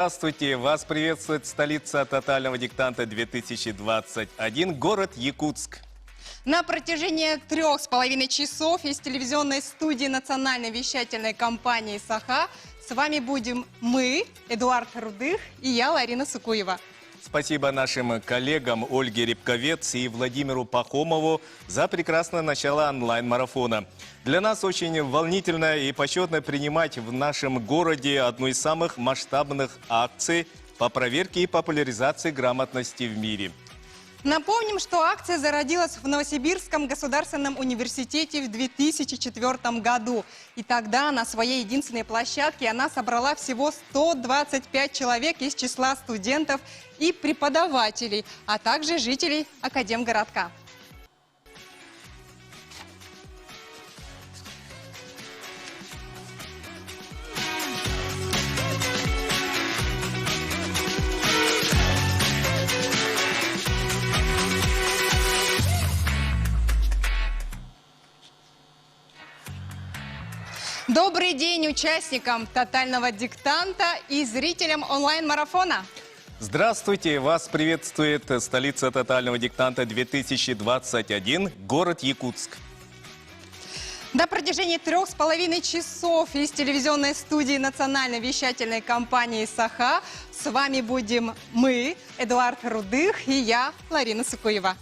Здравствуйте! Вас приветствует столица тотального диктанта 2021, город Якутск. На протяжении 3,5 часов из телевизионной студии национальной вещательной компании «Саха» с вами будем мы, Эдуард Рудых, и я, Ларина Сукуева. Спасибо нашим коллегам Ольге Рябковец и Владимиру Пахомову за прекрасное начало онлайн-марафона. Для нас очень волнительно и почетно принимать в нашем городе одну из самых масштабных акций по проверке и популяризации грамотности в мире. Напомним, что акция зародилась в Новосибирском государственном университете в 2004 году. И тогда на своей единственной площадке она собрала всего 125 человек из числа студентов и преподавателей, а также жителей Академгородка. Добрый день участникам тотального диктанта и зрителям онлайн-марафона. Здравствуйте! Вас приветствует столица тотального диктанта 2021, город Якутск. На протяжении 3,5 часов из телевизионной студии национальной вещательной компании «Саха» с вами будем мы, Эдуард Рудых, и я, Ларина Сукуева.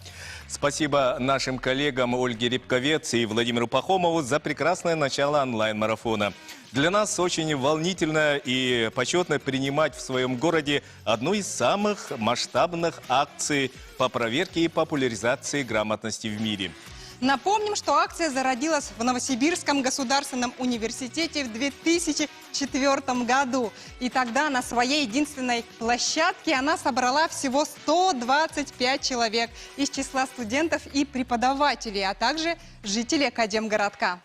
Спасибо нашим коллегам Ольге Рябковец и Владимиру Пахомову за прекрасное начало онлайн-марафона. Для нас очень волнительно и почетно принимать в своем городе одну из самых масштабных акций по проверке и популяризации грамотности в мире. Напомним, что акция зародилась в Новосибирском государственном университете в 2004 году. И тогда на своей единственной площадке она собрала всего 125 человек из числа студентов и преподавателей, а также жителей Академгородка.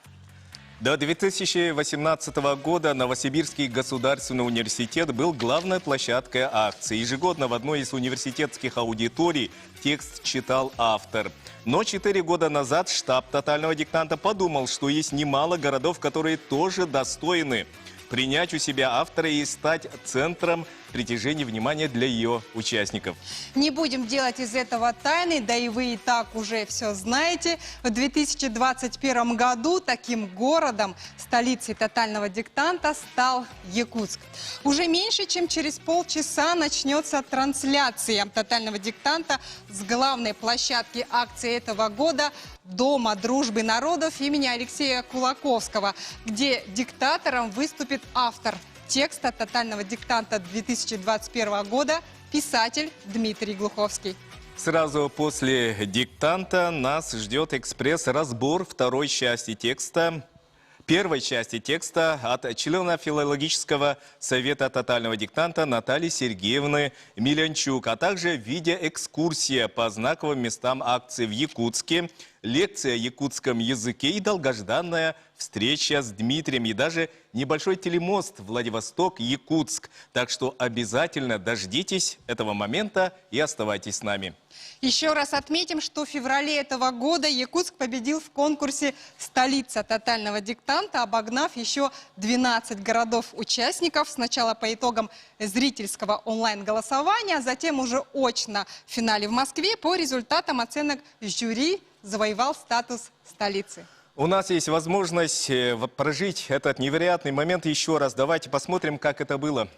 До 2018 года Новосибирский государственный университет был главной площадкой акции. Ежегодно в одной из университетских аудиторий текст читал автор. Но 4 года назад штаб тотального диктанта подумал, что есть немало городов, которые тоже достойны принять у себя автора и стать центром притяжения внимания для ее участников. Не будем делать из этого тайны, да и вы и так уже все знаете. В 2021 году таким городом, столицей тотального диктанта, стал Якутск. Уже меньше, чем через полчаса начнется трансляция тотального диктанта с главной площадки акции этого года Дома дружбы народов имени Алексея Кулаковского, где диктатором выступит автор текста тотального диктанта 2021 года, писатель Дмитрий Глуховский. Сразу после диктанта нас ждет экспресс-разбор второй части текста. Первой части текста от члена филологического совета тотального диктанта Натальи Сергеевны Милянчук, а также видеоэкскурсия по знаковым местам акции в Якутске, лекция о якутском языке и долгожданная встреча с Дмитрием, и даже небольшой телемост Владивосток-Якутск. Так что обязательно дождитесь этого момента и оставайтесь с нами. Еще раз отметим, что в феврале этого года Якутск победил в конкурсе «Столица тотального диктанта», обогнав еще 12 городов-участников. Сначала по итогам зрительского онлайн-голосования, а затем уже очно в финале в Москве по результатам оценок жюри завоевал статус столицы. У нас есть возможность прожить этот невероятный момент еще раз. Давайте посмотрим, как это было.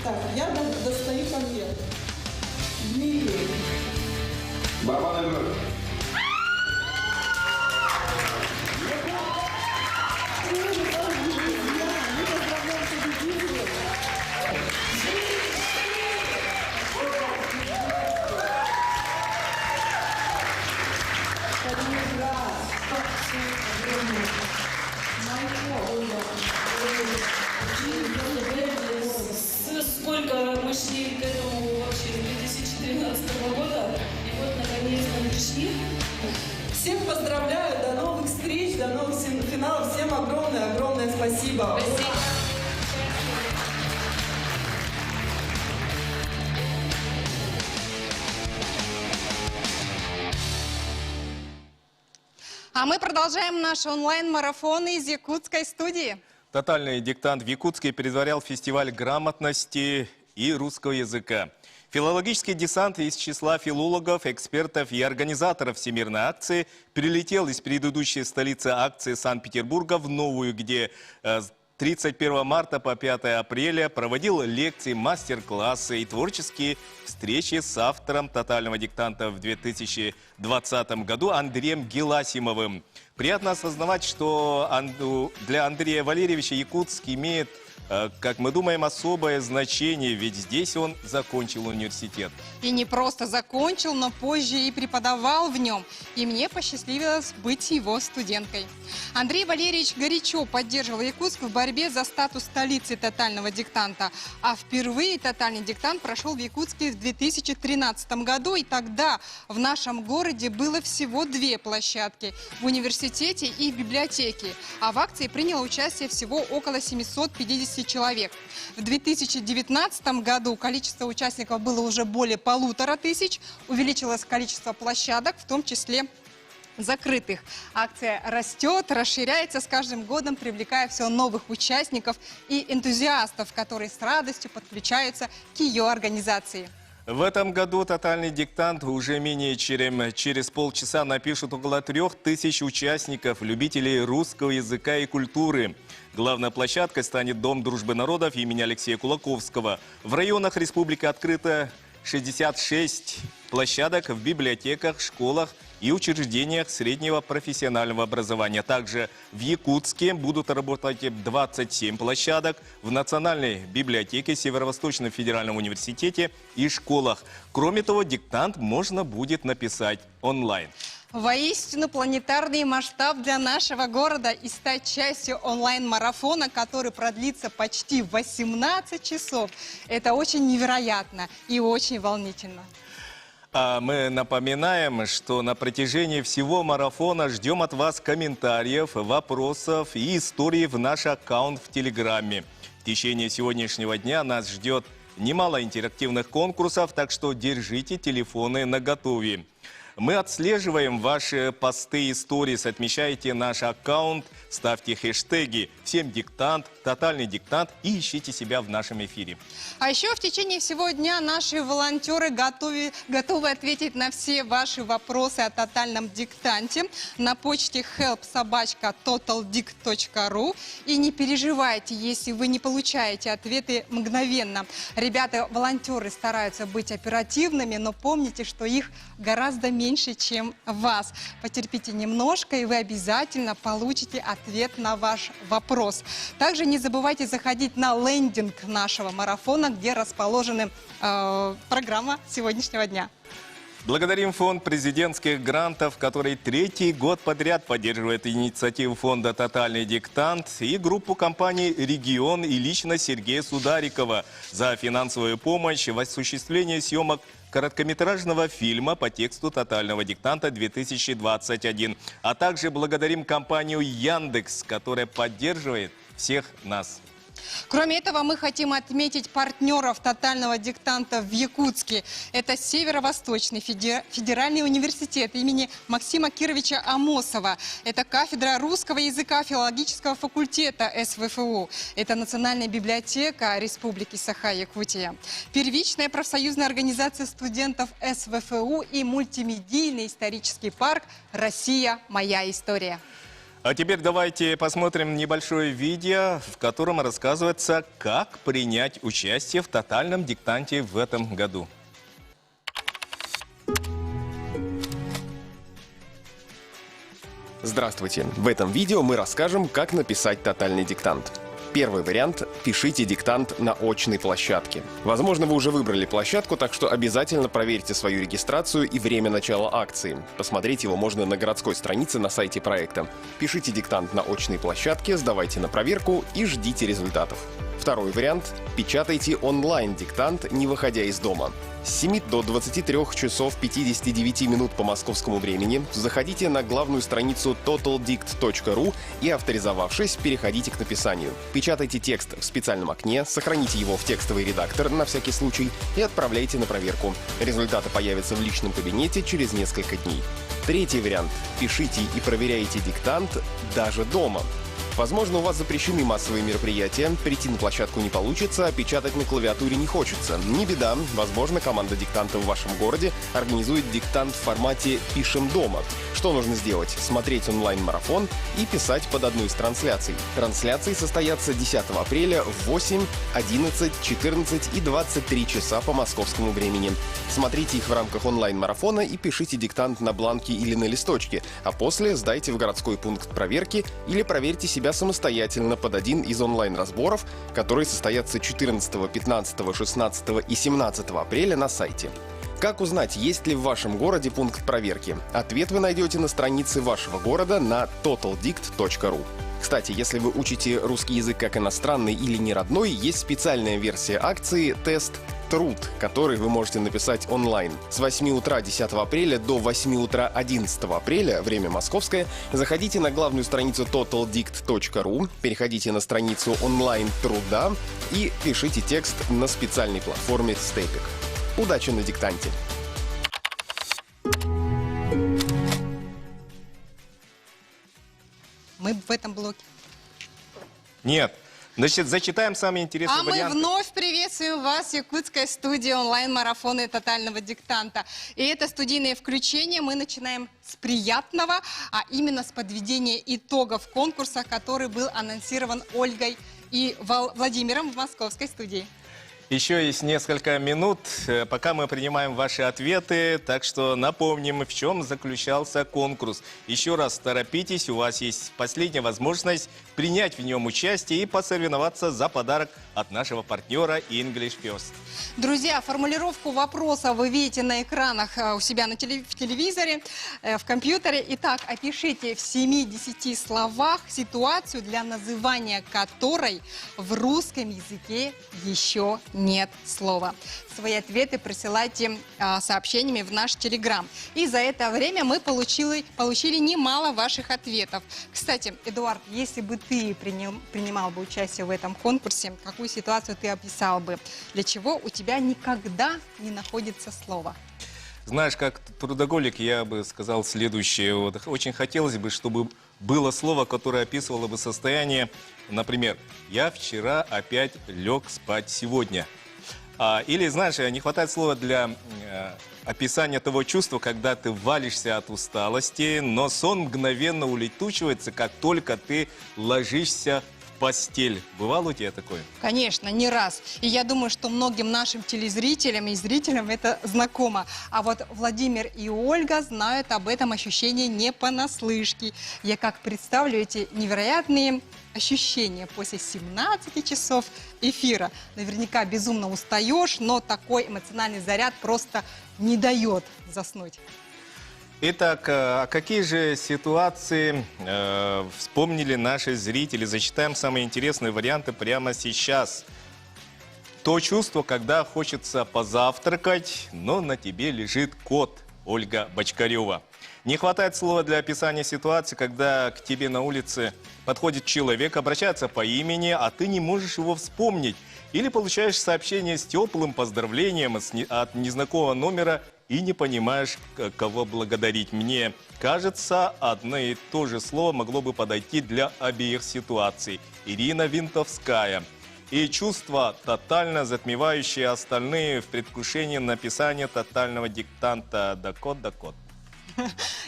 Так, я достаю конверт. Дмитрий. Барабанная дробь. Сколько мы шли к этому вообще с 2013 года, и вот наконец-то пришли. Всех поздравляю, до новых встреч, до новых финалов. Всем огромное спасибо. А мы продолжаем наш онлайн-марафон из якутской студии. Тотальный диктант в Якутске предварял фестиваль грамотности и русского языка. Филологический десант из числа филологов, экспертов и организаторов всемирной акции прилетел из предыдущей столицы акции Санкт-Петербурга в новую, где с 31 марта по 5 апреля проводил лекции, мастер-классы и творческие встречи с автором тотального диктанта в 2020 году Андреем Геласимовым. Приятно осознавать, что для Андрея Валерьевича Якутск имеет, как мы думаем, особое значение, ведь здесь он закончил университет. И не просто закончил, но позже и преподавал в нем. И мне посчастливилось быть его студенткой. Андрей Валерьевич горячо поддерживал Якутск в борьбе за статус столицы тотального диктанта. А впервые тотальный диктант прошел в Якутске в 2013 году. И тогда в нашем городе было всего 2 площадки – в университете и в библиотеке. А в акции приняло участие всего около 750 человек. В 2019 году количество участников было уже более 1500. Увеличилось количество площадок, в том числе закрытых. Акция растет, расширяется с каждым годом, привлекая все новых участников и энтузиастов, которые с радостью подключаются к ее организации. В этом году тотальный диктант уже менее чем через полчаса напишут около 3000 участников, любителей русского языка и культуры. Главной площадкой станет Дом дружбы народов имени Алексея Кулаковского. В районах республики открыто 66 площадок в библиотеках, школах и учреждениях среднего профессионального образования. Также в Якутске будут работать 27 площадок в Национальной библиотеке, Северо-Восточном федеральном университете и школах. Кроме того, диктант можно будет написать онлайн. Воистину планетарный масштаб для нашего города и стать частью онлайн-марафона, который продлится почти 18 часов. Это очень невероятно и очень волнительно. А мы напоминаем, что на протяжении всего марафона ждем от вас комментариев, вопросов и историй в наш аккаунт в Телеграме. В течение сегодняшнего дня нас ждет немало интерактивных конкурсов, так что держите телефоны наготове. Мы отслеживаем ваши посты и сторис, отмечайте наш аккаунт, ставьте хэштеги «Всем диктант», «Тотальный диктант» и ищите себя в нашем эфире. А еще в течение всего дня наши волонтеры готовы ответить на все ваши вопросы о тотальном диктанте на почте help@totaldict.ru. И не переживайте, если вы не получаете ответы мгновенно. Ребята-волонтеры стараются быть оперативными, но помните, что их гораздо меньше, чем вас. Потерпите немножко, и вы обязательно получите ответ на ваш вопрос. Также не забывайте заходить на лендинг нашего марафона, где расположена программа сегодняшнего дня. Благодарим фонд президентских грантов, который 3-й год подряд поддерживает инициативу фонда «Тотальный диктант» и группу компаний «Регион» и лично Сергея Сударикова за финансовую помощь в осуществлении съемок короткометражного фильма по тексту «Тотального диктанта 2021». А также благодарим компанию «Яндекс», которая поддерживает всех нас. Кроме этого, мы хотим отметить партнеров тотального диктанта в Якутске. Это Северо-Восточный федеральный университет имени Максима Кировича Амосова. Это кафедра русского языка филологического факультета СВФУ. Это Национальная библиотека Республики Саха-Якутия. Первичная профсоюзная организация студентов СВФУ и мультимедийный исторический парк «Россия. Моя история». А теперь давайте посмотрим небольшое видео, в котором рассказывается, как принять участие в тотальном диктанте в этом году. Здравствуйте! В этом видео мы расскажем, как написать тотальный диктант. Первый вариант – пишите диктант на очной площадке. Возможно, вы уже выбрали площадку, так что обязательно проверьте свою регистрацию и время начала акции. Посмотреть его можно на городской странице на сайте проекта. Пишите диктант на очной площадке, сдавайте на проверку и ждите результатов. Второй вариант – печатайте онлайн-диктант, не выходя из дома. С 7 до 23 часов 59 минут по московскому времени заходите на главную страницу totaldict.ru и, авторизовавшись, переходите к написанию. Печатайте текст в специальном окне, сохраните его в текстовый редактор на всякий случай и отправляйте на проверку. Результаты появятся в личном кабинете через несколько дней. Третий вариант – пишите и проверяйте диктант даже дома. Возможно, у вас запрещены массовые мероприятия, прийти на площадку не получится, а печатать на клавиатуре не хочется. Не беда, возможно, команда диктанта в вашем городе организует диктант в формате «Пишем дома». Что нужно сделать? Смотреть онлайн-марафон и писать под одну из трансляций. Трансляции состоятся 10 апреля в 8, 11, 14 и 23 часа по московскому времени. Смотрите их в рамках онлайн-марафона и пишите диктант на бланке или на листочке, а после сдайте в городской пункт проверки или проверьте себя самостоятельно под один из онлайн-разборов, которые состоятся 14, 15, 16 и 17 апреля на сайте. Как узнать, есть ли в вашем городе пункт проверки? Ответ вы найдете на странице вашего города на totaldict.ru. Кстати, если вы учите русский язык как иностранный или неродной, есть специальная версия акции «Тест Труд», который вы можете написать онлайн. С 8 утра 10 апреля до 8 утра 11 апреля, время московское, заходите на главную страницу totaldict.ru, переходите на страницу онлайн-труда и пишите текст на специальной платформе Stepik. Удачи на диктанте! Мы в этом блоке. Нет. Значит, зачитаем самые интересные А мы варианты. вновь приветствуем вас в якутской студии онлайн-марафона и тотального диктанта. И это студийное включение. Мы начинаем с приятного, а именно с подведения итогов конкурса, который был анонсирован Ольгой и Владимиром в московской студии. Еще есть несколько минут, пока мы принимаем ваши ответы, так что напомним, в чем заключался конкурс. Еще раз торопитесь, у вас есть последняя возможность принять в нем участие и посоревноваться за подарок от нашего партнера English First. Друзья, формулировку вопроса вы видите на экранах у себя в телевизоре, в компьютере. Итак, опишите в 7-10 словах ситуацию, для называния которой в русском языке еще нет слова. Свои ответы присылайте сообщениями в наш Телеграм. И за это время мы получили немало ваших ответов. Кстати, Эдуард, если бы ты принимал бы участие в этом конкурсе, какую ситуацию ты описал бы? Для чего у тебя никогда не находится слово? Знаешь, как трудоголик, я бы сказал следующее. Вот, очень хотелось бы, чтобы было слово, которое описывало бы состояние, например, «Я вчера опять лег спать сегодня». Или, знаешь, не хватает слова для описания того чувства, когда ты валишься от усталости, но сон мгновенно улетучивается, как только ты ложишься в постель. Бывало у тебя такое? Конечно, не раз. И я думаю, что многим нашим телезрителям и зрителям это знакомо. А вот Владимир и Ольга знают об этом ощущении не понаслышке. Я как представлю эти невероятные ощущения после 17 часов эфира. Наверняка безумно устаешь, но такой эмоциональный заряд просто не дает заснуть. Итак, какие же ситуации вспомнили наши зрители? Зачитаем самые интересные варианты прямо сейчас. То чувство, когда хочется позавтракать, но на тебе лежит кот. Ольга Бочкарева. Не хватает слова для описания ситуации, когда к тебе на улице подходит человек, обращается по имени, а ты не можешь его вспомнить. Или получаешь сообщение с теплым поздравлением от незнакомого номера и не понимаешь, кого благодарить. Мне кажется, одно и то же слово могло бы подойти для обеих ситуаций. Ирина Винтовская. И чувство, тотально затмевающее остальные в предвкушении написания тотального диктанта. Да кот, да кот.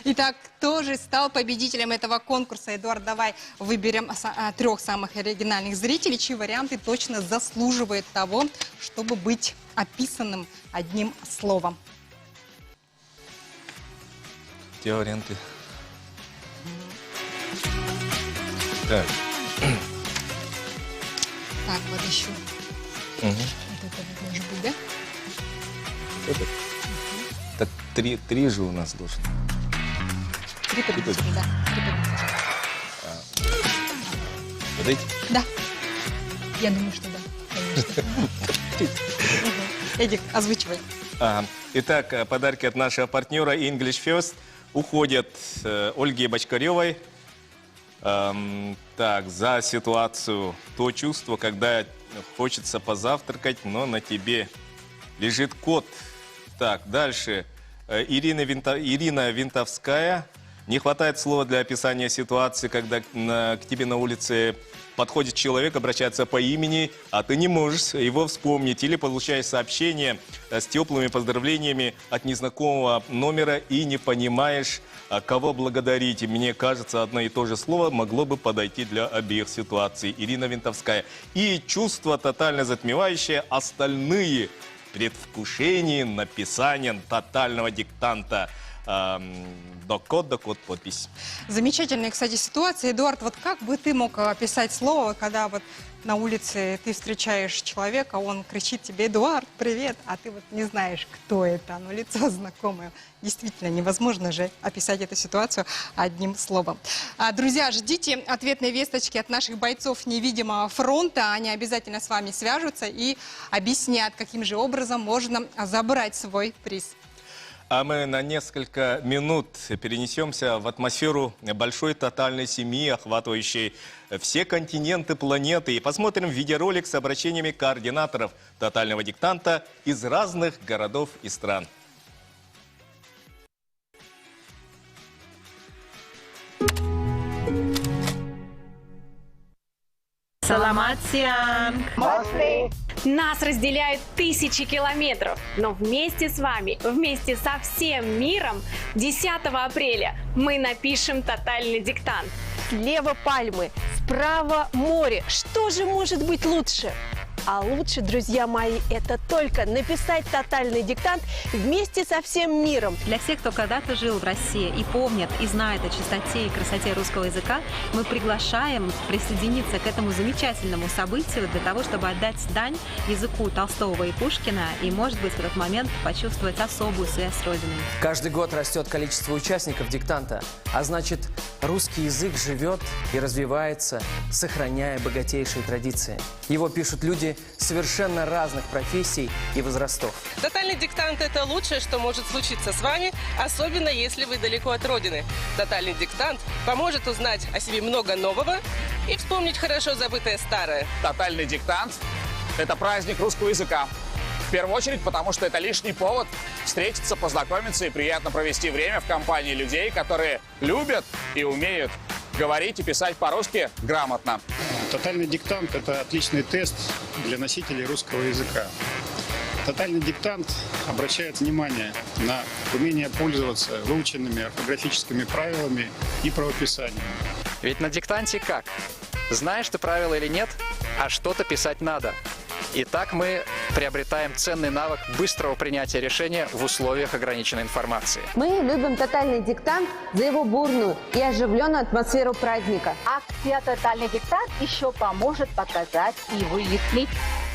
Итак, кто же стал победителем этого конкурса? Эдуард, давай выберем 3 самых оригинальных зрителей, чьи варианты точно заслуживают того, чтобы быть описанным одним словом. Те варианты. Так. Так, вот еще. Угу. Вот это вот может быть, да? Так, три же у нас должно. 3 победителя, да. 3 победителя. Вот эти? Да. Я думаю, что да. Конечно. Эдик, озвучивай. Итак, подарки от нашего партнера English First уходят Ольге Бочкаревой. Так, за ситуацию, то чувство, когда хочется позавтракать, но на тебе лежит кот. Так, дальше. Ирина Винтовская. Не хватает слова для описания ситуации, когда к тебе на улице подходит человек, обращается по имени, а ты не можешь его вспомнить. Или получаешь сообщение с теплыми поздравлениями от незнакомого номера и не понимаешь, кого благодарить. И мне кажется, одно и то же слово могло бы подойти для обеих ситуаций. Ирина Винтовская. И чувство тотально затмевающее остальные предвкушение написания тотального диктанта. Докод, подпись. Замечательная, кстати, ситуация. Эдуард, вот как бы ты мог описать слово, когда вот на улице ты встречаешь человека, он кричит тебе: «Эдуард, привет!», а ты вот не знаешь, кто это, но лицо знакомое. Действительно, невозможно же описать эту ситуацию одним словом. Друзья, ждите ответной весточки от наших бойцов невидимого фронта. Они обязательно с вами свяжутся и объяснят, каким же образом можно забрать свой приз. А мы на несколько минут перенесемся в атмосферу большой тотальной семьи, охватывающей все континенты планеты, и посмотрим видеоролик с обращениями координаторов тотального диктанта из разных городов и стран. Саламат Сианг! Нас разделяют тысячи километров, но вместе с вами, вместе со всем миром 10 апреля мы напишем тотальный диктант. Слева пальмы, справа море. Что же может быть лучше? А лучше, друзья мои, это только написать тотальный диктант вместе со всем миром. Для всех, кто когда-то жил в России и помнит, и знает о чистоте и красоте русского языка, мы приглашаем присоединиться к этому замечательному событию для того, чтобы отдать дань языку Толстого и Пушкина и, может быть, в этот момент почувствовать особую связь с Родиной. Каждый год растет количество участников диктанта, а значит, русский язык живет и развивается, сохраняя богатейшие традиции. Его пишут люди совершенно разных профессий и возрастов. Тотальный диктант – это лучшее, что может случиться с вами, особенно если вы далеко от родины. Тотальный диктант поможет узнать о себе много нового и вспомнить хорошо забытое старое. Тотальный диктант – это праздник русского языка. В первую очередь, потому что это лишний повод встретиться, познакомиться и приятно провести время в компании людей, которые любят и умеют говорить и писать по-русски грамотно. Тотальный диктант – это отличный тест для носителей русского языка. Тотальный диктант обращает внимание на умение пользоваться выученными орфографическими правилами и правописанием. Ведь на диктанте как? Знаешь ты правила или нет, а что-то писать надо. И так мы приобретаем ценный навык быстрого принятия решения в условиях ограниченной информации. Мы любим тотальный диктант за его бурную и оживленную атмосферу праздника. Акция «Тотальный диктант» еще поможет показать и выяснить,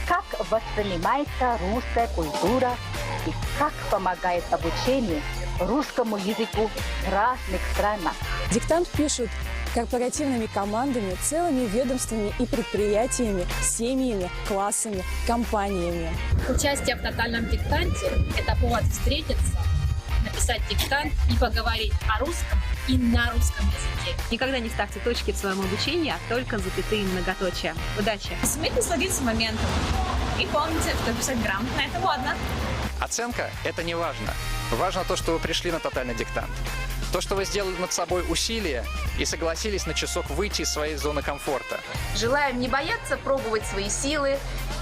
как воспринимается русская культура и как помогает обучению русскому языку в разных странах. Диктант пишут корпоративными командами, целыми ведомствами и предприятиями, семьями, классами, компаниями. Участие в тотальном диктанте – это повод встретиться, написать диктант и поговорить о русском и на русском языке. Никогда не ставьте точки в своем обучении, а только запятые и многоточия. Удачи! Сумейте насладиться моментом. И помните, что писать грамотно – это модно. Оценка – это не важно. Важно то, что вы пришли на тотальный диктант. То, что вы сделали над собой усилия и согласились на часок выйти из своей зоны комфорта. Желаем не бояться пробовать свои силы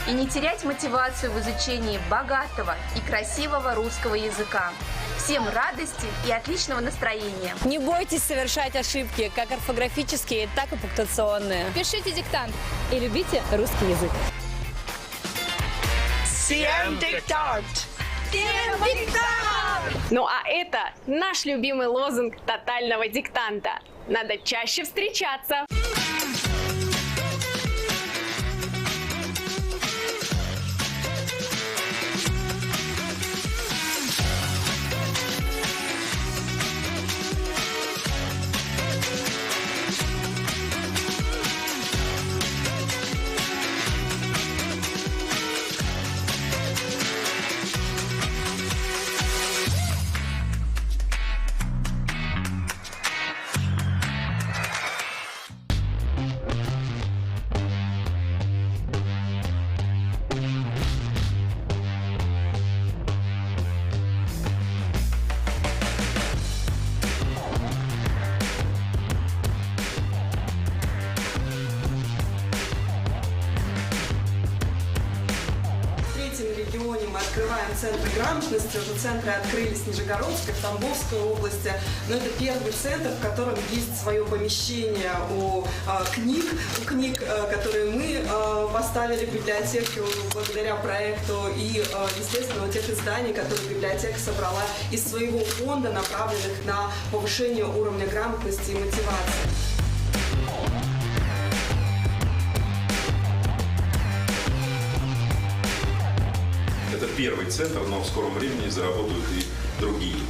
и не терять мотивацию в изучении богатого и красивого русского языка. Всем радости и отличного настроения. Не бойтесь совершать ошибки, как орфографические, так и пунктуационные. Пишите диктант и любите русский язык. Всем диктант! Всем диктант! Ну а это наш любимый лозунг тотального диктанта. Надо чаще встречаться. Мы открываем центры грамотности, уже центры открылись в Нижегородской, в Тамбовской области, но это первый центр, в котором есть свое помещение у книг, которые мы поставили в библиотеку благодаря проекту, и, естественно, у тех изданий, которые библиотека собрала из своего фонда, направленных на повышение уровня грамотности и мотивации. Это первый центр, но в скором времени заработают и другие.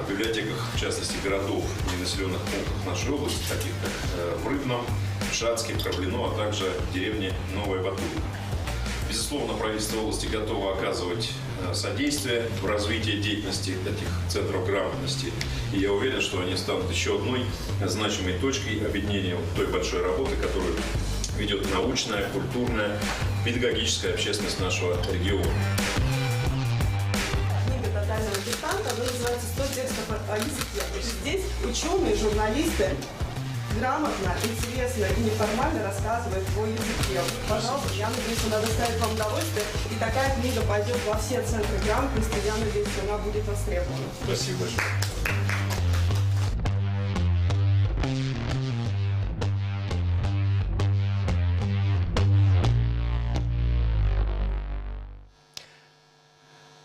В библиотеках, в частности, городов и населенных пунктов нашей области, таких как в Рыбном, Шацке, Кораблино, а также в деревне Новая Батурина. Безусловно, правительство области готово оказывать содействие в развитии деятельности этих центров грамотности. И я уверен, что они станут еще одной значимой точкой объединения той большой работы, которую ведет научная, культурная, педагогическая общественность нашего региона. Книга тотального диктанта, она называется «100 текстов о языке». Здесь ученые, журналисты грамотно, интересно и неформально рассказывают о языке. Пожалуйста, я надеюсь, она доставит вам удовольствие. И такая книга пойдет во все центры грамотности. Я надеюсь, она будет востребована. Спасибо большое.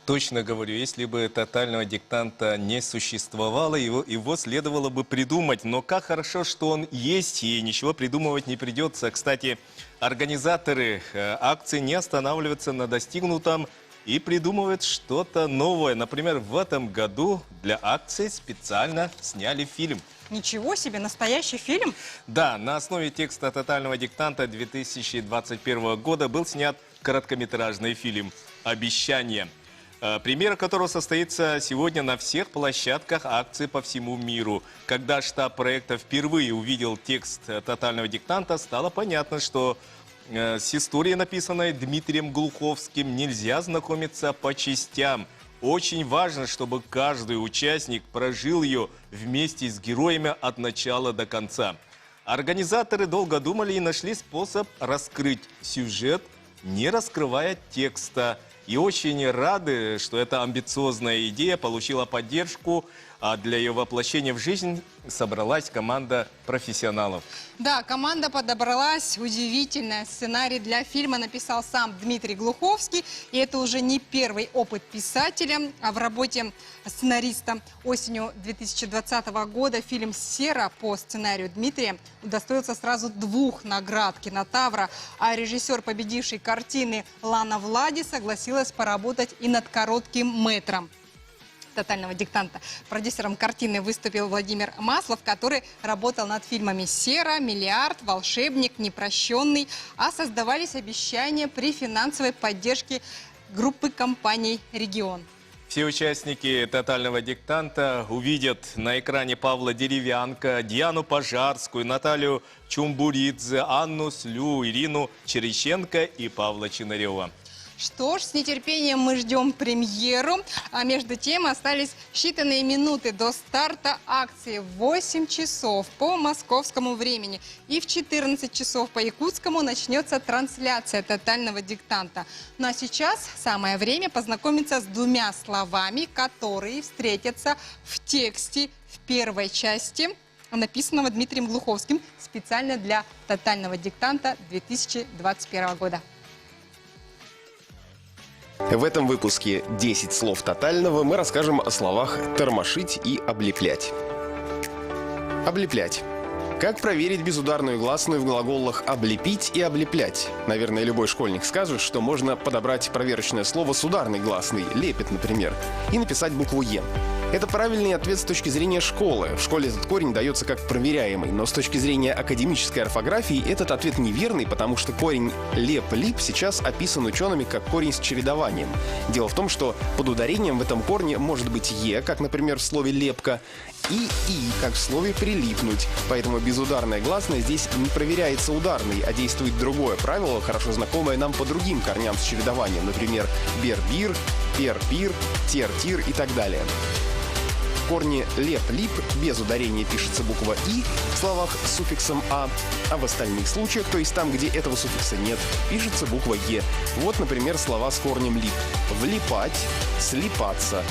Точно говорю, если бы тотального диктанта не существовало, его следовало бы придумать. Но как хорошо, что он есть, и ничего придумывать не придется. Кстати, организаторы акции не останавливаются на достигнутом и придумывают что-то новое. Например, в этом году для акции специально сняли фильм. Ничего себе, настоящий фильм? Да, на основе текста тотального диктанта 2021 года был снят короткометражный фильм «Обещание», премьера которого состоится сегодня на всех площадках акции по всему миру. Когда штаб проекта впервые увидел текст тотального диктанта, стало понятно, что с историей, написанной Дмитрием Глуховским, нельзя знакомиться по частям. Очень важно, чтобы каждый участник прожил ее вместе с героями от начала до конца. Организаторы долго думали и нашли способ раскрыть сюжет, не раскрывая текста. И очень рады, что эта амбициозная идея получила поддержку, а для ее воплощения в жизнь собралась команда профессионалов. Да, команда подобралась удивительная. Сценарий для фильма написал сам Дмитрий Глуховский. И это уже не первый опыт писателя, а в работе сценариста. Осенью 2020 года фильм «Сера» по сценарию Дмитрия удостоился сразу 2 наград кинотавра. А режиссер победившей картины Лана Влади согласилась поработать и над коротким метром тотального диктанта. Продюсером картины выступил Владимир Маслов, который работал над фильмами «Сера», «Миллиард», «Волшебник», «Непрощенный», а создавались обещания при финансовой поддержке группы компаний «Регион». Все участники тотального диктанта увидят на экране Павла Деревянко, Диану Пожарскую, Наталью Чумбуридзе, Анну Слю, Ирину Черещенко и Павла Чинарева. Что ж, с нетерпением мы ждем премьеру. А между тем остались считанные минуты до старта акции. В 8 часов по московскому времени и в 14 часов по якутскому начнется трансляция тотального диктанта. Ну а сейчас самое время познакомиться с двумя словами, которые встретятся в тексте в первой части, написанного Дмитрием Глуховским специально для тотального диктанта 2021 года. В этом выпуске 10 слов тотального мы расскажем о словах «тормошить» и «облеплять». Облеплять. Как проверить безударную гласную в глаголах «облепить» и «облеплять»? Наверное, любой школьник скажет, что можно подобрать проверочное слово с ударной гласной, «лепит», например, и написать букву «е». Это правильный ответ с точки зрения школы. В школе этот корень дается как проверяемый, но с точки зрения академической орфографии этот ответ неверный, потому что корень «леп-лип» сейчас описан учеными как корень с чередованием. Дело в том, что под ударением в этом корне может быть «е», как, например, в слове «лепка», и «и», как в слове «прилипнуть». Поэтому безударная гласная здесь не проверяется ударной, а действует другое правило, хорошо знакомое нам по другим корням с чередованием, например, бер-бир, пер-пир, тер-тир и так далее. В корне «леп-лип» без ударения пишется буква «и» в словах с суффиксом «а», а в остальных случаях, то есть там, где этого суффикса нет, пишется буква «е». Вот, например, слова с корнем «лип» — «влипать», «слипаться».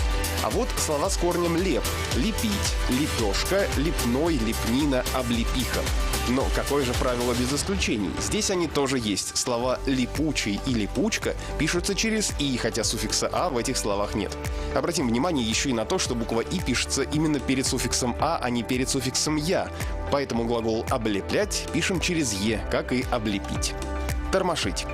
А вот слова с корнем «леп» — «лепить», «лепешка», «лепной», «лепнина», «облепиха». Но какое же правило без исключений? Здесь они тоже есть. Слова «липучий» и «липучка» пишутся через «и», хотя суффикса «а» в этих словах нет. Обратим внимание еще и на то, что буква «и» пишется именно перед суффиксом «а», а не перед суффиксом «я». Поэтому глагол «облеплять» пишем через «е», как и «облепить». Тормошить.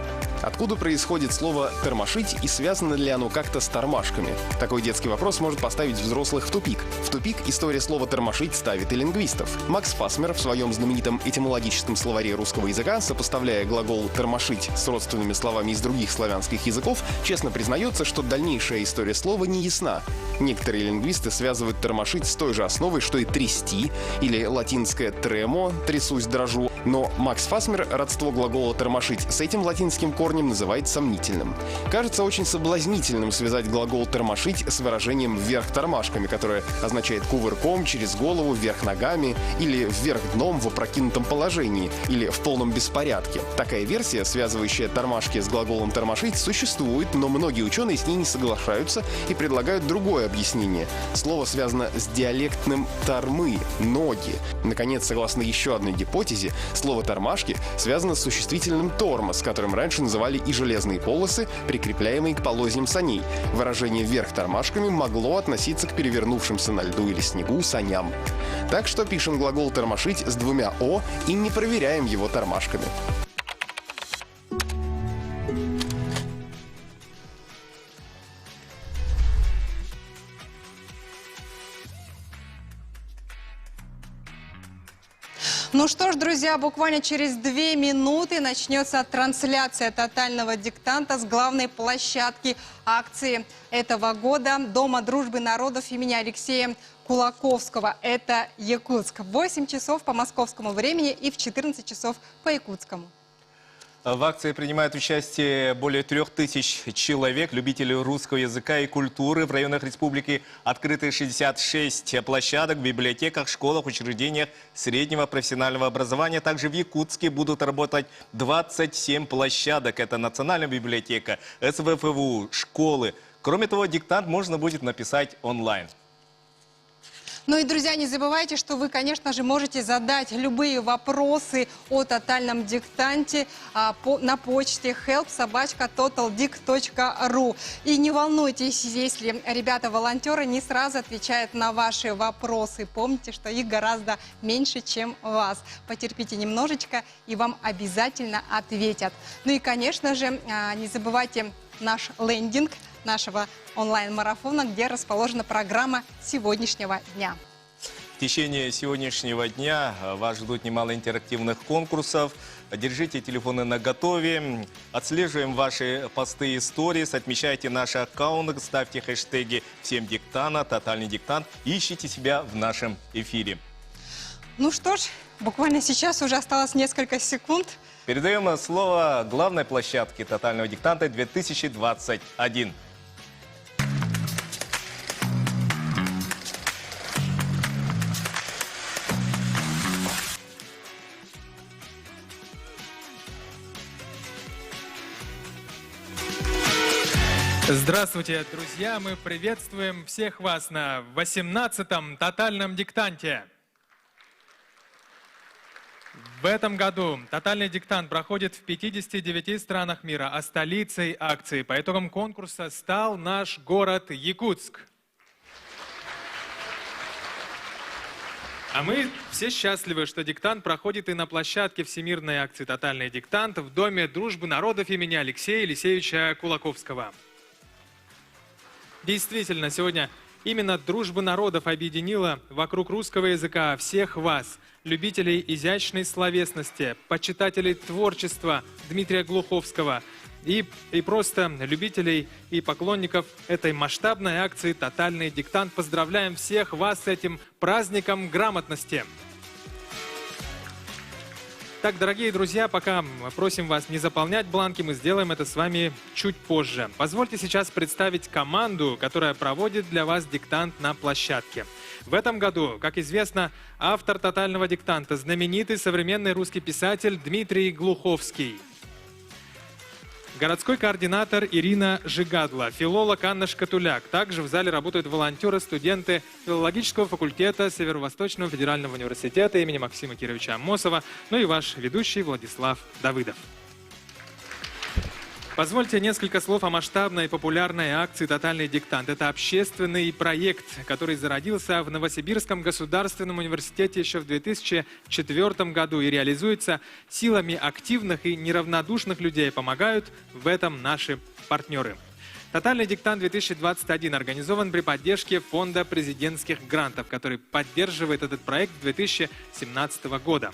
Откуда происходит слово «тормошить» и связано ли оно как-то с тормашками? Такой детский вопрос может поставить взрослых в тупик. В тупик история слова «тормошить» ставит и лингвистов. Макс Фасмер в своем знаменитом этимологическом словаре русского языка, сопоставляя глагол «тормошить» с родственными словами из других славянских языков, честно признается, что дальнейшая история слова не ясна. Некоторые лингвисты связывают «тормошить» с той же основой, что и «трясти» или латинское «тремо» — «трясусь, дрожу». Но Макс Фасмер родство глагола «тормошить» с этим латинским корнем называет сомнительным. Кажется очень соблазнительным связать глагол «тормошить» с выражением «вверх тормашками», которое означает кувырком, через голову, вверх ногами, или вверх дном в опрокинутом положении, или в полном беспорядке. Такая версия, связывающая тормашки с глаголом «тормошить», существует, но многие ученые с ней не соглашаются и предлагают другое объяснение. Слово связано с диалектным «тормы» — «ноги». Наконец, согласно еще одной гипотезе, слово «тормашки» связано с существительным «тормоз», которым раньше называли и железные полосы, прикрепляемые к полозьям саней. Выражение «вверх тормашками» могло относиться к перевернувшимся на льду или снегу саням. Так что пишем глагол «тормошить» с двумя «о» и не проверяем его тормашками. Ну что ж, друзья, буквально через 2 минуты начнется трансляция тотального диктанта с главной площадки акции этого года Дома дружбы народов имени Алексея Кулаковского. Это Якутск. В 8 часов по московскому времени и в 14 часов по якутскому. В акции принимают участие более 3000 человек, любителей русского языка и культуры. В районах республики открыты 66 площадок в библиотеках, школах, учреждениях среднего профессионального образования. Также в Якутске будут работать 27 площадок. Это Национальная библиотека, СВФУ, школы. Кроме того, диктант можно будет написать онлайн. Ну и, друзья, не забывайте, что вы, конечно же, можете задать любые вопросы о тотальном диктанте на почте help@totaldict.ru. И не волнуйтесь, если ребята-волонтеры не сразу отвечают на ваши вопросы. Помните, что их гораздо меньше, чем вас. Потерпите немножечко, и вам обязательно ответят. Ну и, конечно же, не забывайте наш лендинг нашего онлайн-марафона, где расположена программа сегодняшнего дня. В течение сегодняшнего дня вас ждут немало интерактивных конкурсов. Держите телефоны наготове, отслеживаем ваши посты и сторис, отмечайте наши аккаунты, ставьте хэштеги «Всем диктанта», «Тотальный диктант» и ищите себя в нашем эфире. Ну что ж, буквально сейчас уже осталось несколько секунд Передаем слово главной площадке тотального диктанта 2021. Здравствуйте, друзья! Мы приветствуем всех вас на 18-м тотальном диктанте. В этом году тотальный диктант проходит в 59 странах мира, а столицей акции по итогам конкурса стал наш город Якутск. А мы все счастливы, что диктант проходит и на площадке всемирной акции «Тотальный диктант» в Доме дружбы народов имени Алексея Елисеевича Кулаковского. Действительно, сегодня именно дружба народов объединила вокруг русского языка всех вас, любителей изящной словесности, почитателей творчества Дмитрия Глуховского и просто любителей и поклонников этой масштабной акции «Тотальный диктант». Поздравляем всех вас с этим праздником грамотности! Так, дорогие друзья, пока просим вас не заполнять бланки, мы сделаем это с вами чуть позже. Позвольте сейчас представить команду, которая проводит для вас диктант на площадке. В этом году, как известно, автор «Тотального диктанта» – знаменитый современный русский писатель Дмитрий Глуховский. Городской координатор Ирина Жигадла, филолог Анна Шкатуляк. Также в зале работают волонтеры, студенты филологического факультета Северо-Восточного федерального университета имени Максима Кировича Аммосова, ну и ваш ведущий Владислав Давыдов. Позвольте несколько слов о масштабной и популярной акции «Тотальный диктант». Это общественный проект, который зародился в Новосибирском государственном университете еще в 2004 году и реализуется силами активных и неравнодушных людей. Помогают в этом наши партнеры. «Тотальный диктант 2021» организован при поддержке Фонда президентских грантов, который поддерживает этот проект с 2017 года.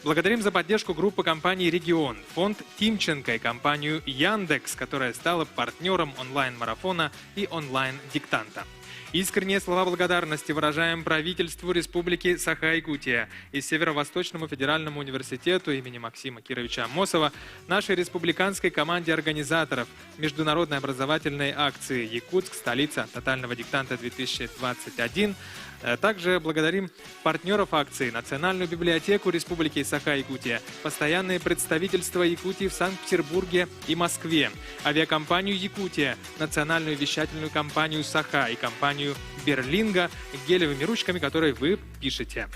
Благодарим за поддержку группы компаний «Регион», фонд Тимченко и компанию «Яндекс», которая стала партнером онлайн-марафона и онлайн-диктанта. Искренние слова благодарности выражаем правительству Республики Саха-Якутия и Северо-Восточному федеральному университету имени Максима Кировича Аммосова, нашей республиканской команде организаторов международной образовательной акции «Якутск. Столица тотального диктанта 2021». Также благодарим партнеров акции: Национальную библиотеку Республики Саха-Якутия, постоянные представительства Якутии в Санкт-Петербурге и Москве, авиакомпанию «Якутия», национальную вещательную компанию «Саха» и компанию «Берлинга» гелевыми ручками, которые вы пишете.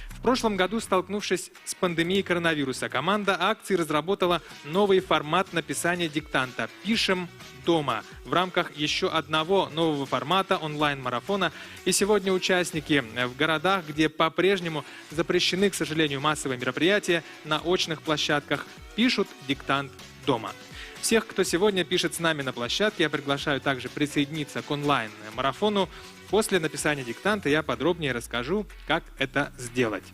В прошлом году, столкнувшись с пандемией коронавируса, команда акции разработала новый формат написания диктанта «Пишем дома» в рамках еще одного нового формата онлайн-марафона. И сегодня участники в городах, где по-прежнему запрещены, к сожалению, массовые мероприятия, на очных площадках пишут диктант дома. Всех, кто сегодня пишет с нами на площадке, я приглашаю также присоединиться к онлайн-марафону. После написания диктанта я подробнее расскажу, как это сделать.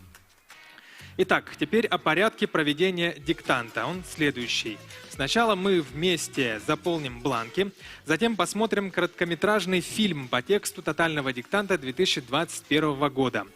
Итак, теперь о порядке проведения диктанта. Он следующий. Сначала мы вместе заполним бланки, затем посмотрим короткометражный фильм по тексту «Тотального диктанта» 2021 года.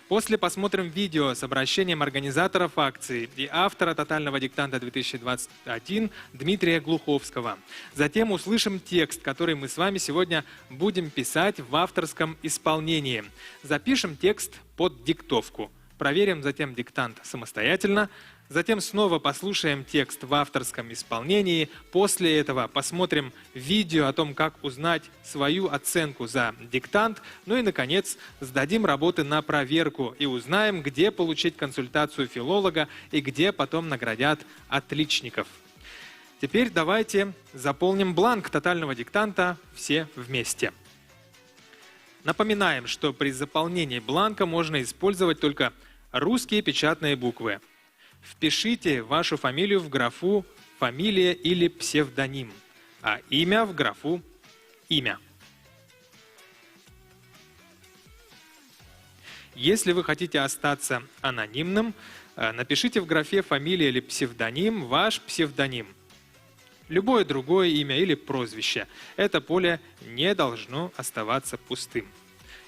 После посмотрим видео с обращением организаторов акции и автора «Тотального диктанта 2021» Дмитрия Глуховского. Затем услышим текст, который мы с вами сегодня будем писать в авторском исполнении. Запишем текст под диктовку. Проверим затем диктант самостоятельно. Затем снова послушаем текст в авторском исполнении. После этого посмотрим видео о том, как узнать свою оценку за диктант. Ну и, наконец, сдадим работы на проверку и узнаем, где получить консультацию филолога и где потом наградят отличников. Теперь давайте заполним бланк тотального диктанта все вместе. Напоминаем, что при заполнении бланка можно использовать только русские печатные буквы. Впишите вашу фамилию в графу «Фамилия» или «Псевдоним», а имя в графу «Имя». Если вы хотите остаться анонимным, напишите в графе «Фамилия» или «Псевдоним» ваш псевдоним. Любое другое имя или прозвище. Это поле не должно оставаться пустым.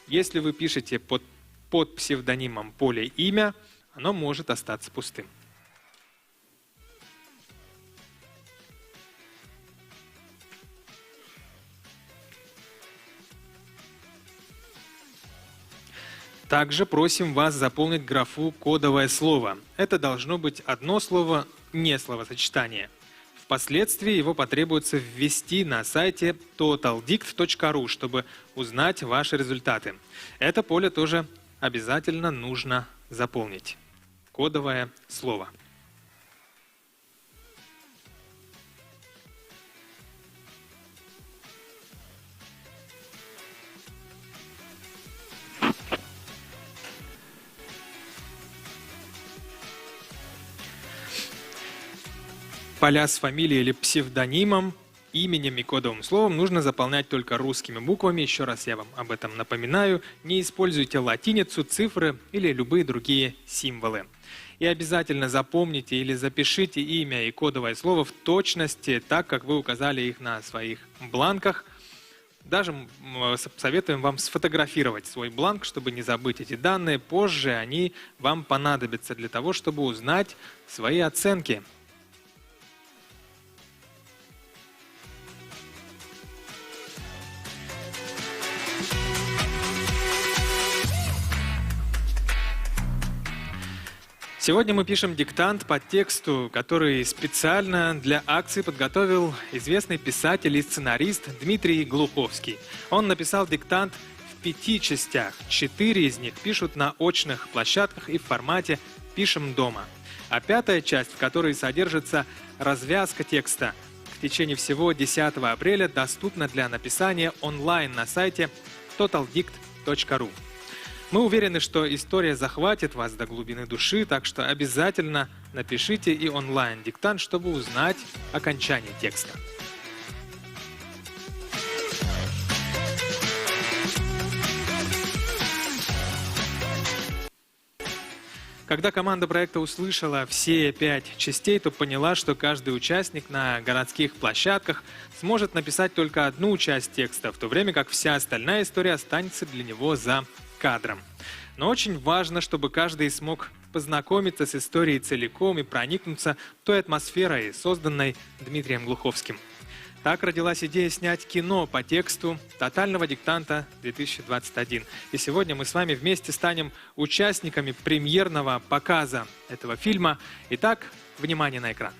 Если вы пишете под псевдонимом поле «Имя», оно может остаться пустым. Также просим вас заполнить графу «Кодовое слово». Это должно быть одно слово, не словосочетание. Впоследствии его потребуется ввести на сайте totaldict.ru, чтобы узнать ваши результаты. Это поле тоже обязательно нужно заполнить. Кодовое слово. Поля с фамилией или псевдонимом, именем и кодовым словом нужно заполнять только русскими буквами. Еще раз я вам об этом напоминаю. Не используйте латиницу, цифры или любые другие символы. И обязательно запомните или запишите имя и кодовое слово в точности, так как вы указали их на своих бланках. Даже советуем вам сфотографировать свой бланк, чтобы не забыть эти данные. Позже они вам понадобятся для того, чтобы узнать свои оценки. Сегодня мы пишем диктант по тексту, который специально для акции подготовил известный писатель и сценарист Дмитрий Глуховский. Он написал диктант в 5 частях. 4 из них пишут на очных площадках и в формате «Пишем дома». А 5-я часть, в которой содержится развязка текста, в течение всего 10 апреля доступна для написания онлайн на сайте totaldict.ru. Мы уверены, что история захватит вас до глубины души, так что обязательно напишите и онлайн-диктант, чтобы узнать окончание текста. Когда команда проекта услышала все 5 частей, то поняла, что каждый участник на городских площадках сможет написать только одну часть текста, в то время как вся остальная история останется для него за кадром. Но очень важно, чтобы каждый смог познакомиться с историей целиком и проникнуться той атмосферой, созданной Дмитрием Глуховским. Так родилась идея снять кино по тексту «Тотального диктанта 2021». И сегодня мы с вами вместе станем участниками премьерного показа этого фильма. Итак, внимание на экран.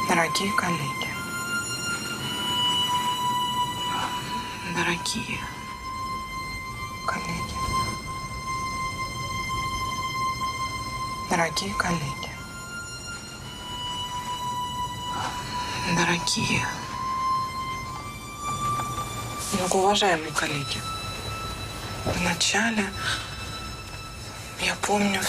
Дорогие коллеги, дорогие коллеги, дорогие коллеги, дорогие, многоуважаемые коллеги, вначале я помню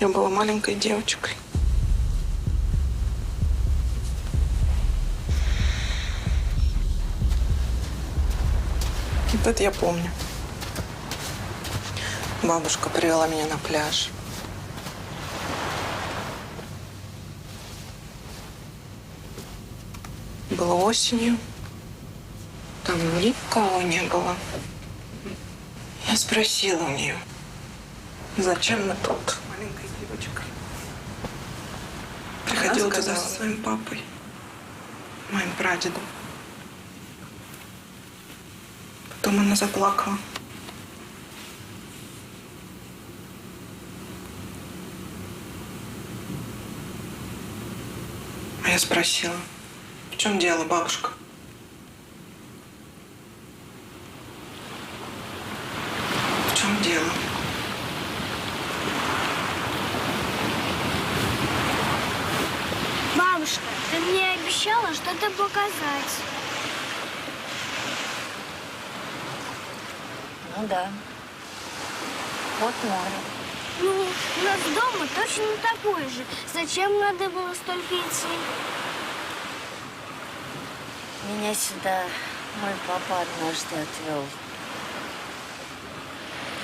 я была маленькой девочкой. Вот это я помню. Бабушка привела меня на пляж. Было осенью. Там никого не было. Я спросила у нее: зачем мы тут? Маленькой девочкой. Приходила туда со своим папой, моим прадедом. Потом она заплакала. А я спросила: в чем дело, бабушка? В чем дело? Бабушка, ты мне обещала что-то показать. Ну да. Вот море. Ну, у нас дома точно такой же. Зачем надо было столько идти? Меня сюда мой папа однажды отвел.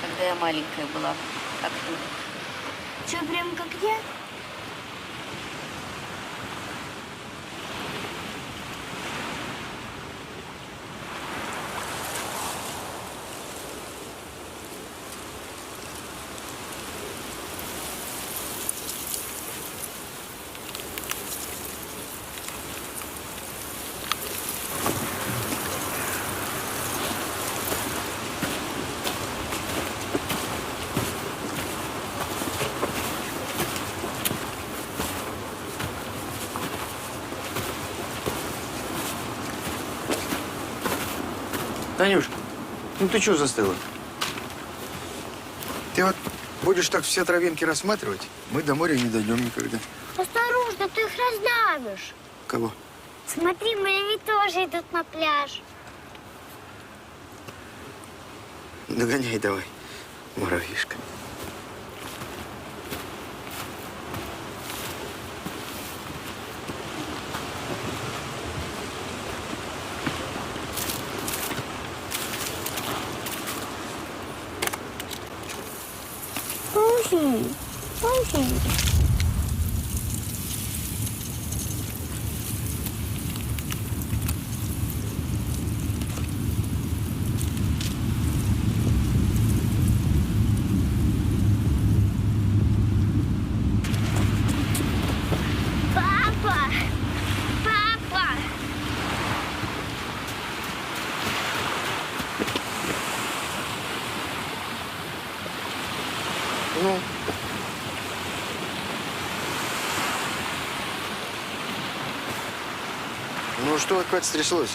Когда я маленькая была. Как ты? Че, прям как я? Танюшка, ну ты чего застыла? Ты вот будешь так все травинки рассматривать, мы до моря не дойдем никогда. Осторожно, ты их раздавишь. Кого? Смотри, мои тоже идут на пляж. Догоняй давай, муравьишка. Очень. Папа! Папа! Ну? Ну что опять стряслось?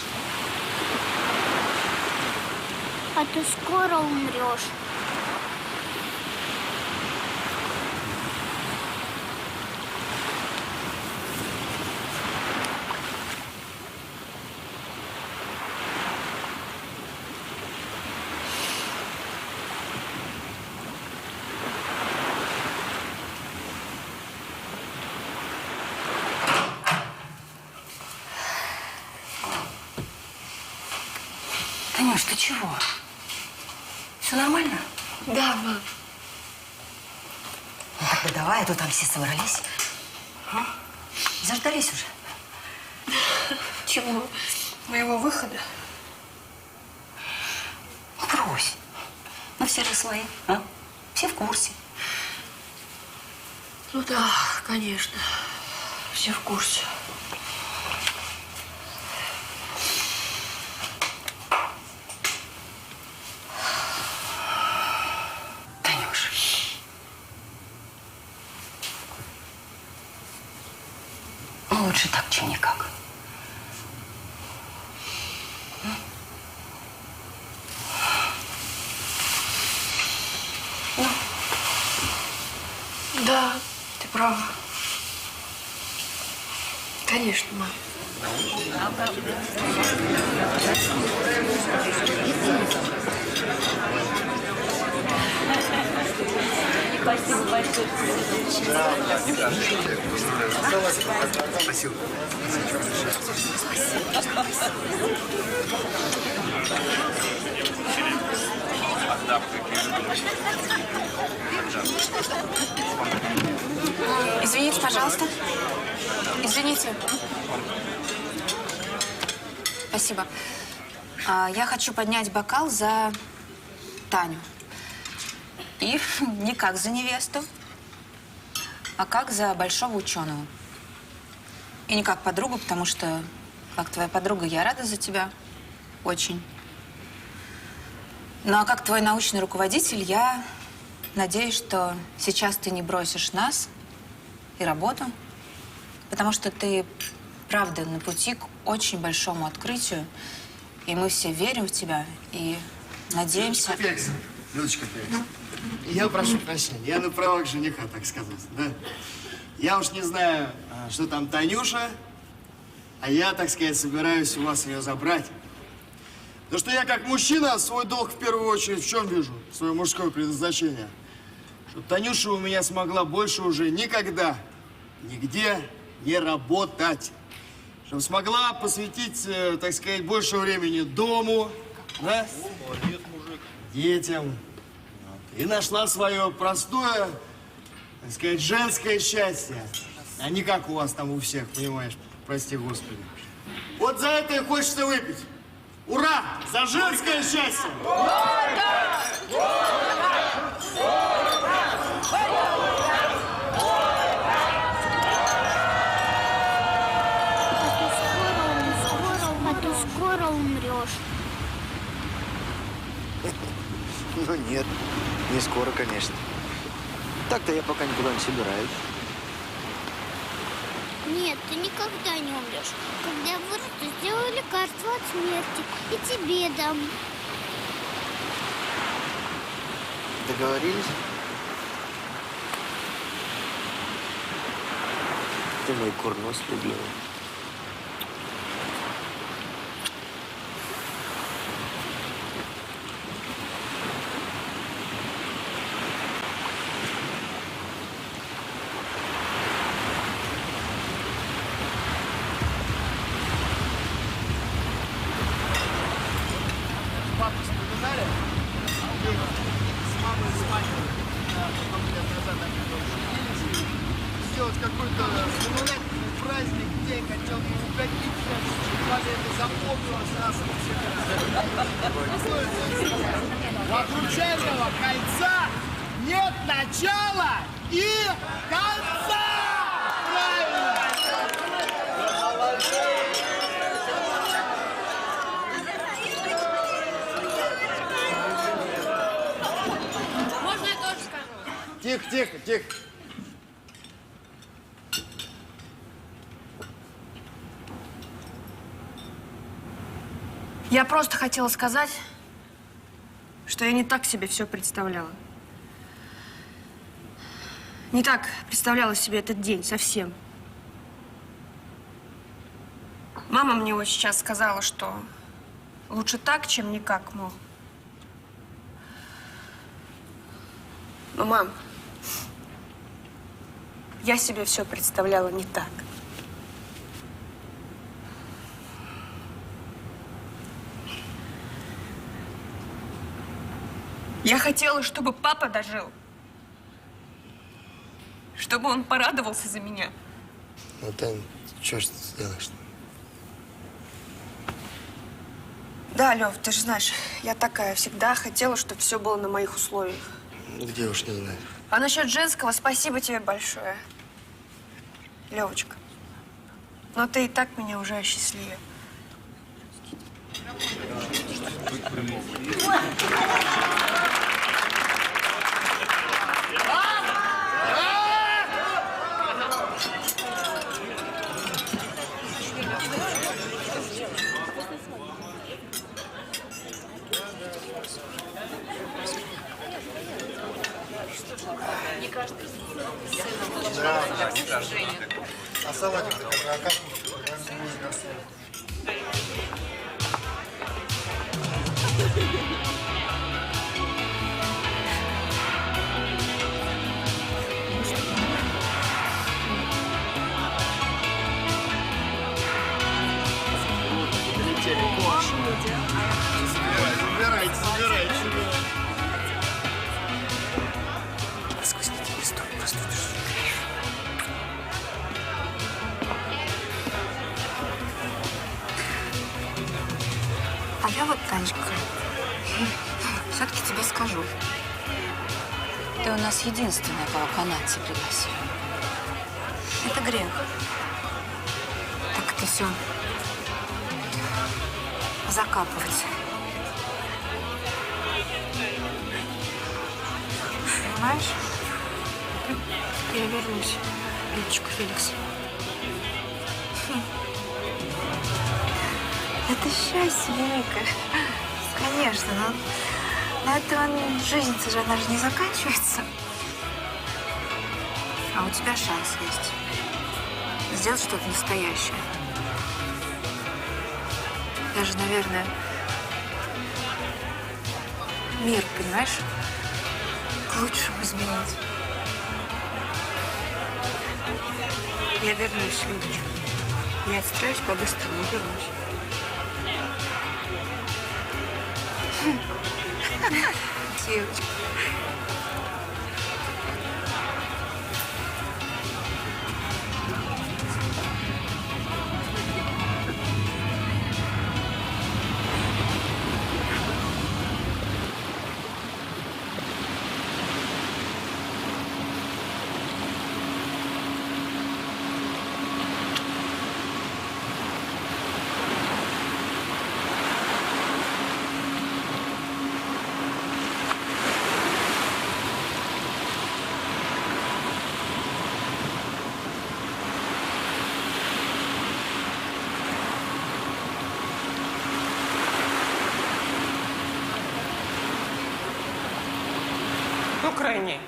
А ты скоро умрешь. Танюш, ты чего? Все нормально? Да, мам. Ну тогда давай, а то там все собрались. А? Заждались уже. Чего? Моего выхода? Брось. Ну все же свои, а? Все в курсе. Ну да, конечно. Все в курсе. Лучше так, чем никак. Да, ты права. Конечно, мам. Спасибо большое. Спасибо. Извините, пожалуйста. Извините. Спасибо. Я хочу поднять бокал за Таню. И не как за невесту, а как за большого ученого. И не как подругу, потому что, как твоя подруга, я рада за тебя. Очень. Ну, а как твой научный руководитель, я надеюсь, что сейчас ты не бросишь нас и работу, потому что ты, правда, на пути к очень большому открытию, и мы все верим в тебя и надеемся... Людочка Феликс, я прошу прощения, я на правах жениха, так сказать, да? Я уж не знаю, что там Танюша, а я, так сказать, собираюсь у вас ее забрать. Потому что я как мужчина свой долг в первую очередь в чем вижу? Свое мужское предназначение. Что Танюша у меня смогла больше уже никогда, нигде не работать. Чтобы смогла посвятить, так сказать, больше времени дому, да? Молодец, мужик. Детям. И нашла свое простое, так сказать, женское счастье. А не как у вас там у всех, понимаешь? Прости, Господи. Вот за это и хочется выпить. Ура! За женское счастье! А то скоро умрешь. Ну нет, не скоро, конечно. Так-то я пока никуда не собираюсь. Нет, ты никогда не умрешь. Когда вырасту, сделаю лекарство от смерти. И тебе дам. Договорились? Ты мой курнос любимый. Папу вспоминали? С мамой и с матерью много лет назад они учились. Сделать какой-то знаменательный праздник, день, хотел бы угодить. Валя это запомнилось нас всегда. У обручального кольца нет начала и конца! Правильно! Можно я тоже скажу? Тихо, тихо, тихо. Я просто хотела сказать, что я не так себе все представляла. Не так представляла себе этот день совсем. Мама мне вот сейчас сказала, что лучше так, чем никак, мол. Но, мам, я себе все представляла не так. Я хотела, чтобы папа дожил. Чтобы он порадовался за меня. Ну, Тань, что ж ты сделаешь? Да, Лев, ты же знаешь, я такая всегда хотела, чтобы все было на моих условиях. Ну, где уж не знаю. А насчет женского, спасибо тебе большое, Левочка. Но ты и так меня уже осчастливил. А салатик-то как? Забирайте. Раскусните листок, простудишь. А я вот, Танечка, все-таки тебе скажу. Ты у нас единственная, кого канадцы пригласили. Это грех. Так это все закапывать. Понимаешь? Я вернусь, Лидочка, Феликс. Это счастье, Вика. Конечно, но на этом жизнь-то же, она же не заканчивается. А у тебя шанс есть. Сделать что-то настоящее. Даже, наверное, мир, понимаешь? К лучшему изменить. Я вернусь, Любочка. Я отстроюсь по-быстрому, вернусь. Девочка. Ну, крайне.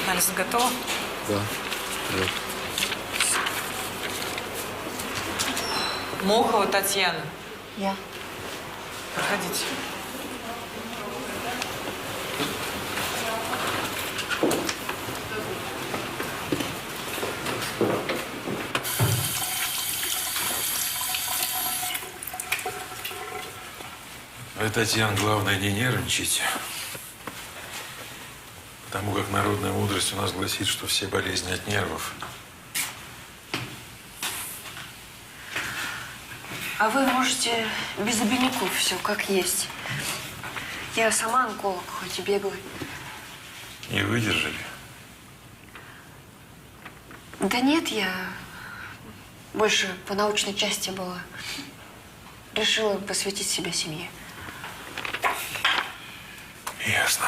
Анализ готова? Да. Мохова Татьяна. Я. Проходите. Вы, Татьяна, главное, не нервничайте. Потому как народная мудрость у нас гласит, что все болезни от нервов. А вы можете без обиняков все как есть. Я сама онколог, хоть и беглый. Не выдержали? Да нет, я больше по научной части была. Решила посвятить себя семье. Ясно.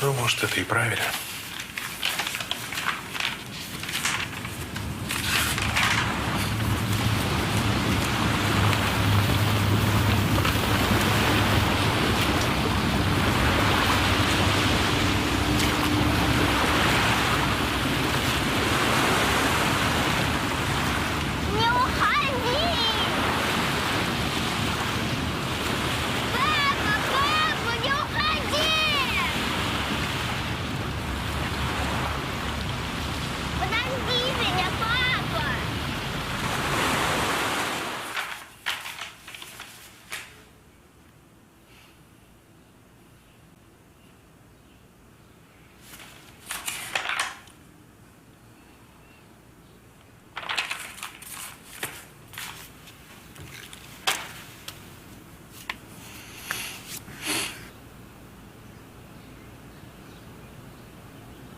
Ну, может, это и правильно. Не уходи! Папа, не уходи! Подожди меня, папа!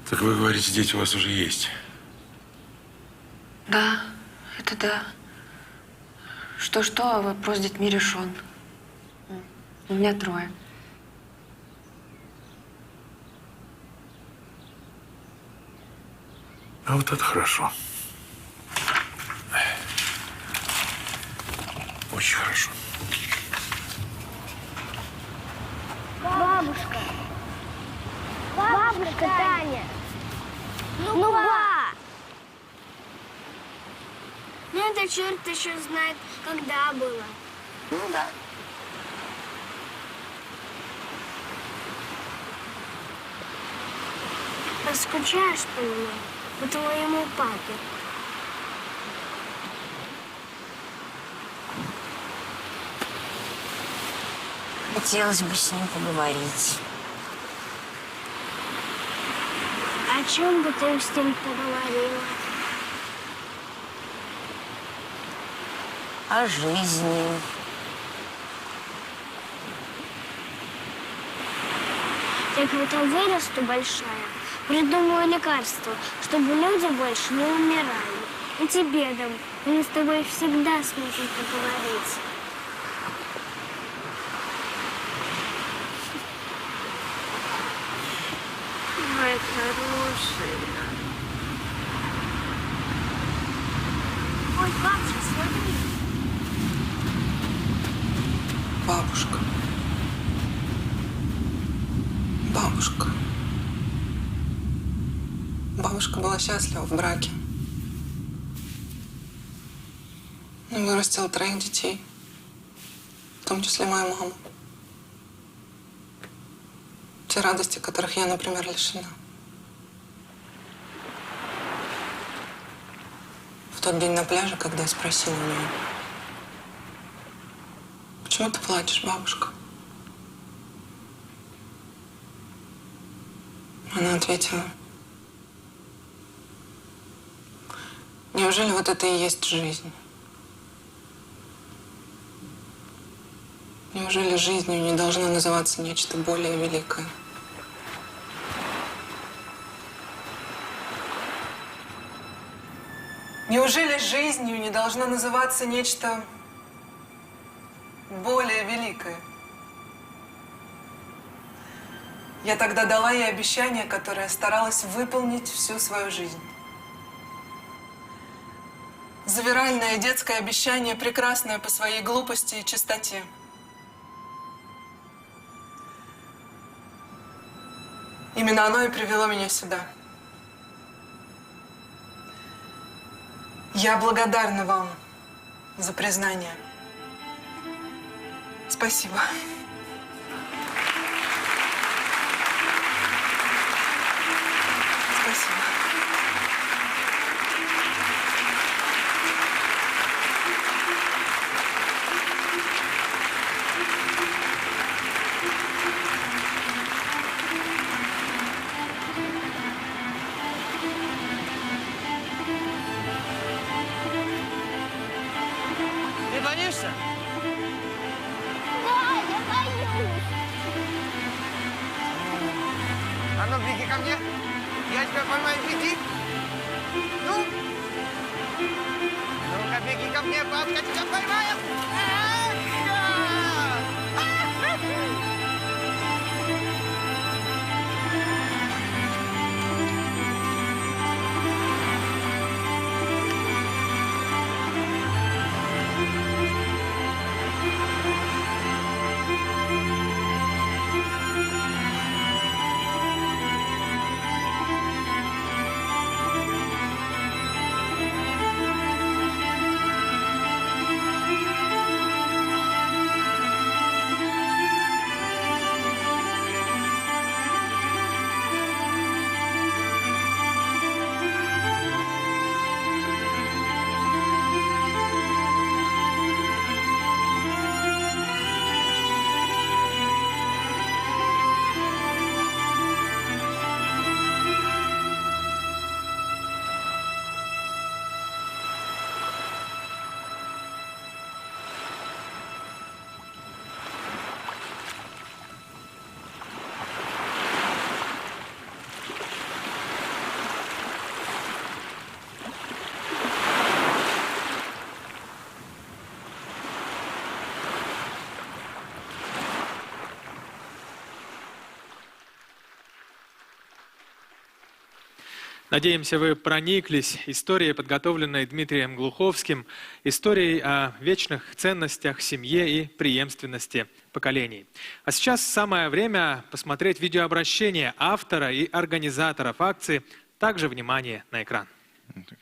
Так вы говорите, дети у вас уже есть? Да, это да. Что-что, а вопрос с детьми решен. У меня 3. А вот это хорошо. Очень хорошо. Бабушка! Бабушка Таня! Ну, ба! Ну, это черт еще знает, когда было. Ну, да. Скучаешь по нему? По твоему папе? Хотелось бы с ним поговорить. О чем бы ты с ним поговорила? О жизни. Я когда вырасту большая, придумаю лекарство, чтобы люди больше не умирали. И тебе дам. Мы с тобой всегда сможем поговорить. Моя хорошая. Ой, бабушка, смотри. Бабушка. бабушка была счастлива в браке. Вырастила 3 детей, в том числе мою маму. Те радости, которых я, например, лишена. В тот день на пляже, когда я спросила у нее: почему ты плачешь, бабушка? Она ответила: неужели вот это и есть жизнь? Неужели жизнью не должно называться нечто более великое? Неужели жизнью не должно называться нечто более великое? Я тогда дала ей обещание, которое старалась выполнить всю свою жизнь. Завиральное детское обещание, прекрасное по своей глупости и чистоте. Именно оно и привело меня сюда. Я благодарна вам за признание. Спасибо. Спасибо. Ты боишься? Да, я боюсь. А ну, беги ко мне. Я тебя поймаю, беги. Ну? Ну-ка, беги ко мне, папка тебя поймает. Надеемся, вы прониклись историей, подготовленной Дмитрием Глуховским, историей о вечных ценностях, семье и преемственности поколений. А сейчас самое время посмотреть видеообращение автора и организаторов акции. Также внимание на экран.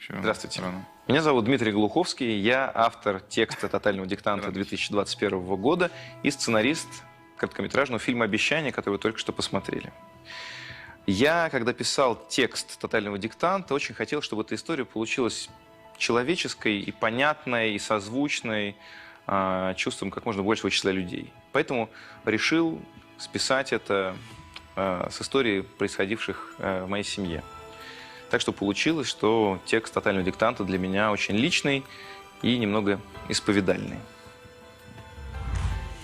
Здравствуйте. Меня зовут Дмитрий Глуховский. Я автор текста «Тотального диктанта» 2021 года и сценарист короткометражного фильма «Обещание», который вы только что посмотрели. Я, когда писал текст «Тотального диктанта», очень хотел, чтобы эта история получилась человеческой и понятной, и созвучной чувствам как можно большего числа людей. Поэтому решил списать это с истории, происходивших в моей семье. Так что получилось, что текст «Тотального диктанта» для меня очень личный и немного исповедальный.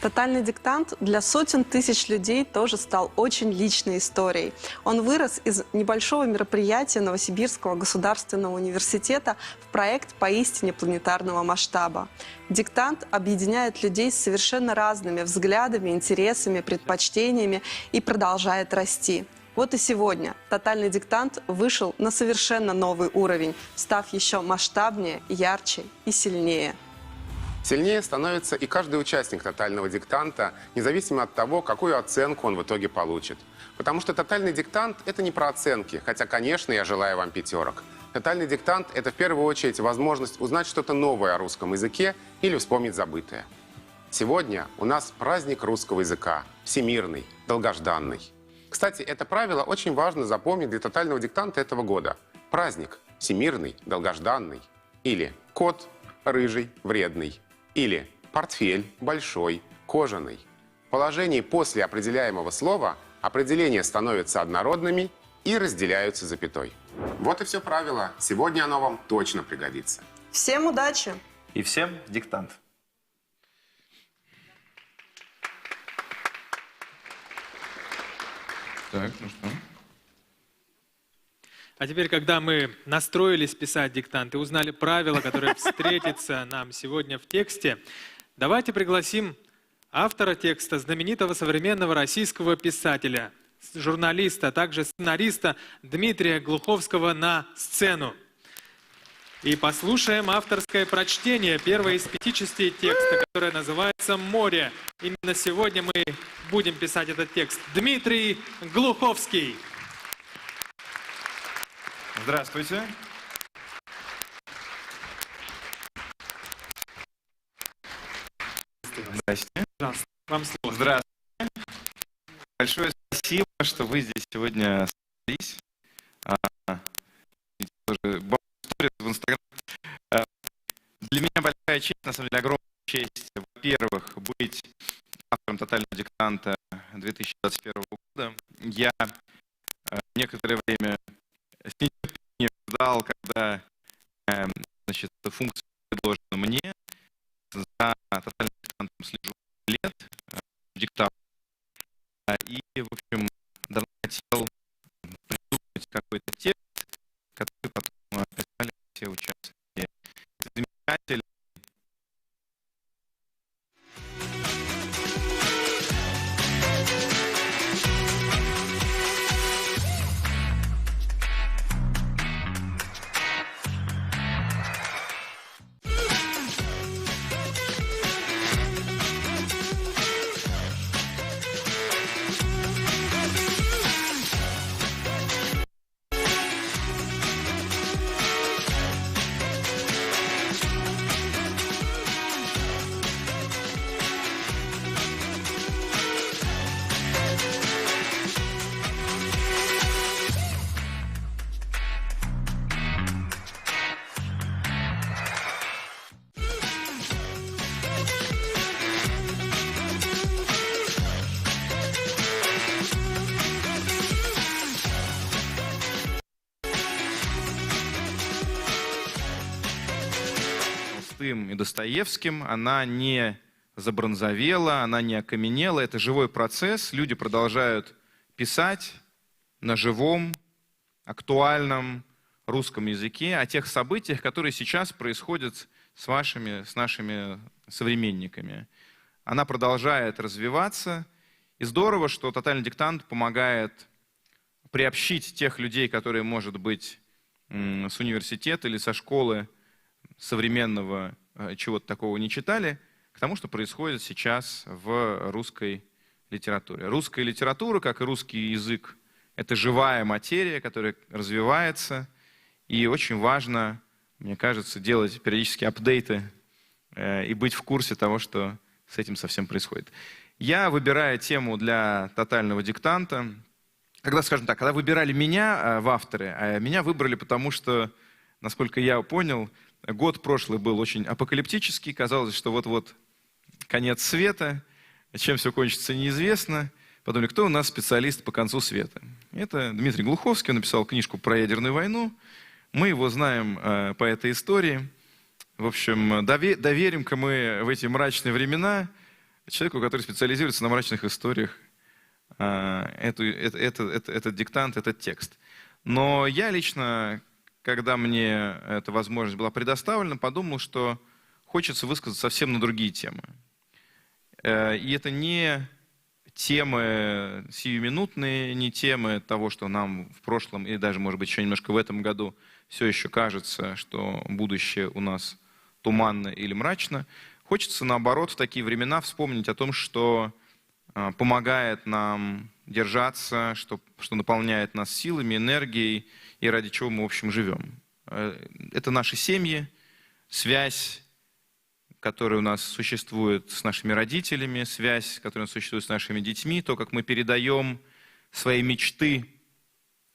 «Тотальный диктант» для сотен тысяч людей тоже стал очень личной историей. Он вырос из небольшого мероприятия Новосибирского государственного университета в проект поистине планетарного масштаба. Диктант объединяет людей с совершенно разными взглядами, интересами, предпочтениями и продолжает расти. Вот и сегодня «Тотальный диктант» вышел на совершенно новый уровень, став еще масштабнее, ярче и сильнее. Сильнее становится и каждый участник «Тотального диктанта», независимо от того, какую оценку он в итоге получит. Потому что тотальный диктант – это не про оценки, хотя, конечно, я желаю вам пятерок. Тотальный диктант – это в первую очередь возможность узнать что-то новое о русском языке или вспомнить забытое. Сегодня у нас праздник русского языка, всемирный, долгожданный. Кстати, это правило очень важно запомнить для тотального диктанта этого года. Праздник всемирный, долгожданный. Или кот рыжий, вредный. Или портфель большой, кожаный. В положении после определяемого слова определения становятся однородными и разделяются запятой. Вот и все правило. Сегодня оно вам точно пригодится. Всем удачи! И всем диктант. Так, ну что? А теперь, когда мы настроились писать диктант и узнали правила, которые встретятся нам сегодня в тексте, давайте пригласим автора текста, знаменитого современного российского писателя, журналиста, а также сценариста Дмитрия Глуховского на сцену. И послушаем авторское прочтение первой из 5 частей текста, которое называется «Море». Именно сегодня мы будем писать этот текст. Дмитрий Глуховский. Здравствуйте. Здрасте. Пожалуйста, вам слово. Здравствуйте. Большое спасибо, что вы здесь сегодня собрались. В Инстаграм. Для меня большая честь, на самом деле огромная честь, во-первых, быть автором тотального диктанта 2021 года. Я некоторое время с нетерпением ждал, когда функция предложена мне. За тотальным диктантом слежу лет диктатор. И, в общем, давно хотел придумать какой-то текст, который потом описали все участники. Это замечательно. И Достоевским, она не забронзовела, она не окаменела. Это живой процесс. Люди продолжают писать на живом, актуальном русском языке о тех событиях, которые сейчас происходят с нашими современниками. Она продолжает развиваться. И здорово, что тотальный диктант помогает приобщить тех людей, которые, может быть, с университета или со школы современного чего-то такого не читали, к тому, что происходит сейчас в русской литературе. Русская литература, как и русский язык, это живая материя, которая развивается, и очень важно, мне кажется, делать периодически апдейты и быть в курсе того, что с этим совсем происходит. Я, выбирая тему для тотального диктанта, когда выбирали меня в авторы, меня выбрали потому, что, насколько я понял, год прошлый был очень апокалиптический, казалось, что вот-вот конец света, чем все кончится неизвестно. Подумали, кто у нас специалист по концу света. Это Дмитрий Глуховский, он написал книжку про ядерную войну. Мы его знаем по этой истории. В общем, доверим-ка мы в эти мрачные времена человеку, который специализируется на мрачных историях, этот диктант, этот текст. Но я лично, когда мне эта возможность была предоставлена, подумал, что хочется высказать совсем на другие темы. И это не темы сиюминутные, не темы того, что нам в прошлом и даже, может быть, еще немножко в этом году все еще кажется, что будущее у нас туманно или мрачно. Хочется, наоборот, в такие времена вспомнить о том, что помогает нам держаться, что наполняет нас силами, энергией и ради чего мы, в общем, живем. Это наши семьи, связь, которая у нас существует с нашими родителями, связь, которая у нас существует с нашими детьми, то, как мы передаем свои мечты,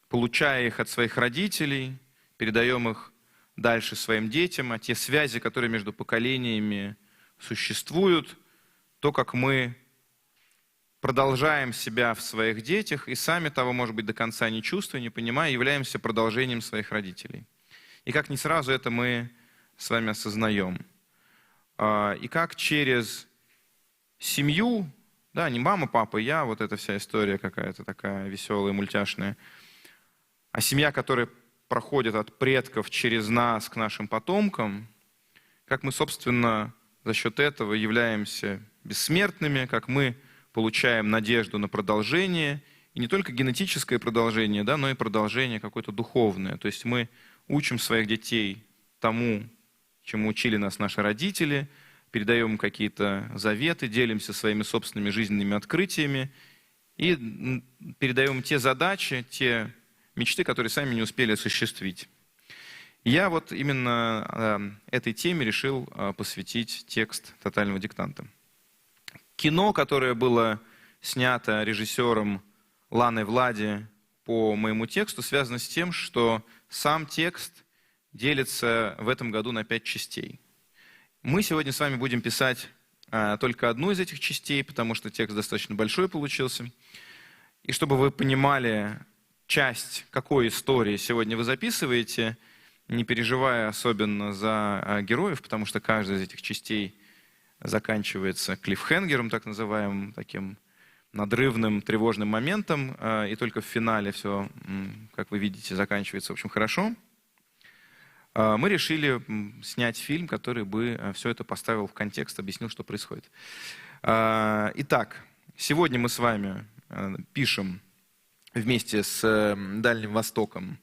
получая их от своих родителей, передаем их дальше своим детям, а те связи, которые между поколениями существуют, то, как мы продолжаем себя в своих детях и сами того, может быть, до конца не чувствуя, не понимая, являемся продолжением своих родителей. И как не сразу это мы с вами осознаем. И как через семью, да, не мама, папа, я, вот эта вся история какая-то такая веселая, мультяшная, а семья, которая проходит от предков через нас к нашим потомкам, как мы, собственно, за счет этого являемся бессмертными, как мы получаем надежду на продолжение, и не только генетическое продолжение, да, но и продолжение какое-то духовное. То есть мы учим своих детей тому, чему учили нас наши родители, передаем им какие-то заветы, делимся своими собственными жизненными открытиями и передаем им те задачи, те мечты, которые сами не успели осуществить. Я вот именно этой теме решил посвятить текст «Тотального диктанта». Кино, которое было снято режиссером Ланой Влади по моему тексту, связано с тем, что сам текст делится в этом году на 5 частей. Мы сегодня с вами будем писать только одну из этих частей, потому что текст достаточно большой получился. И чтобы вы понимали часть какой истории сегодня вы записываете, не переживая особенно за героев, потому что каждая из этих частей заканчивается клиффхенгером, так называемым, таким надрывным, тревожным моментом, и только в финале все, как вы видите, заканчивается, в общем, хорошо. Мы решили снять фильм, который бы все это поставил в контекст, объяснил, что происходит. Итак, сегодня мы с вами пишем вместе с Дальним Востоком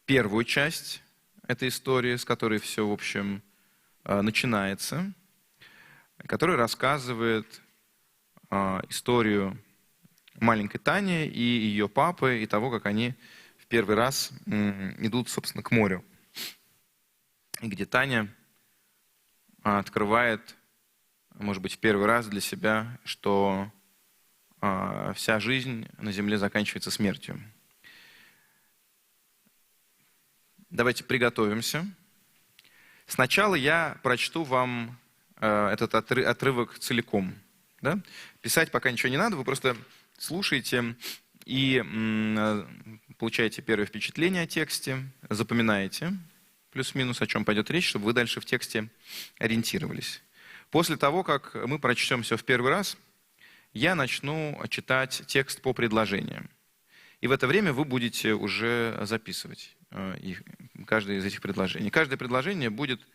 первую часть этой истории, с которой все, в общем, начинается, которая рассказывает историю маленькой Тани и ее папы, и того, как они в первый раз идут, собственно, к морю. И где Таня открывает, может быть, в первый раз для себя, что вся жизнь на земле заканчивается смертью. Давайте приготовимся. Сначала я прочту вам этот отрывок целиком. Да? Писать пока ничего не надо, вы просто слушаете и получаете первое впечатление о тексте, запоминаете плюс-минус, о чем пойдет речь, чтобы вы дальше в тексте ориентировались. После того, как мы прочтем все в первый раз, я начну читать текст по предложениям. И в это время вы будете уже записывать каждое из этих предложений. Каждое предложение будет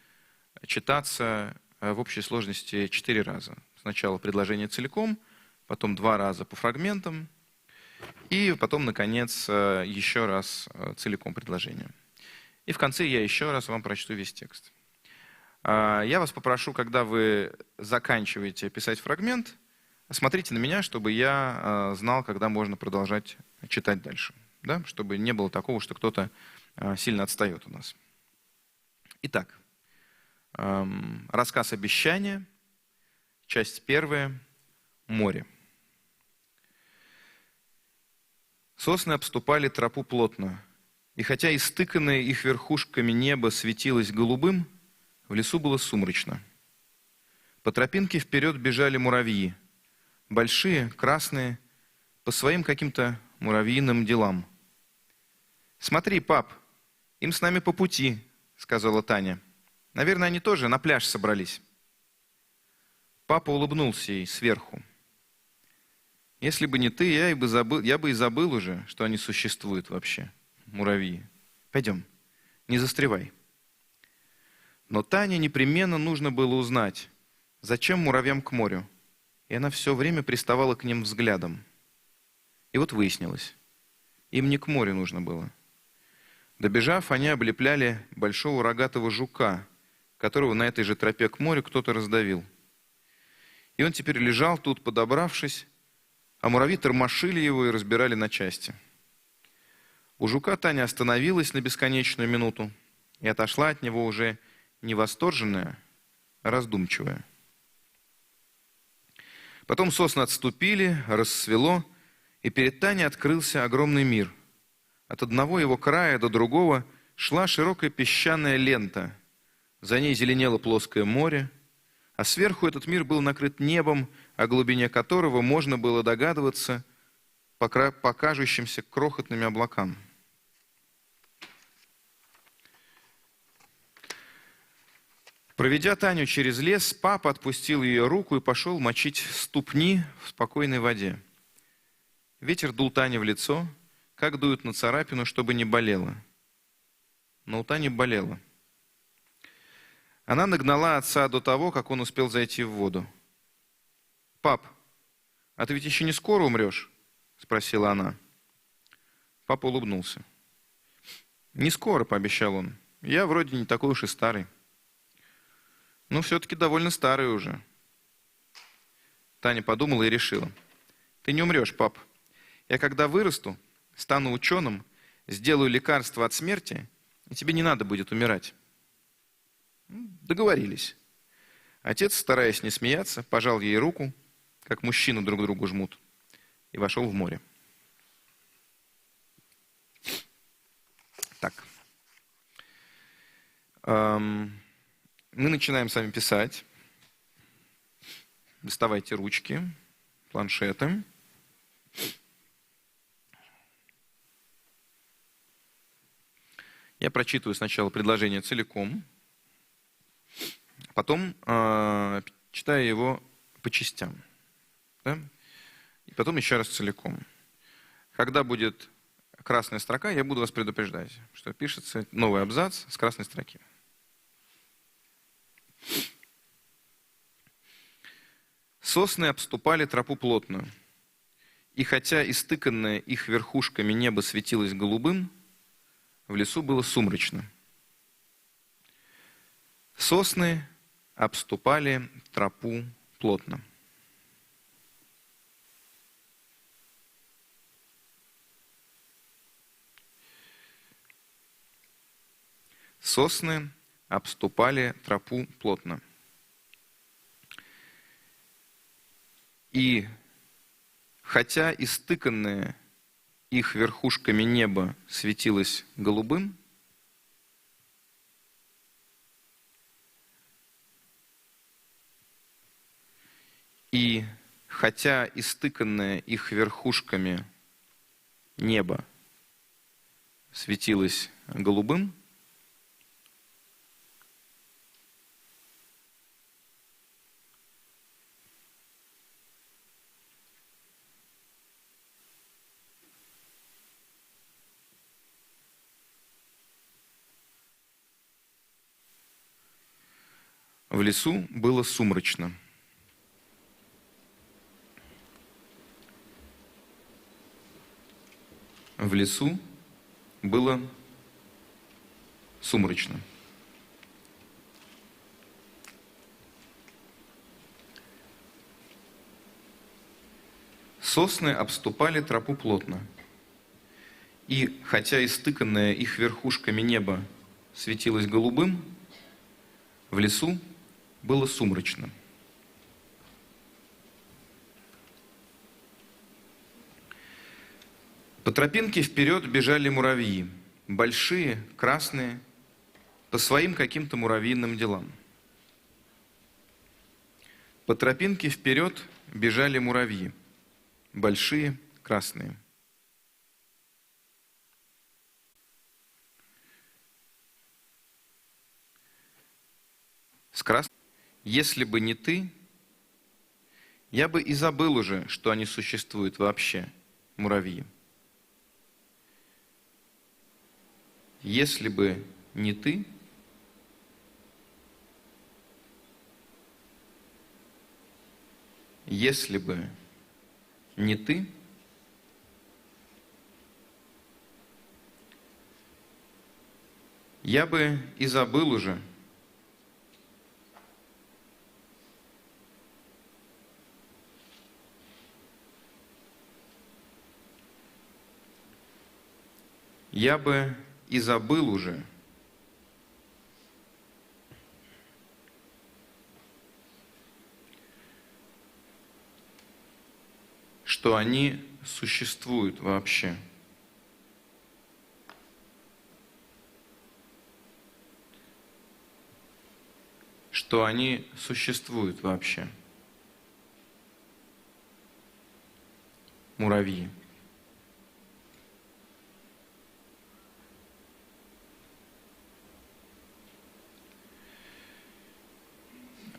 читаться в общей сложности 4 раза. Сначала предложение целиком, потом 2 раза по фрагментам, и потом, наконец, еще раз целиком предложение. И в конце я еще раз вам прочту весь текст. Я вас попрошу, когда вы заканчиваете писать фрагмент, смотрите на меня, чтобы я знал, когда можно продолжать читать дальше. Да? Чтобы не было такого, что кто-то сильно отстает у нас. Итак, рассказ «Обещание», часть 1, «Море». Сосны обступали тропу плотно, и хотя истыканное их верхушками небо светилось голубым, в лесу было сумрачно. По тропинке вперед бежали муравьи, большие, красные, по своим каким-то муравьиным делам. «Смотри, пап, им с нами по пути», — сказала Таня. «Наверное, они тоже на пляж собрались». Папа улыбнулся ей сверху. «Если бы не ты, я бы и забыл уже, что они существуют вообще, муравьи. Пойдем, не застревай». Но Тане непременно нужно было узнать, зачем муравьям к морю, и она все время приставала к ним взглядом. И вот выяснилось, им не к морю нужно было. Добежав, они облепляли большого рогатого жука, которого на этой же тропе к морю кто-то раздавил. И он теперь лежал тут, подобравшись, а муравьи тормошили его и разбирали на части. У жука Таня остановилась на бесконечную минуту и отошла от него уже не восторженная, а раздумчивая. Потом сосны отступили, рассвело, и перед Таней открылся огромный мир. От одного его края до другого шла широкая песчаная лента. За ней зеленело плоское море, а сверху этот мир был накрыт небом, о глубине которого можно было догадываться по кажущимся крохотными облакам. Проведя Таню через лес, папа отпустил ее руку и пошел мочить ступни в спокойной воде. Ветер дул Тане в лицо, как дуют на царапину, чтобы не болело. Но у Тани болело. Она нагнала отца до того, как он успел зайти в воду. «Пап, а ты ведь еще не скоро умрешь?» – спросила она. Папа улыбнулся. «Не скоро», – пообещал он. «Я вроде не такой уж и старый». «Ну, все-таки довольно старый уже». Таня подумала и решила. «Ты не умрешь, пап. Я когда вырасту, стану ученым, сделаю лекарство от смерти, и тебе не надо будет умирать». Договорились. Отец, стараясь не смеяться, пожал ей руку, как мужчины друг другу жмут, и вошел в море. Так. Мы начинаем с вами писать. Доставайте ручки, планшеты. Я прочитываю сначала предложение целиком, потом читаю его по частям. Да? И потом еще раз целиком. Когда будет красная строка, я буду вас предупреждать, что пишется новый абзац с красной строки. Сосны обступали тропу плотную, и хотя истыканное их верхушками небо светилось голубым, в лесу было сумрачно. Сосны обступали тропу плотно. Сосны обступали тропу плотно. И хотя истыканное их верхушками небо светилось голубым, и хотя истыканное их верхушками небо светилось голубым, в лесу было сумрачно. В лесу было сумрачно. Сосны обступали тропу плотно. И хотя истыканное их верхушками небо светилось голубым, в лесу было сумрачно. По тропинке вперед бежали муравьи, большие, красные, по своим каким-то муравьиным делам. По тропинке вперед бежали муравьи, большие, красные. Если бы не ты, я бы и забыл уже, что они существуют вообще, муравьи. Если бы не ты, если бы не ты, я бы и забыл уже, я бы и забыл уже, что они существуют вообще. Что они существуют вообще. Муравьи.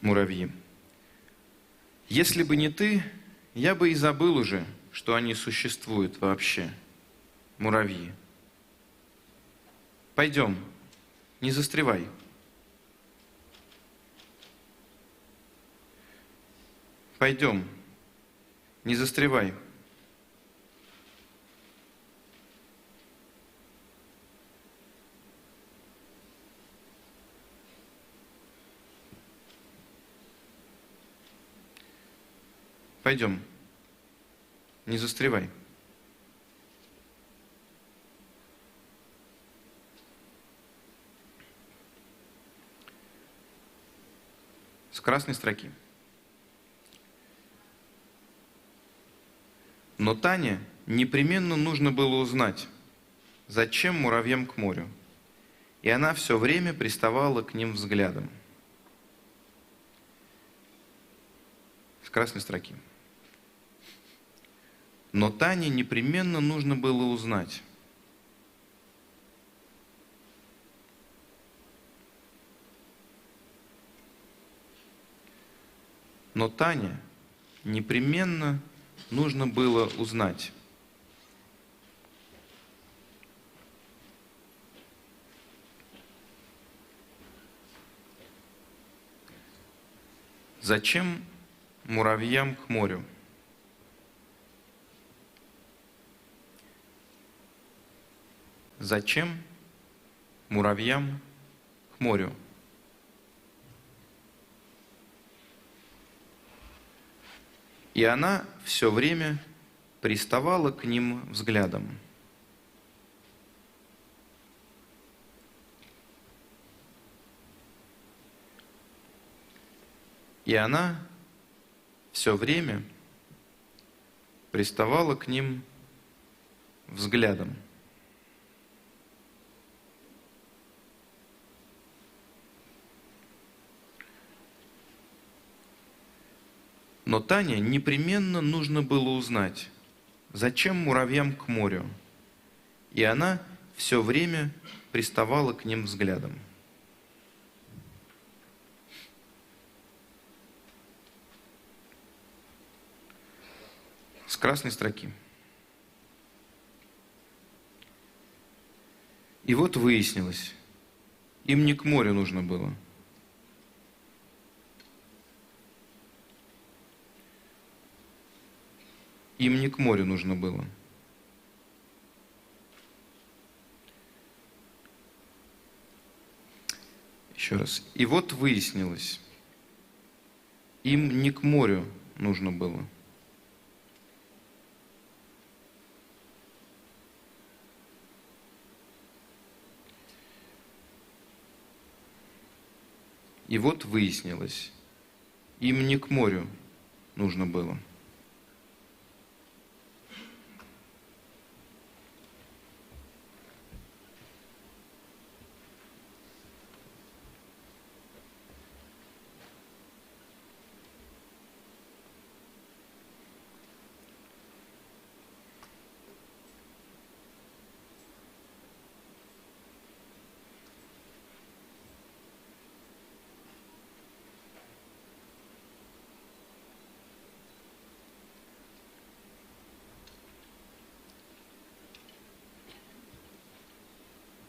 Муравьи. Если бы не ты, я бы и забыл уже, что они существуют вообще. Муравьи. Пойдем, не застревай. Пойдем, не застревай. Пойдем, не застревай. С красной строки. Но Тане непременно нужно было узнать, зачем муравьям к морю. И она все время приставала к ним взглядом. С красной строки. Но Тане непременно нужно было узнать. Но Тане непременно нужно было узнать. Зачем муравьям к морю? Зачем муравьям к морю? И она все время приставала к ним взглядом. И она все время приставала к ним взглядом. Но Тане непременно нужно было узнать, зачем муравьям к морю. И она все время приставала к ним взглядом. С красной строки. И вот выяснилось, им не к морю нужно было. Им не к морю нужно было. Еще раз. И вот выяснилось, им не к морю нужно было. И вот выяснилось, им не к морю нужно было.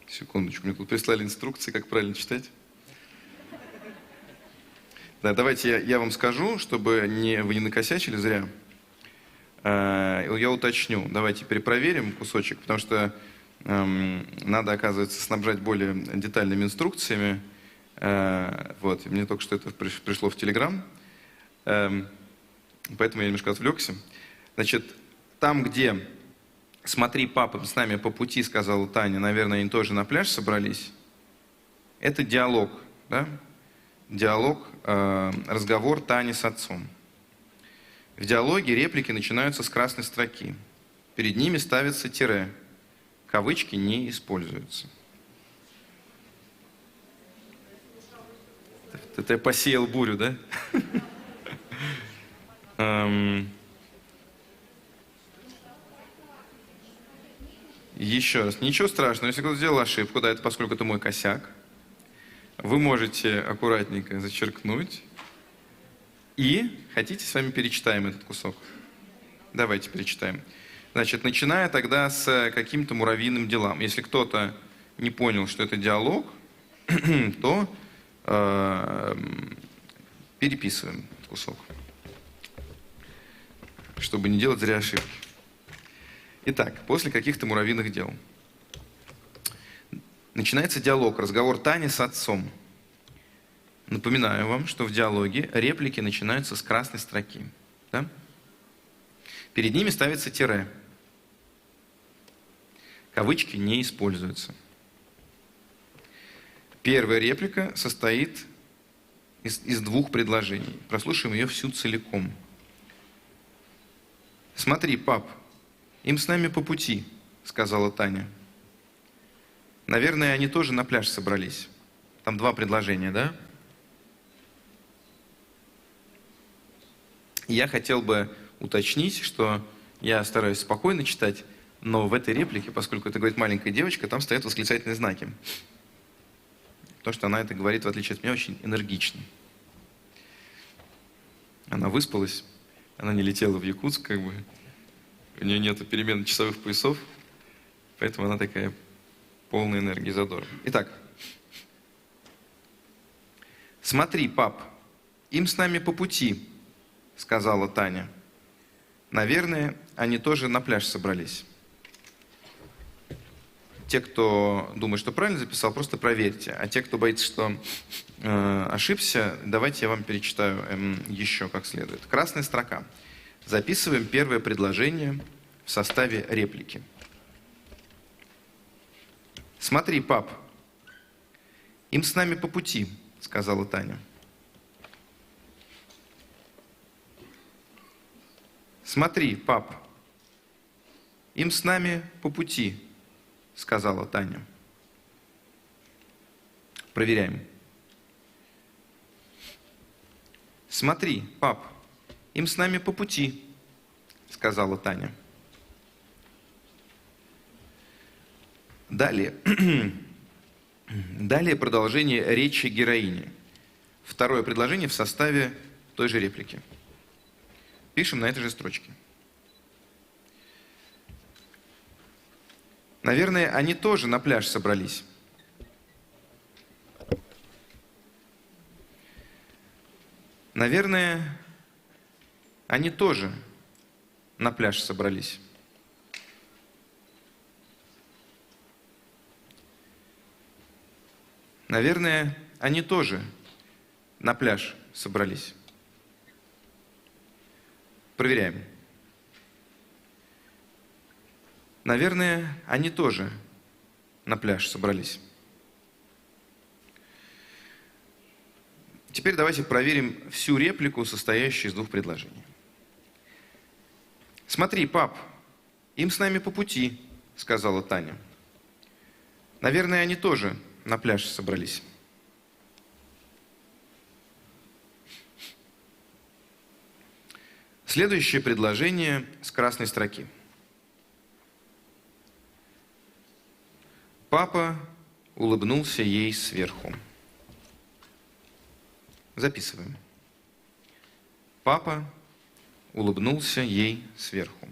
Секундочку, мне тут прислали инструкции, как правильно читать. Да, давайте я вам скажу, чтобы вы не накосячили зря. Я уточню. Давайте перепроверим кусочек, потому что надо, оказывается, снабжать более детальными инструкциями. Вот, мне только что это пришло в Телеграм, поэтому я немножко отвлекся. Значит, там, где Смотри, папа, с нами по пути, сказала Таня, наверное, они тоже на пляж собрались. Это диалог, да? Диалог, разговор Тани с отцом. В диалоге реплики начинаются с красной строки. Перед ними ставится тире. Кавычки не используются. Это я посеял бурю, да? Еще раз. Ничего страшного, если кто-то сделал ошибку, да, это поскольку это мой косяк, вы можете аккуратненько зачеркнуть. И хотите, с вами перечитаем этот кусок? Давайте перечитаем. Значит, начиная тогда с каким-то муравьиным делам. Если кто-то не понял, что это диалог, то переписываем этот кусок, чтобы не делать зря ошибки. Итак, после каких-то муравьиных дел. Начинается диалог, разговор Тани с отцом. Напоминаю вам, что в диалоге реплики начинаются с красной строки. Да? Перед ними ставится тире. Кавычки не используются. Первая реплика состоит из двух предложений. Прослушаем ее всю целиком. Смотри, пап, им с нами по пути, сказала Таня. Наверное, они тоже на пляж собрались. Там два предложения, да? Я хотел бы уточнить, что я стараюсь спокойно читать, но в этой реплике, поскольку это говорит маленькая девочка, там стоят восклицательные знаки. Потому что она это говорит, в отличие от меня, очень энергично. Она выспалась, она не летела в Якутск, как бы. У нее нет перемен часовых поясов, поэтому она такая полная энергии, задора. Итак. Смотри, пап, им с нами по пути, сказала Таня. Наверное, они тоже на пляж собрались. Те, кто думает, что правильно записал, просто проверьте. А те, кто боится, что ошибся, давайте я вам перечитаю еще как следует. Красная строка. Записываем первое предложение в составе реплики. Смотри, пап, им с нами по пути, сказала Таня. Смотри, пап, им с нами по пути, сказала Таня. Проверяем. Смотри, пап, им с нами по пути, сказала Таня. Далее. Далее продолжение речи героини. Второе предложение в составе той же реплики. Пишем на этой же строчке. Наверное, они тоже на пляж собрались. Наверное, они тоже на пляж собрались. Наверное, они тоже на пляж собрались. Проверяем. Наверное, они тоже на пляж собрались. Теперь давайте проверим всю реплику, состоящую из двух предложений. Смотри, пап, им с нами по пути, сказала Таня. Наверное, они тоже на пляж собрались. Следующее предложение с красной строки. Папа улыбнулся ей сверху. Записываем. Папа улыбнулся ей сверху.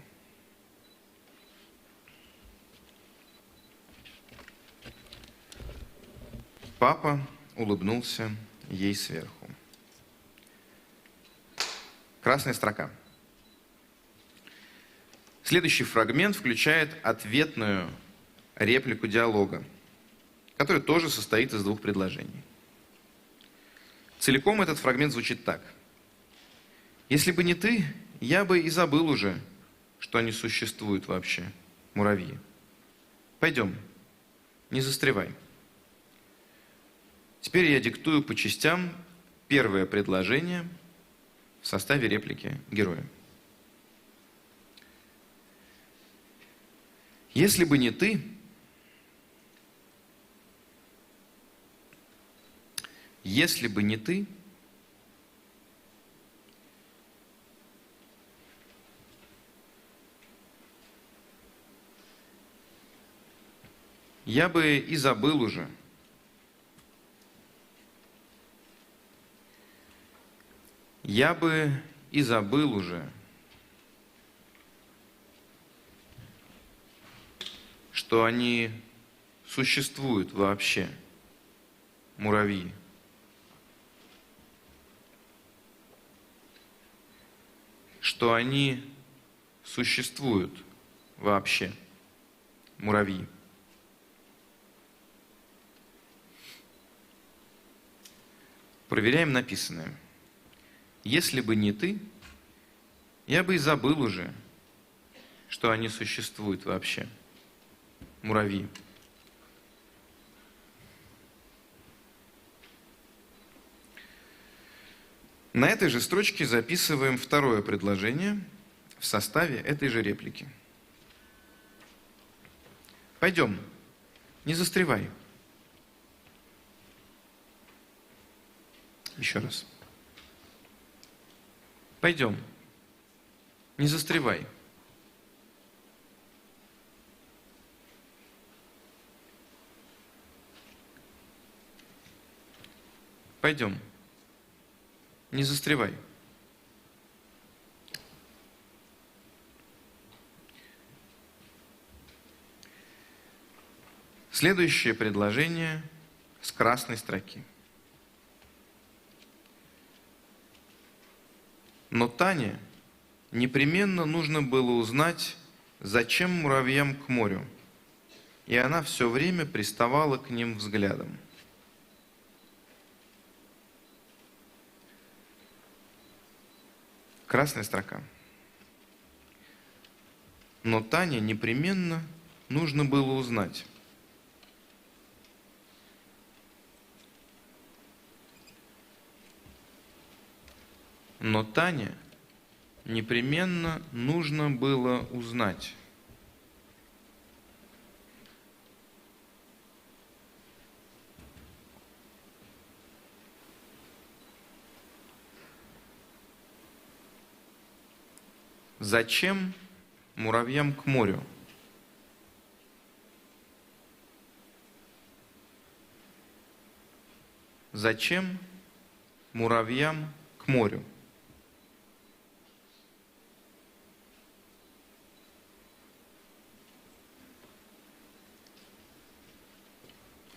Папа улыбнулся ей сверху. Красная строка. Следующий фрагмент включает ответную реплику диалога, который тоже состоит из двух предложений. Целиком этот фрагмент звучит так. Если бы не ты, я бы и забыл уже, что они существуют вообще. муравьи. Пойдем, не застревай. Теперь я диктую по частям первое предложение в составе реплики героя. Если бы не ты, если бы не ты, я бы и забыл уже. Я бы и забыл уже, что они существуют вообще, муравьи. Что они существуют вообще, муравьи. Проверяем написанное. Если бы не ты, я бы и забыл уже, что они существуют вообще, муравьи. На этой же строчке записываем второе предложение в составе этой же реплики. Пойдем, не застревай. Еще раз. Пойдем, не застревай. Пойдем, не застревай. Следующее предложение с красной строки. Но Тане непременно нужно было узнать, зачем муравьям к морю, и она все время приставала к ним взглядом. Красная строка. Но Тане непременно нужно было узнать. Но Тане непременно нужно было узнать. Зачем муравьям к морю? Зачем муравьям к морю?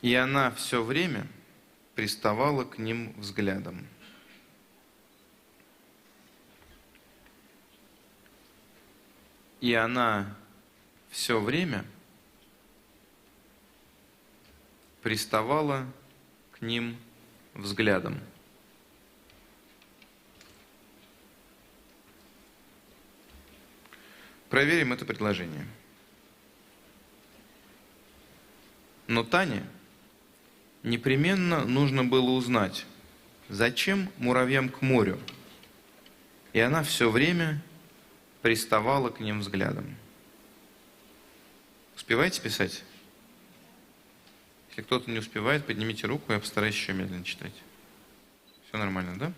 И она все время приставала к ним взглядом. И она все время приставала к ним взглядом. Проверим это предложение. Но Тане непременно нужно было узнать, зачем муравьям к морю, и она все время приставала к ним взглядом. Успеваете писать? Если кто-то не успевает, поднимите руку, я постараюсь еще медленно читать. Все нормально, да?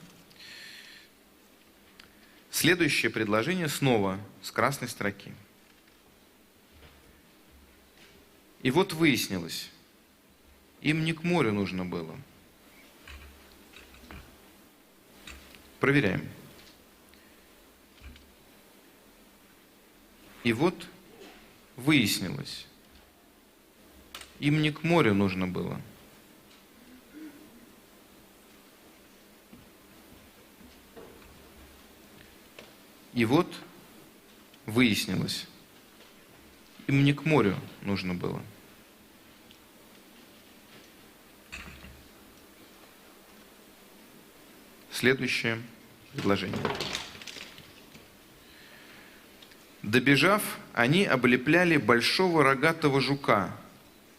Следующее предложение снова с красной строки. И вот выяснилось, им не к морю нужно было. Проверяем. И вот выяснилось, им не к морю нужно было. И вот выяснилось, им не к морю нужно было. Следующее предложение. Добежав, они облепляли большого рогатого жука,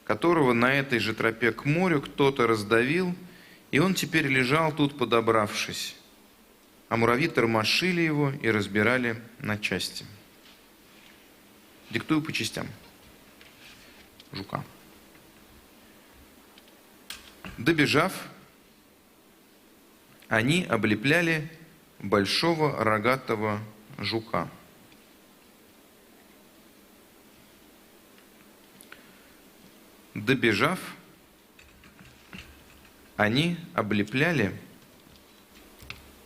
которого на этой же тропе к морю кто-то раздавил, и он теперь лежал тут, подобравшись. А муравьи тормошили его и разбирали на части. Диктую по частям. Жука. Добежав, они облепляли большого рогатого жука. Добежав, они облепляли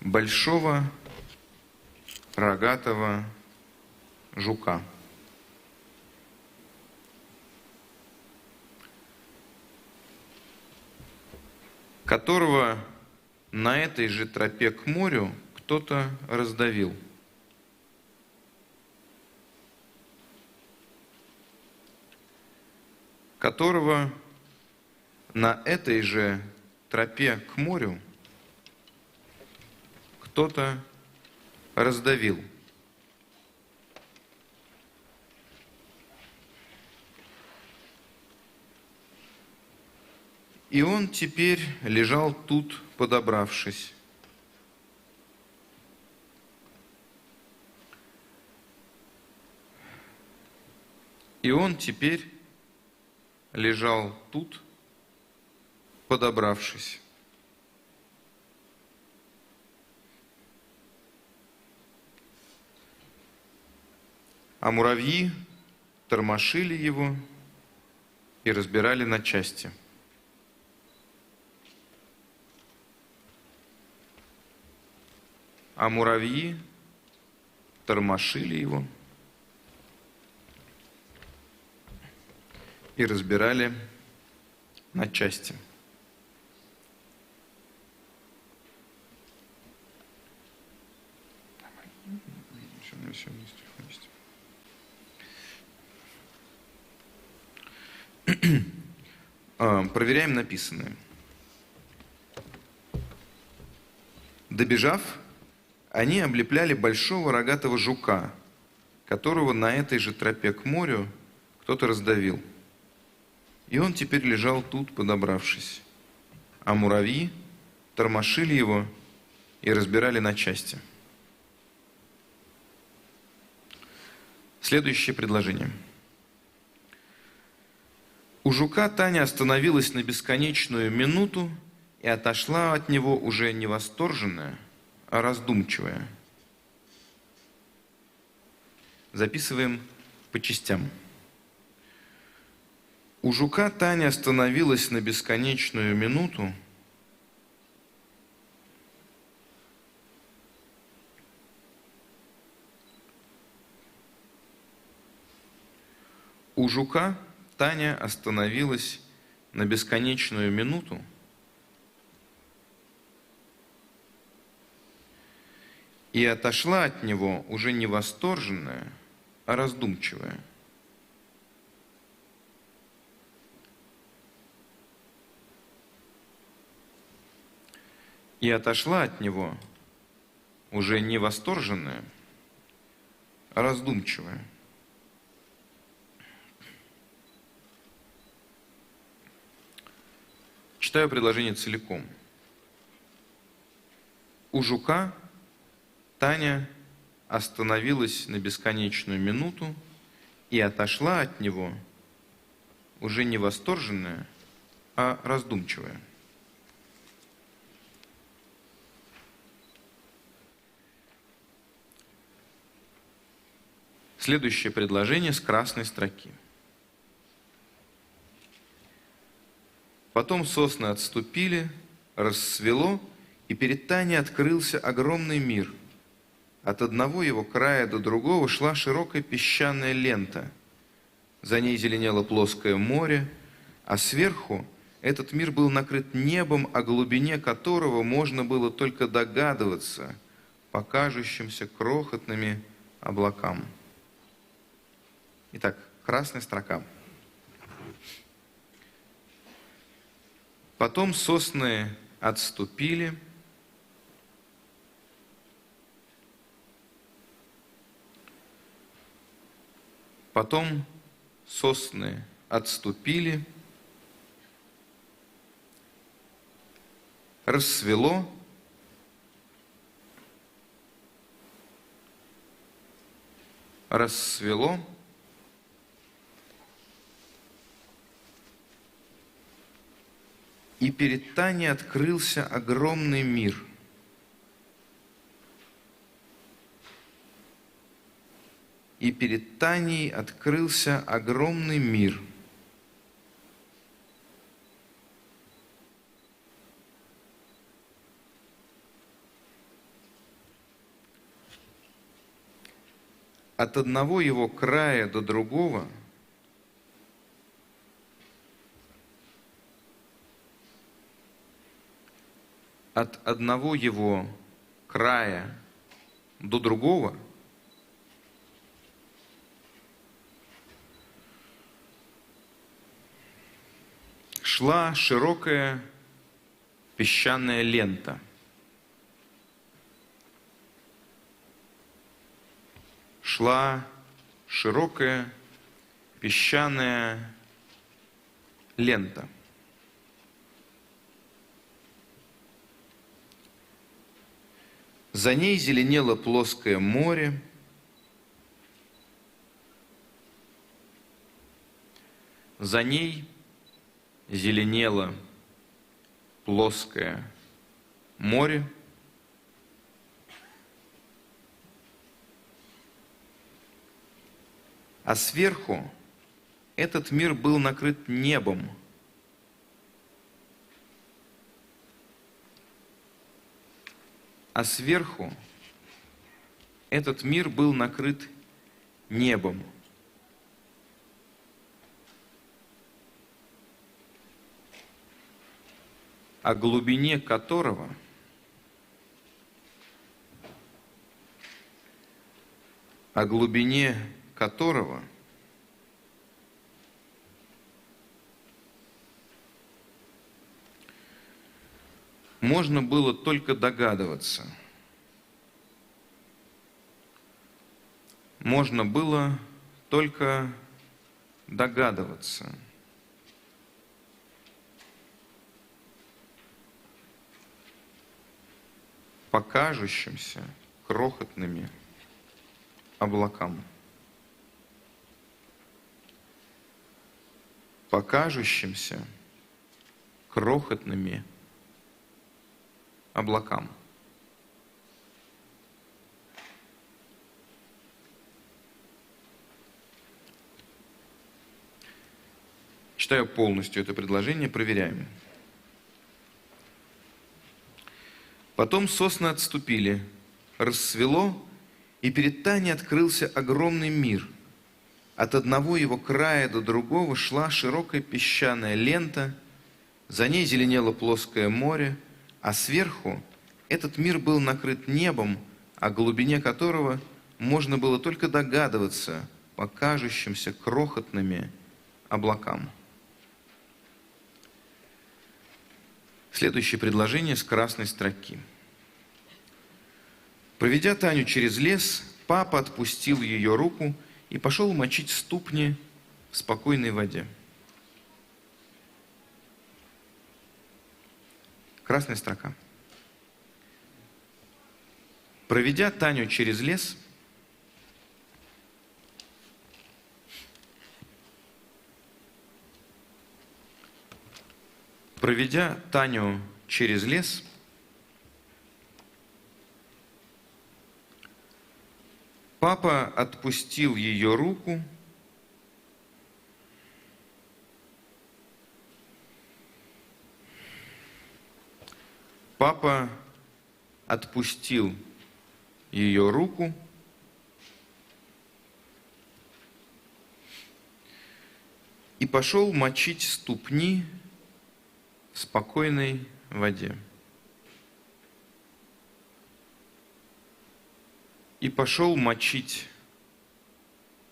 большого рогатого жука. Которого на этой же тропе к морю кто-то раздавил. Которого на этой же тропе к морю кто-то раздавил. И он теперь лежал тут, подобравшись. И он теперь лежал тут, подобравшись. А муравьи тормошили его и разбирали на части. А муравьи тормошили его и разбирали на части. Проверяем написанное. Добежав, они облепляли большого рогатого жука, которого на этой же тропе к морю кто-то раздавил. И он теперь лежал тут, подобравшись. А муравьи тормошили его и разбирали на части. Следующее предложение. У жука Таня остановилась на бесконечную минуту и отошла от него уже не восторженная, а раздумчивая. Записываем по частям. У жука Таня остановилась на бесконечную минуту У жука Таня остановилась на бесконечную минуту и отошла от него уже не восторженная, а раздумчивая. И отошла от него уже не восторженная, а раздумчивая. Читаю предложение целиком. У жука Таня остановилась на бесконечную минуту и отошла от него уже не восторженная, а раздумчивая. Следующее предложение с красной строки. Потом сосны отступили, рассвело, и перед Таней открылся огромный мир. От одного его края до другого шла широкая песчаная лента. За ней зеленело плоское море, а сверху этот мир был накрыт небом, о глубине которого можно было только догадываться по кажущимся крохотными облакам. Итак, красная строка. Потом сосны отступили, Потом сосны отступили, рассвело, рассвело, и перед Таней открылся огромный мир. И перед Таней открылся огромный мир. От одного его края до другого от одного его края до другого шла широкая песчаная лента. Шла широкая песчаная лента. За ней зеленело плоское море. За ней зеленело плоское море. А сверху этот мир был накрыт небом. А сверху этот мир был накрыт небом. О глубине которого можно было только догадываться. Можно было только догадываться. По кажущимся крохотными облакам. По кажущимся крохотными облакам. Читаю полностью это предложение, проверяем. Потом сосны отступили, рассвело, и перед Таней открылся огромный мир. От одного его края до другого шла широкая песчаная лента, за ней зеленело плоское море, а сверху этот мир был накрыт небом, о глубине которого можно было только догадываться по кажущимся крохотными облакам. Следующее предложение с красной строки. Проведя Таню через лес, папа отпустил ее руку и пошел мочить ступни в спокойной воде. Красная строка. Проведя Таню через лес, папа отпустил ее руку и пошел мочить ступни в спокойной воде. И пошел мочить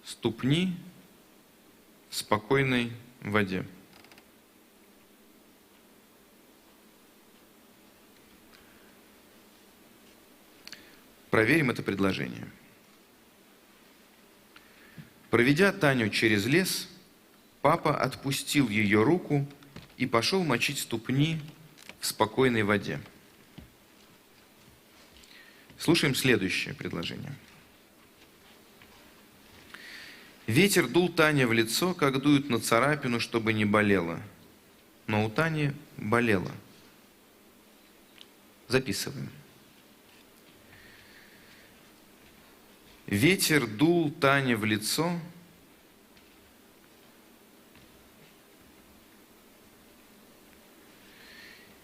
ступни в спокойной воде. Проверим это предложение. Проведя Таню через лес, папа отпустил ее руку и пошел мочить ступни в спокойной воде. Слушаем следующее предложение. Ветер дул Тане в лицо, как дует на царапину, чтобы не болело. Но у Тани болело. Записываем. Ветер дул Тане в лицо,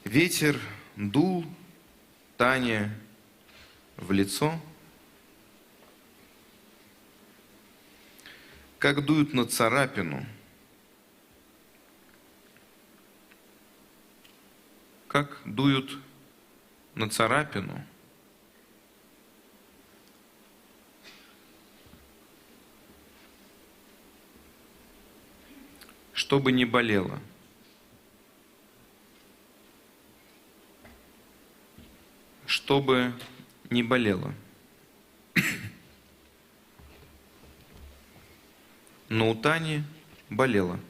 ветер дул Тане в лицо, как дуют на царапину, как дуют на царапину, чтобы не болело. Чтобы не болело. Но у Тани болело.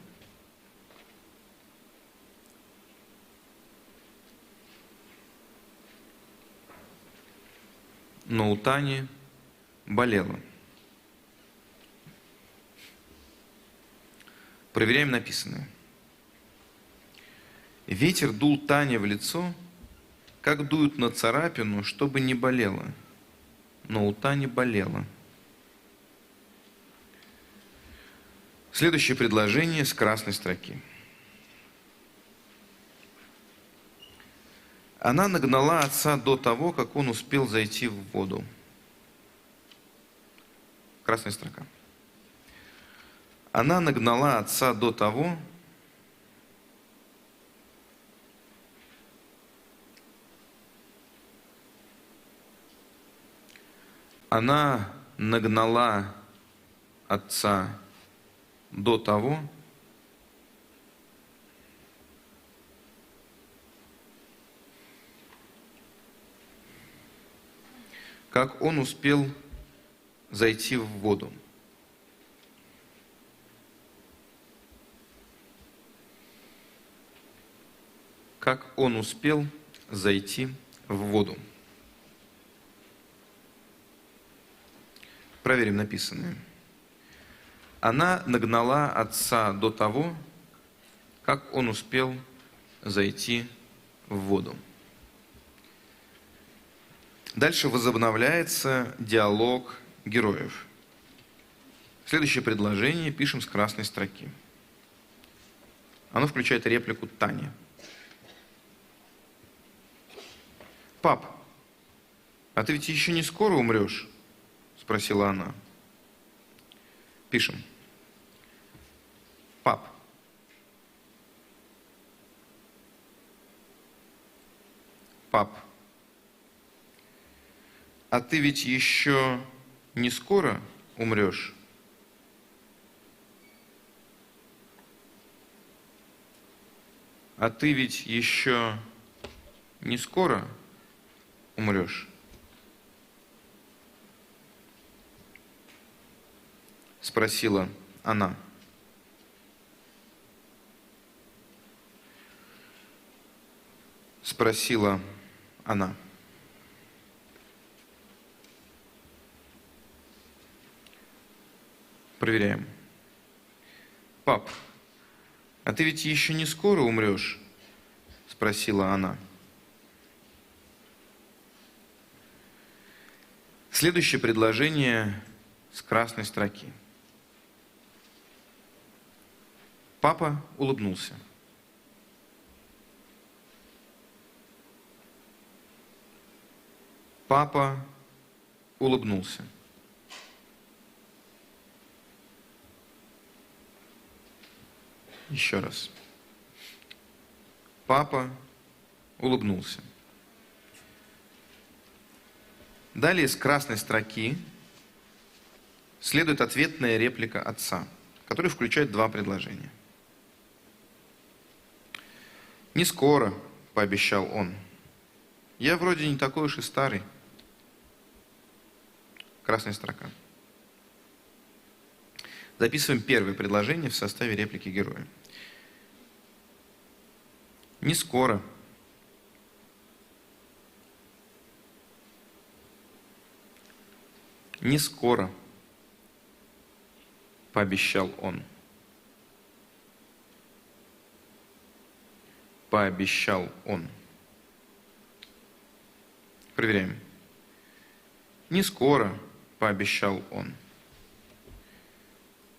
Но у Тани болело. Проверяем написанное. Ветер дул Тане в лицо, как дуют на царапину, чтобы не болело. Но у Тани болело. Следующее предложение с красной строки. Она нагнала отца до того, как он успел зайти в воду. Красная строка. Она нагнала отца до того, она нагнала отца до того, как он успел зайти в воду. Как он успел зайти в воду. Проверим написанное. Она нагнала отца до того, как он успел зайти в воду. Дальше возобновляется диалог героев. Следующее предложение пишем с красной строки. Оно включает реплику Тани. «Пап, а ты ведь еще не скоро умрешь?» – спросила она. Пишем. «Пап, пап, а ты ведь еще не скоро умрешь?» А ты ведь еще не скоро умрешь? Спросила она. Спросила она. Проверяем. Пап, а ты ведь еще не скоро умрешь? Спросила она. Следующее предложение с красной строки. Папа улыбнулся. Папа улыбнулся. Еще раз. Папа улыбнулся. Далее с красной строки следует ответная реплика отца, которая включает два предложения. «Не скоро», – пообещал он. «Я вроде не такой уж и старый». Красная строка. Записываем первое предложение в составе реплики героя. Не скоро. Не скоро, пообещал он. Пообещал он. Проверяем. Не скоро, пообещал он.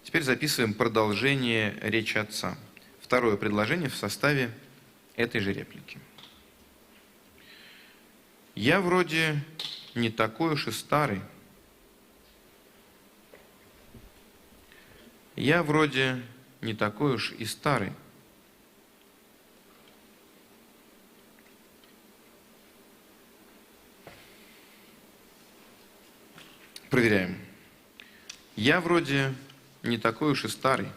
Теперь записываем продолжение речи отца. Второе предложение в составе этой же реплики. Я вроде не такой уж и старый. Я вроде не такой уж и старый. Проверяем. Я вроде не такой уж и старый.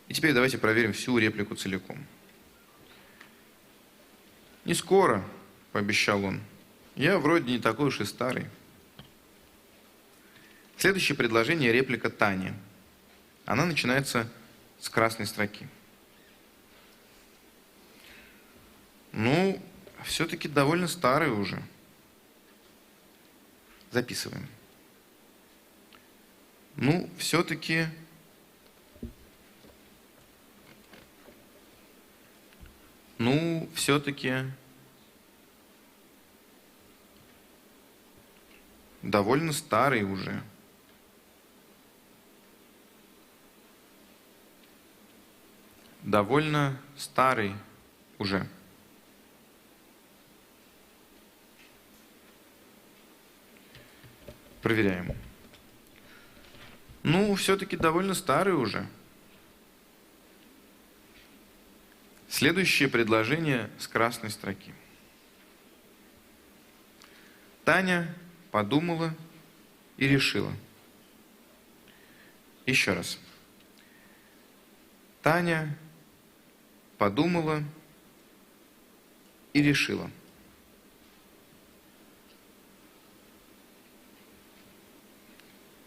И теперь давайте проверим всю реплику целиком. Не скоро, пообещал он. Я вроде не такой уж и старый. Следующее предложение – реплика Тани. Она начинается с красной строки. Ну, все-таки довольно старый уже. Записываем. Ну, все-таки... Ну, все-таки... Довольно старый уже. Довольно старый уже. Проверяем. Ну, все-таки довольно старый уже. Следующее предложение с красной строки. Таня подумала и решила. Еще раз. Таня подумала и решила.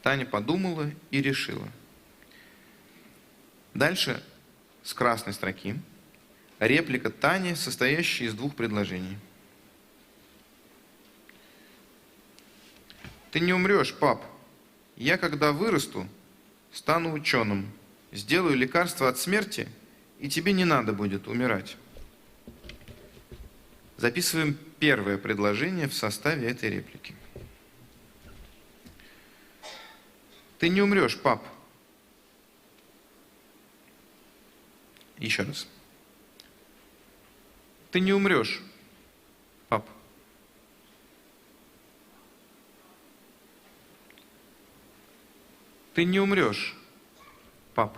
Таня подумала и решила. Дальше с красной строки реплика Тани, состоящая из двух предложений. Ты не умрешь, пап. Я, когда вырасту, стану ученым. Сделаю лекарство от смерти, и тебе не надо будет умирать. Записываем первое предложение в составе этой реплики. Ты не умрешь, пап. Еще раз. Ты не умрешь, пап. Ты не умрешь, пап.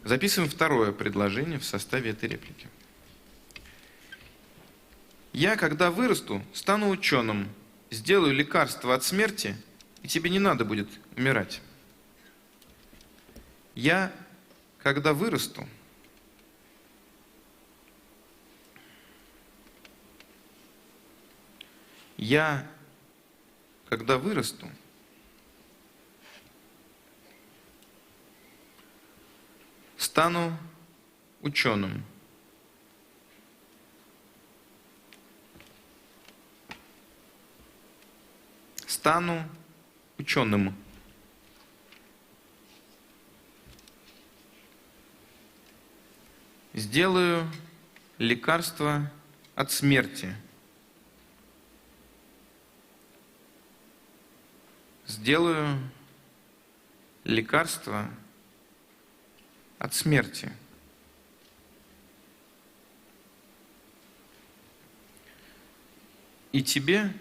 Записываем второе предложение в составе этой реплики. Я, когда вырасту, стану ученым, сделаю лекарство от смерти, и тебе не надо будет умирать. Я, когда вырасту, когда вырасту, стану ученым. Стану ученым. Сделаю лекарство от смерти. Сделаю лекарство от смерти. И тебе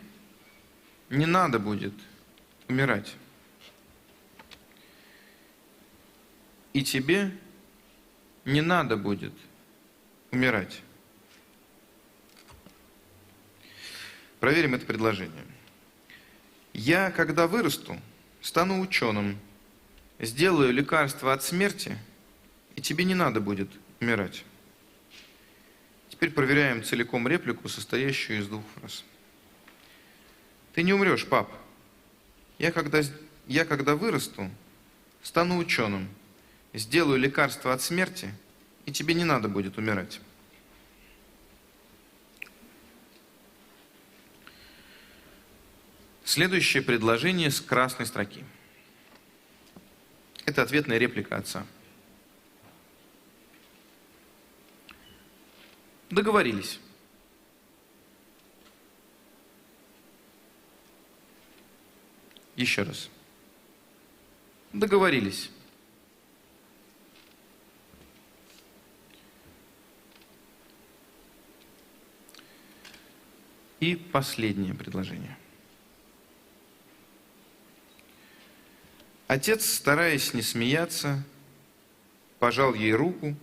не надо будет умирать. И тебе не надо будет умирать. Проверим это предложение. Я, когда вырасту, стану ученым, сделаю лекарство от смерти, и тебе не надо будет умирать. Теперь проверяем целиком реплику, состоящую из двух фраз. Ты не умрешь, пап. Я когда вырасту, стану ученым, сделаю лекарство от смерти, и тебе не надо будет умирать. Следующее предложение с красной строки. Это ответная реплика отца. Договорились. Еще раз. Договорились. И последнее предложение. Отец, стараясь не смеяться, пожал ей руку,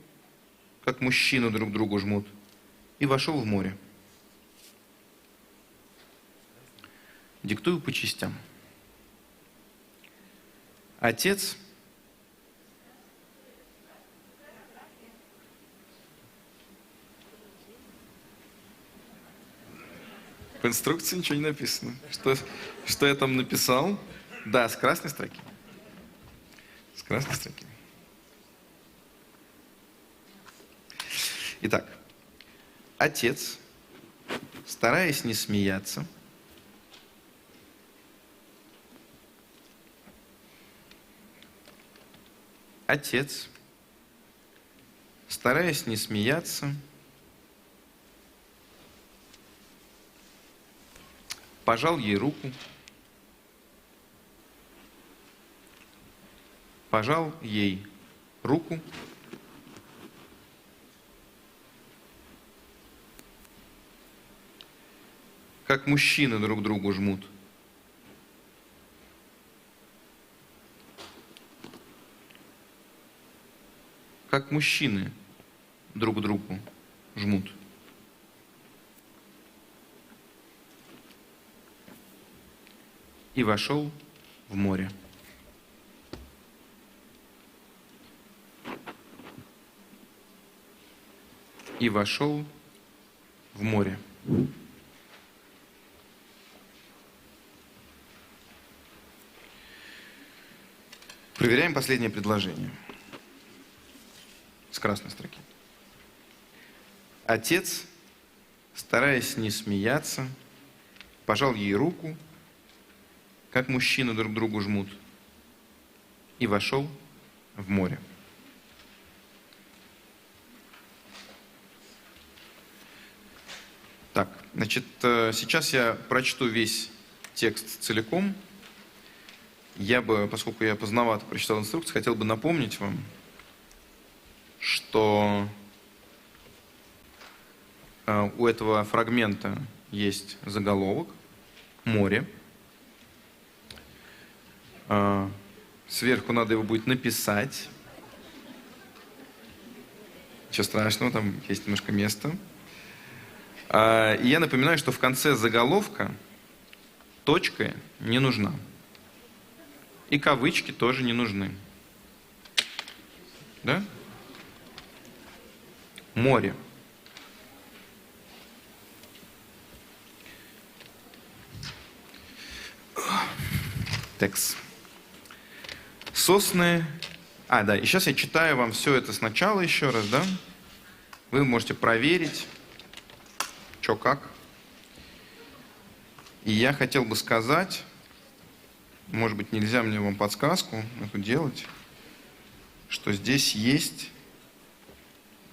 как мужчины друг другу жмут, и вошел в море. Диктую по частям. Отец в инструкции ничего не написано. Что я там написал? Да, с красной строки. С красной строки. Итак, отец, стараясь не смеяться, отец, стараясь не смеяться, пожал ей руку, пожал ей руку, как мужчины друг другу жмут. Как мужчины друг другу жмут. И вошел в море. И вошел в море. Проверяем последнее предложение. С красной строки. Отец, стараясь не смеяться, пожал ей руку, как мужчины друг другу жмут, и вошел в море. Так, значит, сейчас я прочту весь текст целиком. Я бы, поскольку я поздновато прочитал инструкцию, хотел бы напомнить вам, что у этого фрагмента есть заголовок «Море». Сверху надо его будет написать. Ничего страшного, там есть немножко места. И я напоминаю, что в конце заголовка точка не нужна. И кавычки тоже не нужны. Да? Море. Текст. Сосны. Да, и сейчас я читаю вам все это сначала еще раз, да? Вы можете проверить, что как. И я хотел бы сказать, может быть, нельзя мне вам подсказку эту делать, что здесь есть...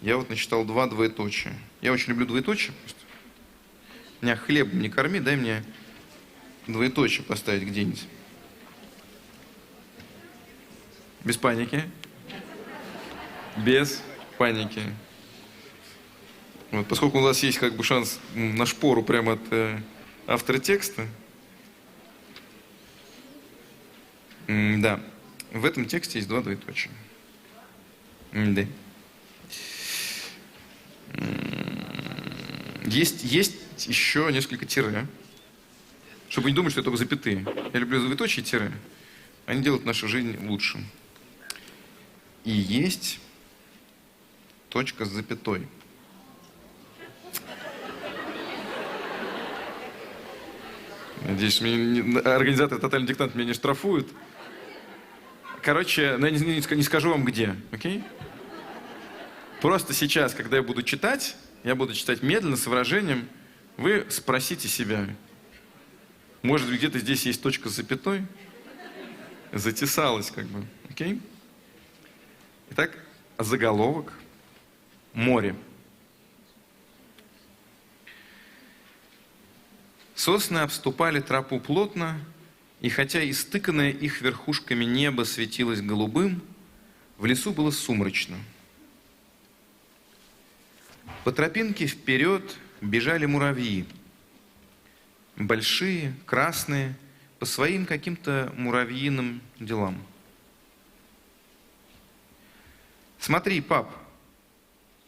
Я вот насчитал 2 двоеточия. Я очень люблю двоеточия. Меня хлебом не корми, дай мне двоеточие поставить где-нибудь. Без паники. Без паники. Вот, поскольку у нас есть как бы шанс на шпору прямо от автора текста. Да, в этом тексте есть 2 двоеточия. Да. Есть еще несколько тире. Чтобы не думать, что это только запятые. Я люблю двоеточие и тире. Они делают нашу жизнь лучше. И есть точка с запятой. Надеюсь, организаторы «Тотальный диктант» меня не штрафуют. Короче, я не скажу вам где, окей? Просто сейчас, когда я буду читать медленно, с выражением, вы спросите себя, может быть, где-то здесь есть точка с запятой? Затесалась как бы, окей? Итак, заголовок «Море». Сосны обступали тропу плотно, и хотя истыканное их верхушками небо светилось голубым, в лесу было сумрачно. По тропинке вперед бежали муравьи. Большие, красные, по своим каким-то муравьиным делам. «Смотри, пап,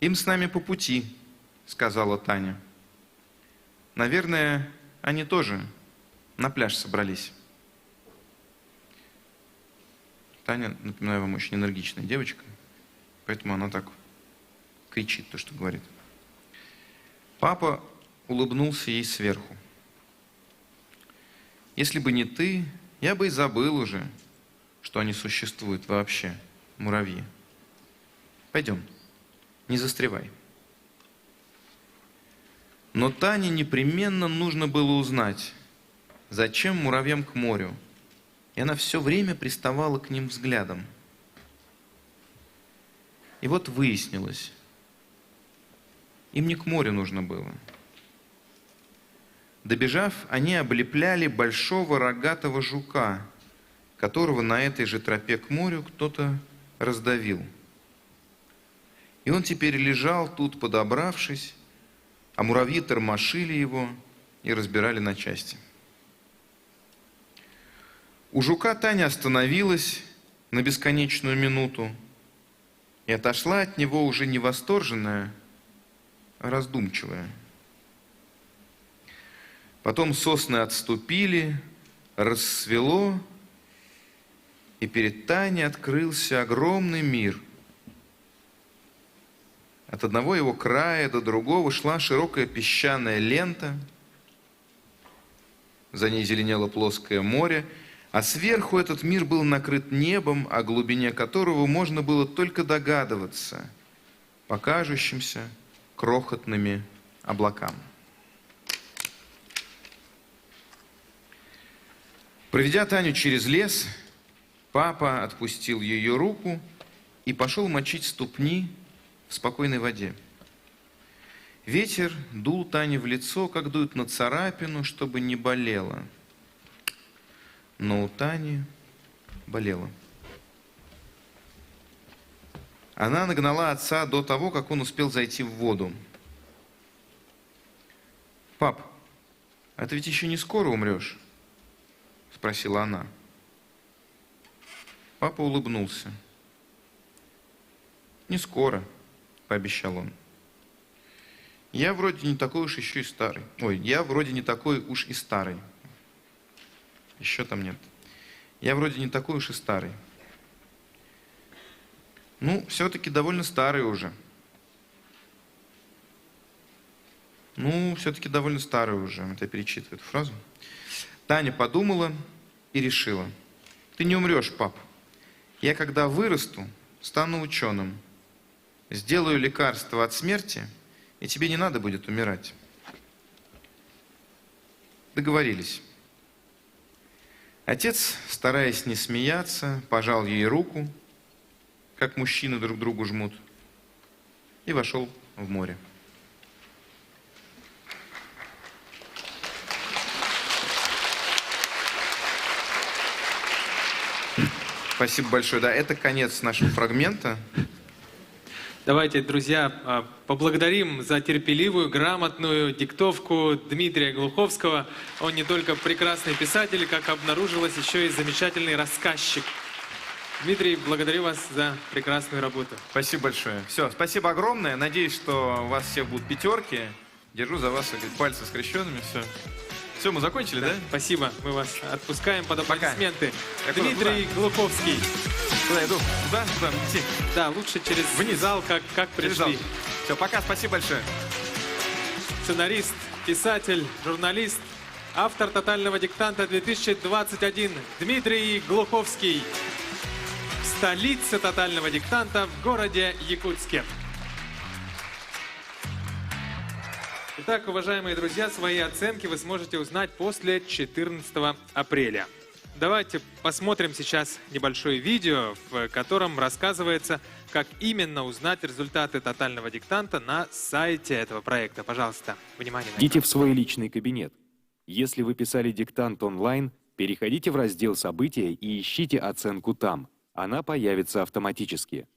им с нами по пути», — сказала Таня. «Наверное, они тоже на пляж собрались». Таня, напоминаю вам, очень энергичная девочка, поэтому она так кричит то, что говорит. Папа улыбнулся ей сверху. «Если бы не ты, я бы и забыл уже, что они существуют вообще, муравьи. Пойдем, не застревай». Но Тане непременно нужно было узнать, зачем муравьям к морю, и она все время приставала к ним взглядом. И вот выяснилось, им не к морю нужно было. Добежав, они облепляли большого рогатого жука, которого на этой же тропе к морю кто-то раздавил. И он теперь лежал тут, подобравшись, а муравьи тормошили его и разбирали на части. У жука Таня остановилась на бесконечную минуту и отошла от него уже не восторженная, а раздумчивая. Потом сосны отступили, рассвело, и перед Таней открылся огромный мир. От одного его края до другого шла широкая песчаная лента, за ней зеленело плоское море, а сверху этот мир был накрыт небом, о глубине которого можно было только догадываться по кажущимся крохотными облакам. Проведя Таню через лес, папа отпустил ее руку и пошел мочить ступни в спокойной воде. Ветер дул Тане в лицо, как дует на царапину, чтобы не болело. Но у Тани болело. Она нагнала отца до того, как он успел зайти в воду. «Пап, а ты ведь еще не скоро умрешь?» — спросила она. Папа улыбнулся. «Не скоро», — пообещал он. «Я вроде не такой уж еще и старый. Ой, я вроде не такой уж и старый. Еще там нет. Я вроде не такой уж и старый. Ну, все-таки довольно старый уже. Ну, все-таки довольно старый уже». Это я перечитываю эту фразу. Таня подумала и решила. «Ты не умрешь, пап. Я, когда вырасту, стану ученым. Сделаю лекарство от смерти, и тебе не надо будет умирать». Договорились. Отец, стараясь не смеяться, пожал ей руку, как мужчины друг другу жмут, и вошел в море. Спасибо большое. Да, это конец нашего фрагмента. Давайте, друзья, поблагодарим за терпеливую, грамотную диктовку Дмитрия Глуховского. Он не только прекрасный писатель, как обнаружилось, еще и замечательный рассказчик. Дмитрий, благодарю вас за прекрасную работу. Спасибо большое. Все, спасибо огромное. Надеюсь, что у вас всех будут пятерки. Держу за вас пальцы скрещенными. Все. Все, мы закончили, да? Спасибо. Мы вас отпускаем под аплодисменты. Пока. Дмитрий Глуховский. Куда иду? Куда? Куда идти? Да, лучше через зал, как пришли. Все, пока, спасибо большое. Сценарист, писатель, журналист автор тотального диктанта 2021 Дмитрий Глуховский. Столица тотального диктанта в городе Якутске. Итак, уважаемые друзья, свои оценки вы сможете узнать после 14 апреля. Давайте посмотрим сейчас небольшое видео, в котором рассказывается, как именно узнать результаты тотального диктанта на сайте этого проекта. Пожалуйста, внимание. Идите в свой личный кабинет. Если вы писали диктант онлайн, переходите в раздел «События» и ищите оценку там. Она появится автоматически.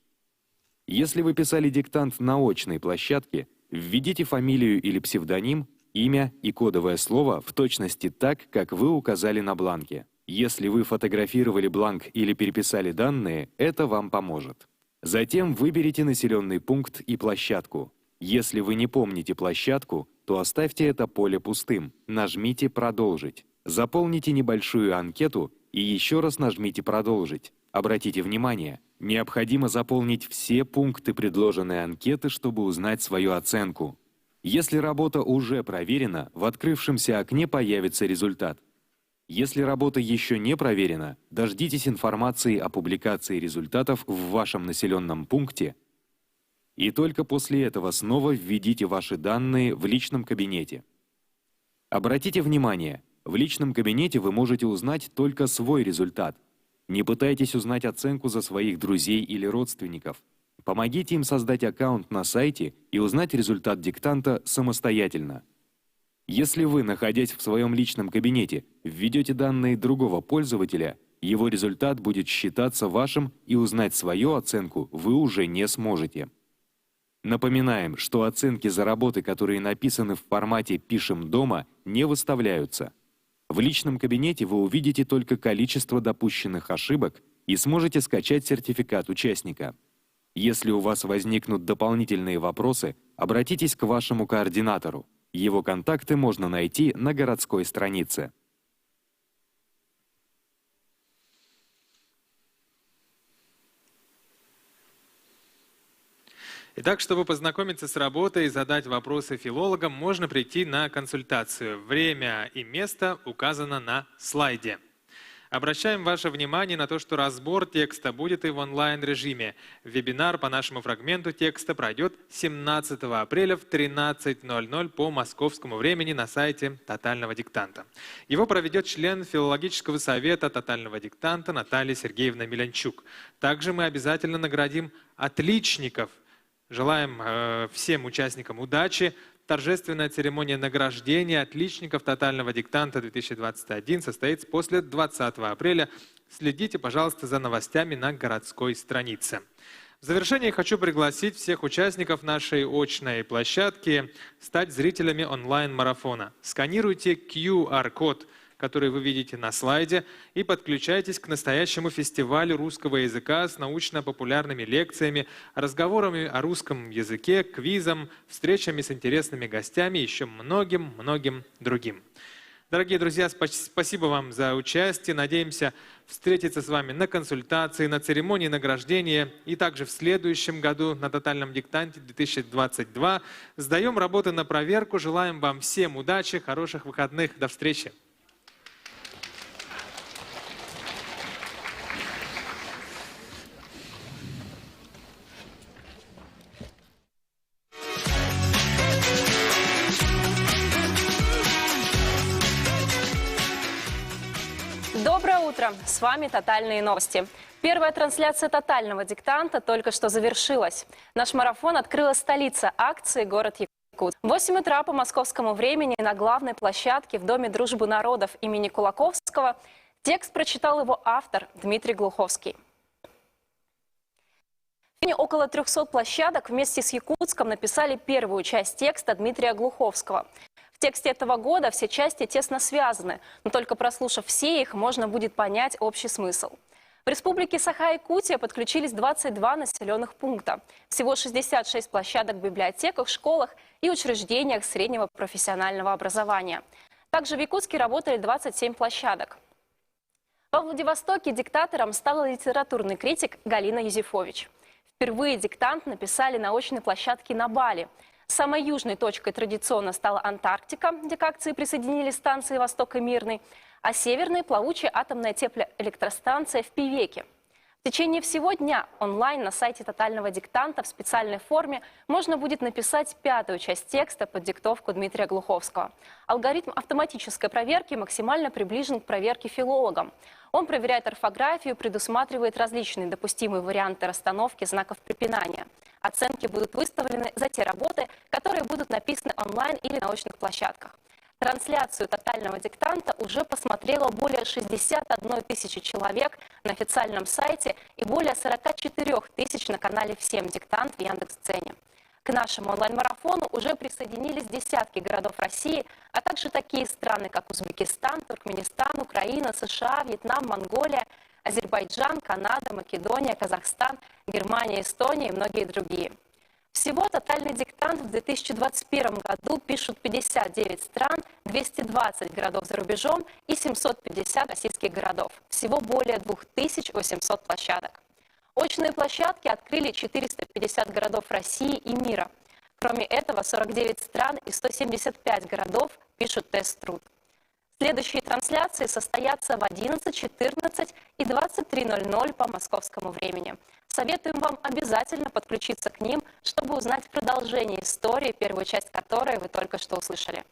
Если вы писали диктант на очной площадке, введите фамилию или псевдоним, имя и кодовое слово в точности так, как вы указали на бланке. Если вы фотографировали бланк или переписали данные, это вам поможет. Затем выберите населенный пункт и площадку. Если вы не помните площадку, то оставьте это поле пустым. Нажмите «Продолжить». Заполните небольшую анкету и еще раз нажмите «Продолжить». Обратите внимание, необходимо заполнить все пункты предложенной анкеты, чтобы узнать свою оценку. Если работа уже проверена, в открывшемся окне появится результат. Если работа еще не проверена, дождитесь информации о публикации результатов в вашем населенном пункте и только после этого снова введите ваши данные в личном кабинете. Обратите внимание, в личном кабинете вы можете узнать только свой результат. Не пытайтесь узнать оценку за своих друзей или родственников. Помогите им создать аккаунт на сайте и узнать результат диктанта самостоятельно. Если вы, находясь в своем личном кабинете, введете данные другого пользователя, его результат будет считаться вашим, и узнать свою оценку вы уже не сможете. Напоминаем, что оценки за работы, которые написаны в формате «Пишем дома», не выставляются. В личном кабинете вы увидите только количество допущенных ошибок и сможете скачать сертификат участника. Если у вас возникнут дополнительные вопросы, обратитесь к вашему координатору. Его контакты можно найти на городской странице. Итак, чтобы познакомиться с работой и задать вопросы филологам, можно прийти на консультацию. Время и место указано на слайде. Обращаем ваше внимание на то, что разбор текста будет и в онлайн-режиме. Вебинар по нашему фрагменту текста пройдет 17 апреля в 13:00 по московскому времени на сайте тотального диктанта. Его проведет член филологического совета тотального диктанта Наталья Сергеевна Милянчук. Также мы обязательно наградим отличников. Желаем всем участникам удачи. Торжественная церемония награждения отличников тотального диктанта 2021 состоится после 20 апреля. Следите, пожалуйста, за новостями на городской странице. В завершение хочу пригласить всех участников нашей очной площадки стать зрителями онлайн-марафона. Сканируйте QR-код, который вы видите на слайде, и подключайтесь к настоящему фестивалю русского языка с научно-популярными лекциями, разговорами о русском языке, квизом, встречами с интересными гостями и еще многим другим. Дорогие друзья, спасибо вам за участие. Надеемся встретиться с вами на консультации, на церемонии награждения и также в следующем году на тотальном диктанте 2022. Сдаем работы на проверку. Желаем вам всем удачи, хороших выходных. До встречи. Доброе утро! С вами «Тотальные новости». Первая трансляция тотального диктанта только что завершилась. Наш марафон открыла столица акции город Якутск. В 8 утра по московскому времени на главной площадке в Доме дружбы народов имени Кулаковского текст прочитал его автор Дмитрий Глуховский. Около 300 площадок вместе с Якутском написали первую часть текста Дмитрия Глуховского. В тексте этого года все части тесно связаны, но только прослушав все их, можно будет понять общий смысл. В республике Саха-Якутия подключились 22 населенных пункта. Всего 66 площадок в библиотеках, школах и учреждениях среднего профессионального образования. Также в Якутске работали 27 площадок. Во Владивостоке диктатором стала литературный критик Галина Юзефович. Впервые диктант написали на очной площадке на Бали. Самой южной точкой традиционно стала Антарктика, где к акции присоединились станции «Восток» и «Мирный», а северной – плавучая атомная теплоэлектростанция в Певеке. В течение всего дня онлайн на сайте «Тотального диктанта» в специальной форме можно будет написать 5-ю часть текста под диктовку Дмитрия Глуховского. Алгоритм автоматической проверки максимально приближен к проверке филологом. Он проверяет орфографию, предусматривает различные допустимые варианты расстановки знаков препинания. Оценки будут выставлены за те работы, которые будут написаны онлайн или на очных площадках. Трансляцию «Тотального диктанта» уже посмотрело более 61 тысячи человек на официальном сайте и более 44 тысяч на канале «Всем диктант» в Яндекс.Дзене. К нашему онлайн-марафону уже присоединились десятки городов России, а также такие страны, как Узбекистан, Туркменистан, Украина, США, Вьетнам, Монголия, Азербайджан, Канада, Македония, Казахстан, Германия, Эстония и многие другие. Всего «Тотальный диктант» в 2021 году пишут 59 стран, 220 городов за рубежом и 750 российских городов. Всего более 2800 площадок. Очные площадки открыли 450 городов России и мира. Кроме этого, 49 стран и 175 городов пишут тест-труд. Следующие трансляции состоятся в 11, 14 и 23:00 по московскому времени. Советуем вам обязательно подключиться к ним, чтобы узнать продолжение истории, первую часть которой вы только что услышали.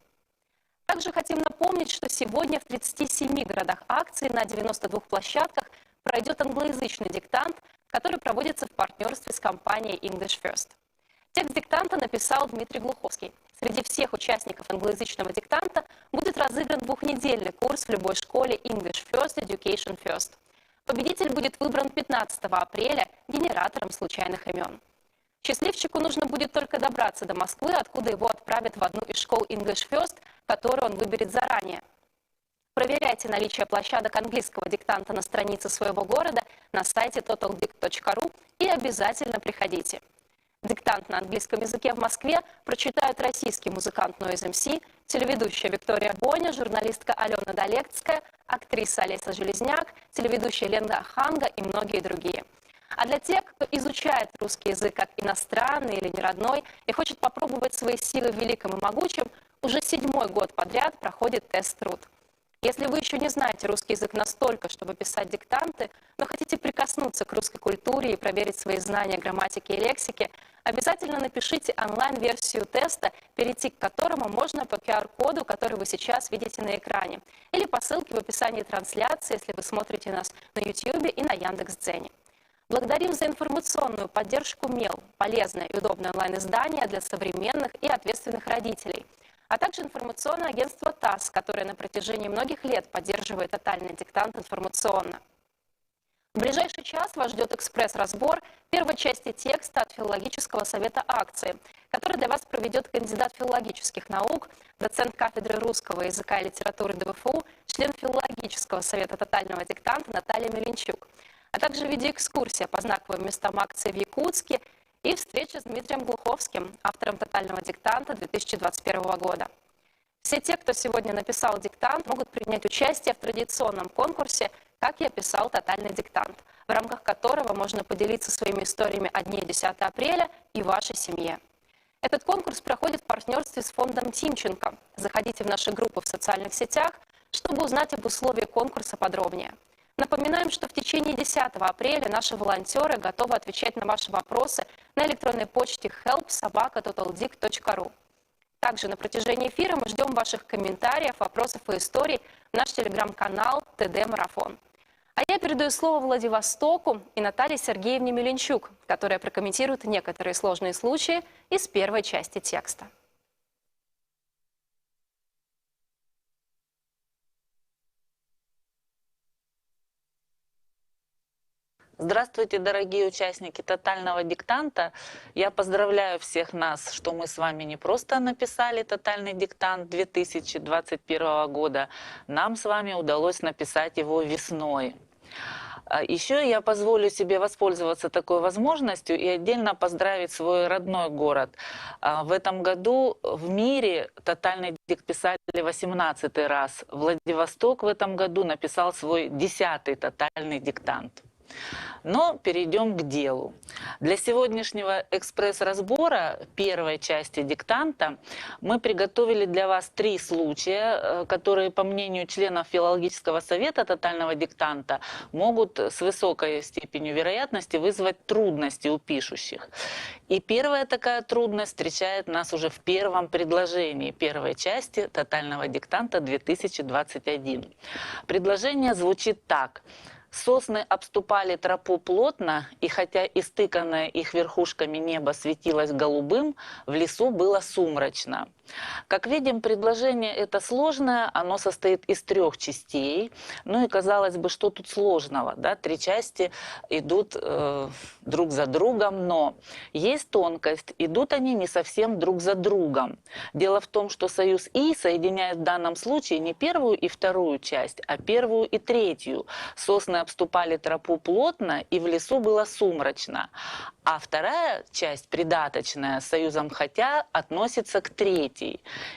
Также хотим напомнить, что сегодня в 37 городах акции на 92 площадках пройдет англоязычный диктант, который проводится в партнерстве с компанией English First. Текст диктанта написал Дмитрий Глуховский. Среди всех участников англоязычного диктанта будет разыгран двухнедельный курс в любой школе English First Education First. Победитель будет выбран 15 апреля генератором случайных имен. Счастливчику нужно будет только добраться до Москвы, откуда его отправят в одну из школ English First, которую он выберет заранее. Проверяйте наличие площадок английского диктанта на странице своего города на сайте totaldict.ru и обязательно приходите. Диктант на английском языке в Москве прочитают российский музыкант Noise MC, телеведущая Виктория Боня, журналистка Алена Долецкая, актриса Олеся Железняк, телеведущая Лена Ханга и многие другие. А для тех, кто изучает русский язык как иностранный или неродной и хочет попробовать свои силы в великом и могучем, уже 7-й год подряд проходит тест-труд. Если вы еще не знаете русский язык настолько, чтобы писать диктанты, но хотите прикоснуться к русской культуре и проверить свои знания грамматики и лексики, обязательно напишите онлайн-версию теста, перейти к которому можно по QR-коду, который вы сейчас видите на экране, или по ссылке в описании трансляции, если вы смотрите нас на YouTube и на Яндекс.Дзене. Благодарим за информационную поддержку МЕЛ, полезное и удобное онлайн-издание для современных и ответственных родителей, а также информационное агентство ТАСС, которое на протяжении многих лет поддерживает тотальный диктант информационно. В ближайший час вас ждет экспресс-разбор первой части текста от филологического совета акции, который для вас проведет кандидат филологических наук, доцент кафедры русского языка и литературы ДВФУ, член филологического совета тотального диктанта Наталья Меленчук, а также видеоэкскурсия по знаковым местам акции в Якутске и встреча с Дмитрием Глуховским, автором «Тотального диктанта» 2021 года. Все те, кто сегодня написал диктант, могут принять участие в традиционном конкурсе «Как я писал тотальный диктант», в рамках которого можно поделиться своими историями о дне 10 апреля и вашей семье. Этот конкурс проходит в партнерстве с фондом Тимченко. Заходите в наши группы в социальных сетях, чтобы узнать об условиях конкурса подробнее. Напоминаем, что в течение 10 апреля наши волонтеры готовы отвечать на ваши вопросы на электронной почте help@totaldict.ru. Также на протяжении эфира мы ждем ваших комментариев, вопросов и историй в наш телеграм-канал ТД Марафон. А я передаю слово Владивостоку и Наталье Сергеевне Меленчук, которая прокомментирует некоторые сложные случаи из первой части текста. Здравствуйте, дорогие участники тотального диктанта. Я поздравляю всех нас, что мы с вами не просто написали тотальный диктант 2021 года, нам с вами удалось написать его весной. Еще я позволю себе воспользоваться такой возможностью и отдельно поздравить свой родной город. В этом году в мире тотальный диктант писали 18-й раз. Владивосток в этом году написал свой 10-й тотальный диктант. Но перейдем к делу. Для сегодняшнего экспресс-разбора первой части диктанта мы приготовили для вас 3 случая, которые, по мнению членов филологического совета тотального диктанта, могут с высокой степенью вероятности вызвать трудности у пишущих. И первая такая трудность встречает нас уже в первом предложении первой части тотального диктанта 2021. Предложение звучит так. Сосны обступали тропу плотно, и хотя истыканное их верхушками небо светилось голубым, в лесу было сумрачно. Как видим, предложение это сложное, оно состоит из 3 частей. Ну и казалось бы, что тут сложного, да? 3 части идут друг за другом, но есть тонкость, идут они не совсем друг за другом. Дело в том, что союз «и» соединяет в данном случае не первую и вторую часть, а первую и третью. Сосны обступали тропу плотно, и в лесу было сумрачно. А вторая часть, придаточная, с союзом «хотя», относится к третьей.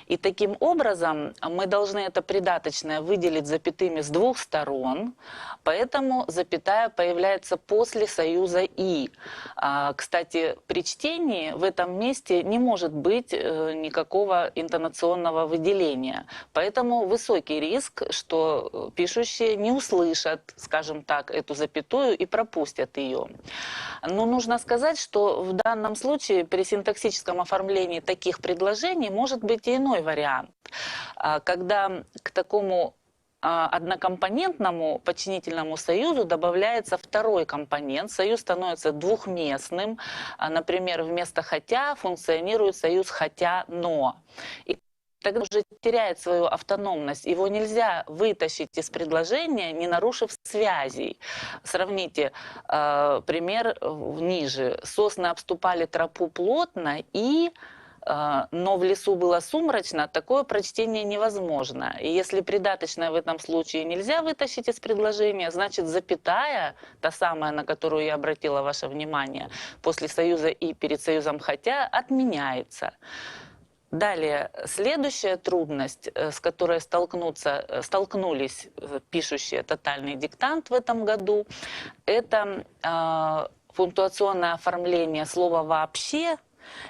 И таким образом мы должны это придаточное выделить запятыми с 2 сторон, поэтому запятая появляется после союза «и». Кстати, при чтении в этом месте не может быть никакого интонационного выделения. Поэтому высокий риск, что пишущие не услышат, скажем так, эту запятую и пропустят ее. Но нужно сказать, что в данном случае при синтаксическом оформлении таких предложений может быть и иной вариант. Когда к такому однокомпонентному подчинительному союзу добавляется второй компонент, союз становится двухместным. Например, вместо «хотя» функционирует союз «хотя-но». И тогда уже теряет свою автономность. Его нельзя вытащить из предложения, не нарушив связей. Сравните пример ниже. Сосны обступали тропу плотно, но в лесу было сумрачно, такое прочтение невозможно. И если придаточное в этом случае нельзя вытащить из предложения, значит запятая, та самая, на которую я обратила ваше внимание, после союза «и» перед союзом «хотя» отменяется. Далее, следующая трудность, с которой столкнулись пишущие тотальный диктант в этом году, это пунктуационное оформление слова «вообще».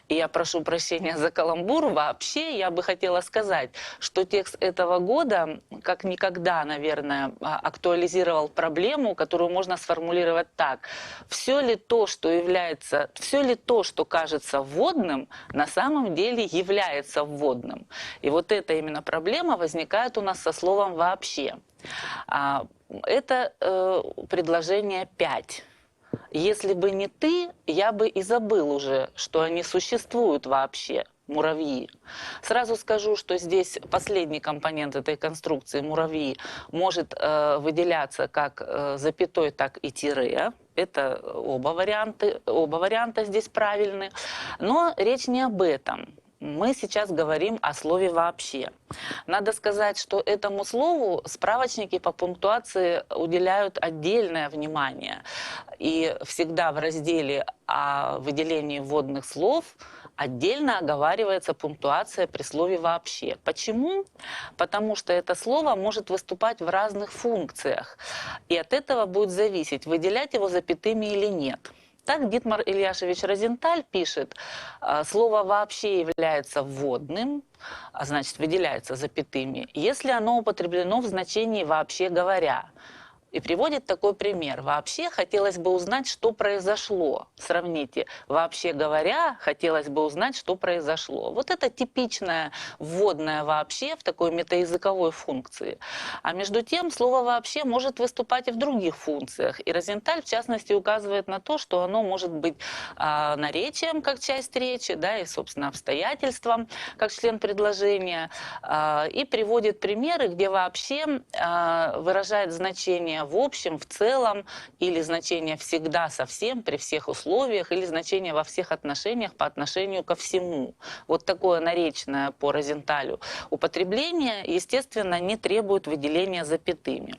И я прошу прощения за каламбур. Вообще, я бы хотела сказать, что текст этого года как никогда, наверное, актуализировал проблему, которую можно сформулировать так. Все ли то, что кажется вводным, на самом деле является вводным? И вот эта именно проблема возникает у нас со словом «вообще». Это предложение 5. Если бы не ты, я бы и забыл уже, что они существуют вообще, муравьи. Сразу скажу, что здесь последний компонент этой конструкции, муравьи, может выделяться как запятой, так и тире. Это оба варианта здесь правильны. Но речь не об этом. Мы сейчас говорим о слове «вообще». Надо сказать, что этому слову справочники по пунктуации уделяют отдельное внимание. И всегда в разделе о выделении вводных слов отдельно оговаривается пунктуация при слове «вообще». Почему? Потому что это слово может выступать в разных функциях. И от этого будет зависеть, выделять его запятыми или нет. Так Дитмар Ильяшевич Розенталь пишет, слово «вообще» является вводным, а значит выделяется запятыми, если оно употреблено в значении «вообще говоря». И приводит такой пример. Вообще хотелось бы узнать, что произошло. Сравните. Вообще говоря, хотелось бы узнать, что произошло. Вот это типичное вводное «вообще» в такой метаязыковой функции. А между тем слово «вообще» может выступать и в других функциях. И Розенталь, в частности, указывает на то, что оно может быть наречием, как часть речи, да, и, собственно, обстоятельством, как член предложения. И приводит примеры, где «вообще» выражает значение в общем, в целом, или значение всегда, совсем, при всех условиях, или значение во всех отношениях по отношению ко всему. Вот такое наречное по Розенталю употребление, естественно, не требует выделения запятыми.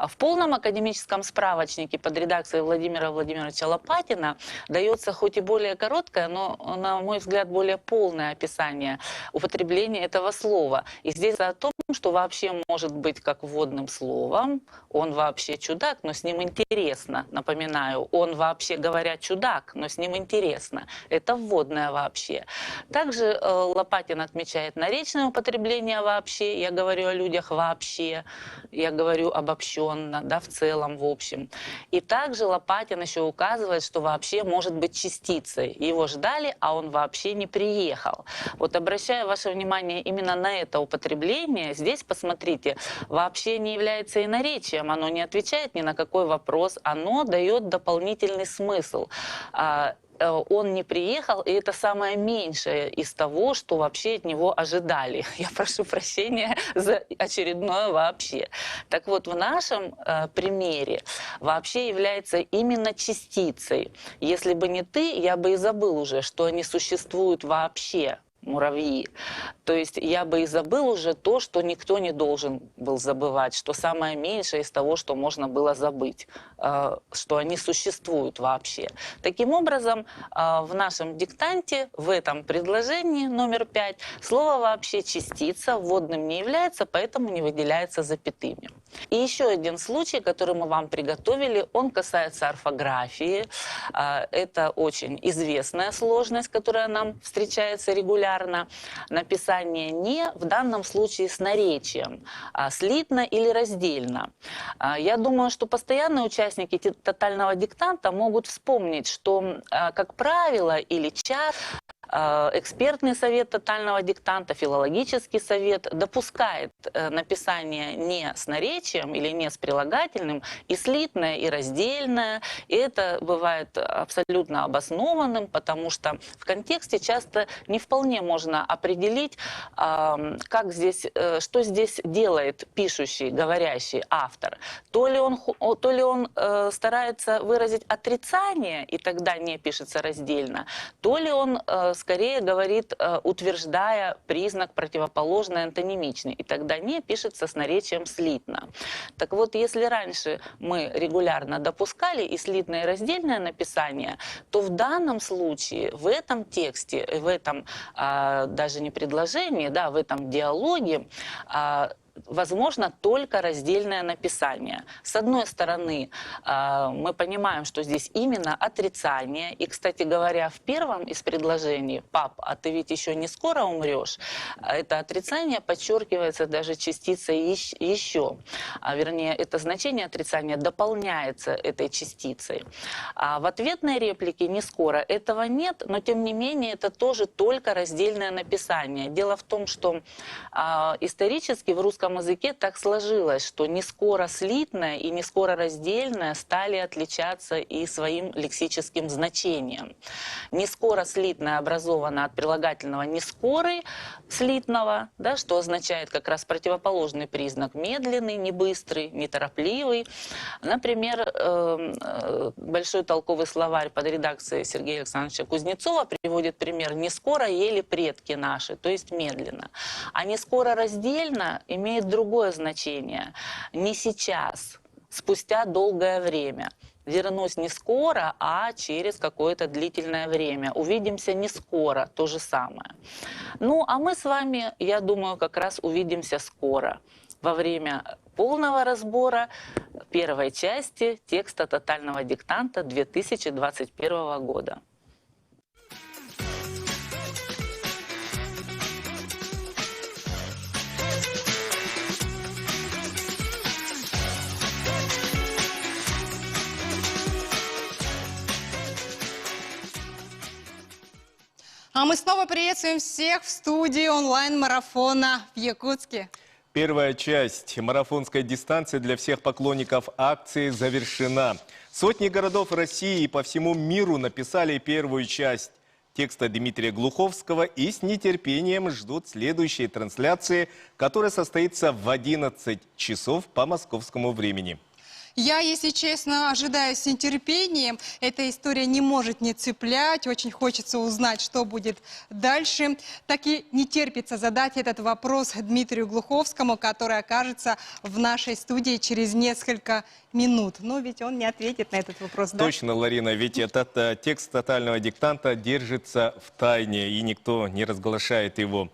В полном академическом справочнике под редакцией Владимира Владимировича Лопатина дается хоть и более короткое, но, на мой взгляд, более полное описание употребления этого слова. И здесь о том, что вообще может быть как вводным словом, он вообще вообще чудак, но с ним интересно. Напоминаю, он вообще говоря чудак, но с ним интересно. Это вводное вообще. Также Лопатин отмечает наречное употребление вообще. Я говорю о людях вообще. Я говорю обобщенно, да, в целом, в общем. И также Лопатин еще указывает, что вообще может быть частицей. Его ждали, а он вообще не приехал. Вот обращаю ваше внимание именно на это употребление. Здесь, посмотрите, вообще не является и наречием, оно не отвечает ни на какой вопрос, оно дает дополнительный смысл. Он не приехал, и это самое меньшее из того, что вообще от него ожидали. Я прошу прощения за очередное вообще. Так вот, в нашем примере вообще является именно частицей. Если бы не ты, я бы и забыл уже, что они существуют вообще. Муравьи. То есть я бы и забыл уже то, что никто не должен был забывать, что самое меньшее из того, что можно было забыть, что они существуют вообще. Таким образом, в нашем диктанте, в этом предложении номер 5, слово вообще частица вводным не является, поэтому не выделяется запятыми. И еще один случай, который мы вам приготовили, он касается орфографии. Это очень известная сложность, которая нам встречается регулярно. Написание «не» в данном случае с наречием, слитно или раздельно. Я думаю, что постоянные участники тотального диктанта могут вспомнить, что, как правило, или часто экспертный совет тотального диктанта, филологический совет допускает написание не с наречием или не с прилагательным, и слитное, и раздельное. И это бывает абсолютно обоснованным, потому что в контексте часто не вполне можно определить, как здесь, что здесь делает пишущий, говорящий автор. То ли он старается выразить отрицание, и тогда не пишется раздельно, то ли он скорее говорит, утверждая признак противоположный, антонимичный, и тогда не пишется с наречием слитно. Так вот, если раньше мы регулярно допускали и слитное, и раздельное написание, то в данном случае, в этом тексте, в этом даже не предложении, да, в этом диалоге, возможно только раздельное написание. С одной стороны, мы понимаем, что здесь именно отрицание. И, кстати говоря, в первом из предложений «пап, а ты ведь еще не скоро умрешь», это отрицание подчеркивается даже частицей «еще». Вернее, это значение отрицания дополняется этой частицей. В ответной реплике «не скоро» этого нет, но тем не менее это тоже только раздельное написание. Дело в том, что исторически в русском языке так сложилось, что не скоро слитное и не скоро раздельное стали отличаться и своим лексическим значением. Не скоро слитное образовано от прилагательного не скорый слитного, да, что означает как раз противоположный признак: медленный, не быстрый, неторопливый. Например, большой толковый словарь под редакцией Сергея Александровича Кузнецова приводит пример: не скоро ели предки наши, то есть медленно. А не скоро раздельно имеет другое значение. Не сейчас, спустя долгое время. Вернусь не скоро, а через какое-то длительное время. Увидимся не скоро, то же самое. Ну, а мы с вами, я думаю, как раз увидимся скоро, во время полного разбора первой части текста тотального диктанта 2021 года. А мы снова приветствуем всех в студии онлайн-марафона в Якутске. Первая часть марафонской дистанции для всех поклонников акции завершена. Сотни городов России и по всему миру написали первую часть текста Дмитрия Глуховского и с нетерпением ждут следующей трансляции, которая состоится в 11 часов по московскому времени. Я, если честно, ожидаю с нетерпением. Эта история не может не цеплять. Очень хочется узнать, что будет дальше. Так и не терпится задать этот вопрос Дмитрию Глуховскому, который окажется в нашей студии через несколько минут. Но ведь он не ответит на этот вопрос, да? Точно, Ларина, ведь этот текст тотального диктанта держится в тайне, и никто не разглашает его.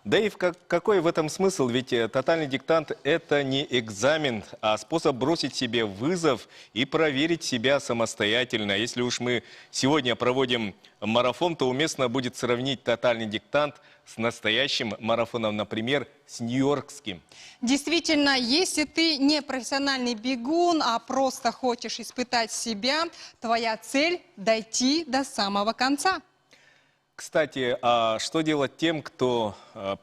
Да и какой в этом смысл? Ведь тотальный диктант – это не экзамен, а способ бросить себе вызов и проверить себя самостоятельно. Если уж мы сегодня проводим марафон, то уместно будет сравнить тотальный диктант с настоящим марафоном, например, с нью-йоркским. Действительно, если ты не профессиональный бегун, а просто хочешь испытать себя, твоя цель – дойти до самого конца. Кстати, а что делать тем, кто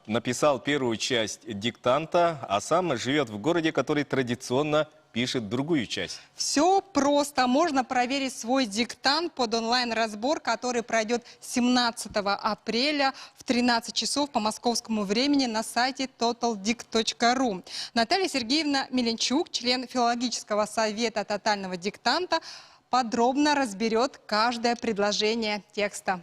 написал первую часть диктанта, а сам живет в городе, который традиционно пишет другую часть? Все просто. Можно проверить свой диктант под онлайн-разбор, который пройдет 17 апреля в 13 часов по московскому времени на сайте totaldict.ru. Наталья Сергеевна Меленчук, член филологического совета тотального диктанта, подробно разберет каждое предложение текста.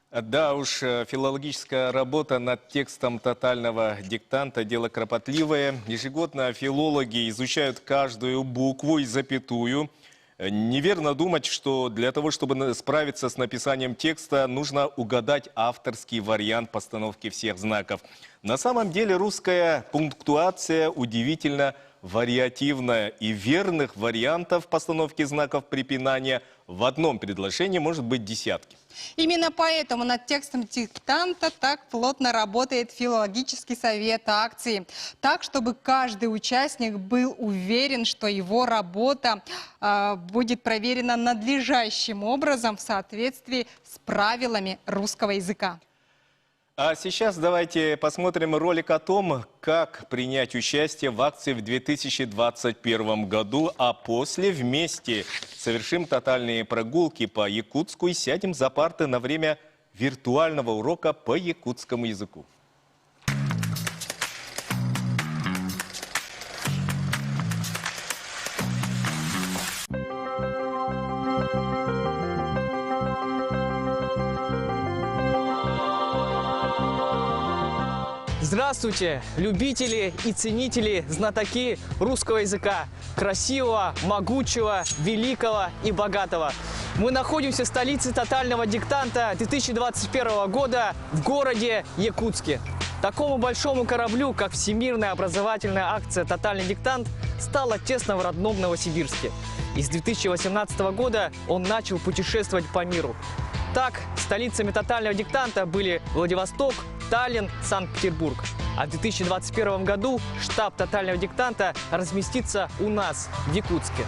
Да уж, филологическая работа над текстом тотального диктанта – дело кропотливое. Ежегодно филологи изучают каждую букву и запятую. Неверно думать, что для того, чтобы справиться с написанием текста, нужно угадать авторский вариант постановки всех знаков. На самом деле русская пунктуация удивительно вариативная, и верных вариантов постановки знаков препинания в одном предложении может быть десятки. Именно поэтому над текстом диктанта так плотно работает филологический совет акции. Так, чтобы каждый участник был уверен, что его работа будет проверена надлежащим образом в соответствии с правилами русского языка. А сейчас давайте посмотрим ролик о том, как принять участие в акции в 2021 году, а после вместе совершим тотальные прогулки по Якутску и сядем за парты на время виртуального урока по якутскому языку. Здравствуйте, любители и ценители, знатоки русского языка, красивого, могучего, великого и богатого. Мы находимся в столице тотального диктанта 2021 года в городе Якутске. Такому большому кораблю, как Всемирная образовательная акция «Тотальный диктант», стало тесно в родном Новосибирске. И с 2018 года он начал путешествовать по миру. Так, столицами тотального диктанта были Владивосток, Таллин, Санкт-Петербург. А в 2021 году штаб тотального диктанта разместится у нас, в Якутске.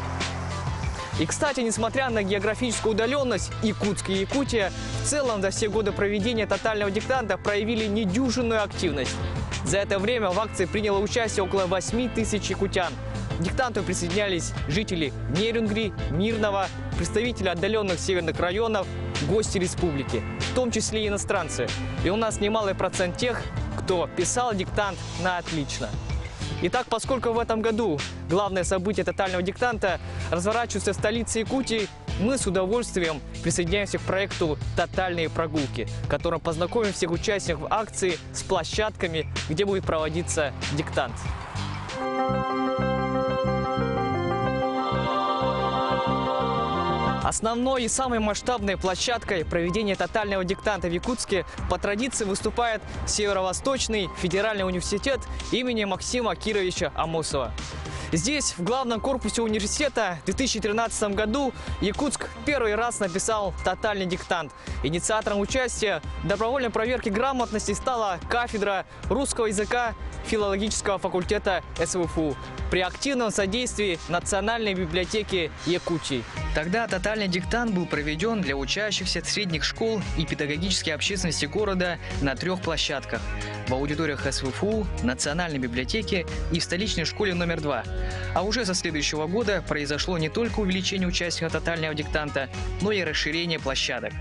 И, кстати, несмотря на географическую удаленность, Якутск и Якутия в целом за все годы проведения тотального диктанта проявили недюжинную активность. За это время в акции приняло участие около 8000 якутян. К диктанту присоединялись жители Нерюнгри, Мирного, представители отдаленных северных районов, гости республики, в том числе и иностранцы. И у нас немалый процент тех, кто писал диктант на отлично. Итак, поскольку в этом году главное событие тотального диктанта разворачивается в столице Якутии, мы с удовольствием присоединяемся к проекту «Тотальные прогулки», которым познакомим всех участников акции с площадками, где будет проводиться диктант. Основной и самой масштабной площадкой проведения тотального диктанта в Якутске по традиции выступает Северо-Восточный федеральный университет имени Максима Кировича Амосова. Здесь, в главном корпусе университета, в 2013 году Якутск первый раз написал тотальный диктант. Инициатором участия в добровольной проверке грамотности стала кафедра русского языка филологического факультета СВФУ при активном содействии Национальной библиотеки Якутии. Тогда тотальный диктант был проведен для учащихся средних школ и педагогической общественности города на 3 площадках – в аудиториях СВФУ, Национальной библиотеки и в столичной школе номер 2. А уже со следующего года произошло не только увеличение участников тотального диктанта, но и расширение площадок.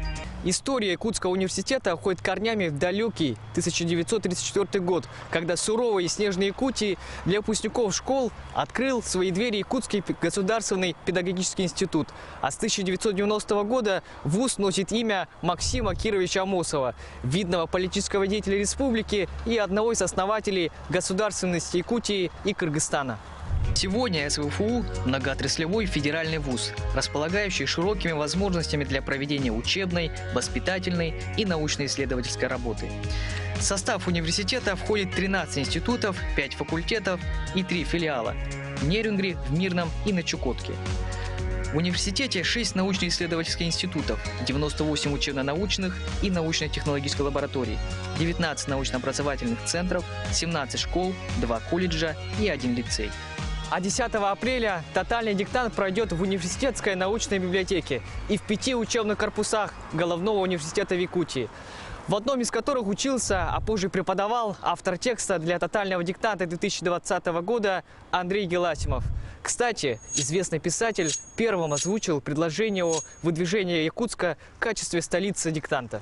История Якутского университета уходит корнями в далекий 1934 год, когда суровый и снежный Якутии для выпускников школ открыл свои двери Якутский государственный педагогический институт. А с 1990 года вуз носит имя Максима Кировича Амосова, видного политического деятеля республики и одного из основателей государственности Якутии и Кыргызстана. Сегодня СВФУ – многоотраслевой федеральный вуз, располагающий широкими возможностями для проведения учебной, воспитательной и научно-исследовательской работы. В состав университета входит 13 институтов, 5 факультетов и 3 филиала – в Нерюнгри, в Мирном и на Чукотке. В университете 6 научно-исследовательских институтов, 98 учебно-научных и научно-технологических лабораторий, 19 научно-образовательных центров, 17 школ, 2 колледжа и 1 лицей. А 10 апреля тотальный диктант пройдет в университетской научной библиотеке и в 5 учебных корпусах Головного университета в Якутии, в одном из которых учился, а позже преподавал автор текста для тотального диктанта 2020 года Андрей Геласимов. Кстати, известный писатель первым озвучил предложение о выдвижении Якутска в качестве столицы диктанта.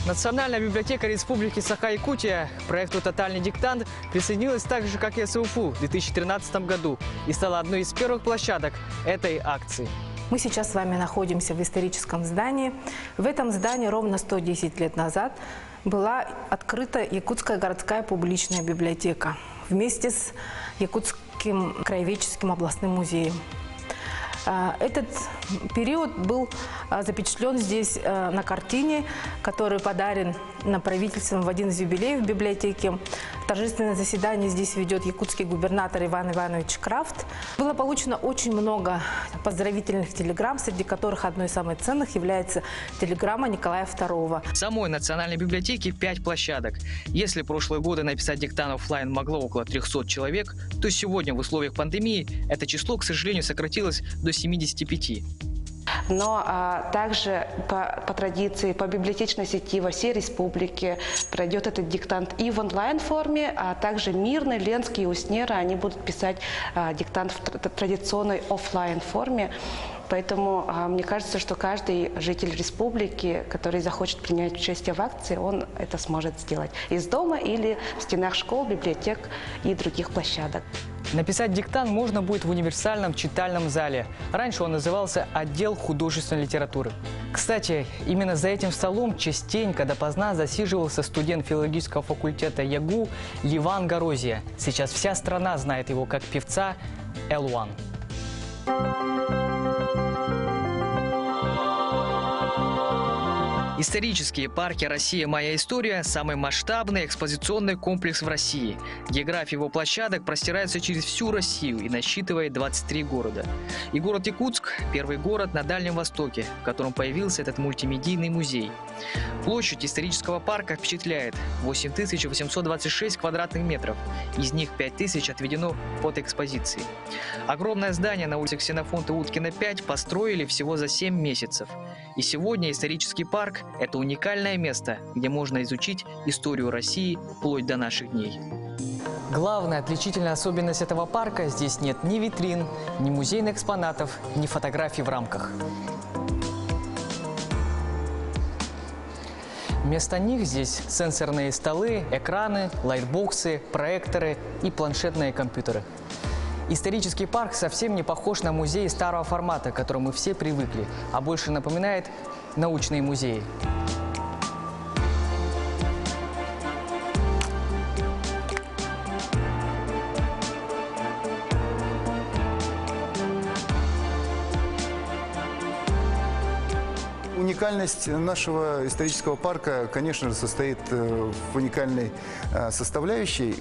Национальная библиотека Республики Саха-Якутия к проекту «Тотальный диктант» присоединилась так же, как и СУФУ в 2013 году и стала одной из первых площадок этой акции. Мы сейчас с вами находимся в историческом здании. В этом здании ровно 110 лет назад была открыта Якутская городская публичная библиотека вместе с Якутским краеведческим областным музеем. Этот период был запечатлен здесь на картине, который подарен на правительством в один из юбилеев библиотеки. Торжественное заседание здесь ведет якутский губернатор Иван Иванович Крафт. Было получено очень много поздравительных телеграмм, среди которых одной из самых ценных является телеграмма Николая II. В самой Национальной библиотеке 5 площадок. Если прошлые годы написать диктант офлайн могло около 300 человек, то сегодня в условиях пандемии это число, к сожалению, сократилось до 75. Но также по традиции, по библиотечной сети во всей республике пройдет этот диктант и в онлайн-форме, а также Мирный, Ленский и Уснера, они будут писать диктант в традиционной офлайн-форме. Поэтому мне кажется, что каждый житель республики, который захочет принять участие в акции, он это сможет сделать из дома или в стенах школ, библиотек и других площадок. Написать диктант можно будет в универсальном читальном зале. Раньше он назывался «Отдел художественной литературы». Кстати, именно за этим столом частенько допоздна засиживался студент филологического факультета ЯГУ Ливан Горозия. Сейчас вся страна знает его как певца L1. Исторические парки «Россия. Моя история» – самый масштабный экспозиционный комплекс в России. География его площадок простирается через всю Россию и насчитывает 23 города. И город Якутск – первый город на Дальнем Востоке, в котором появился этот мультимедийный музей. Площадь исторического парка впечатляет – 8826 квадратных метров, из них 5000 отведено под экспозиции. Огромное здание на улице Ксенофонта Уткина, 5 построили всего за 7 месяцев. И сегодня исторический парк – это уникальное место, где можно изучить историю России вплоть до наших дней. Главная отличительная особенность этого парка – здесь нет ни витрин, ни музейных экспонатов, ни фотографий в рамках. Вместо них здесь сенсорные столы, экраны, лайтбоксы, проекторы и планшетные компьютеры. Исторический парк совсем не похож на музей старого формата, к которому мы все привыкли, а больше напоминает научные музеи. Уникальность нашего исторического парка, конечно же, состоит в уникальной составляющей,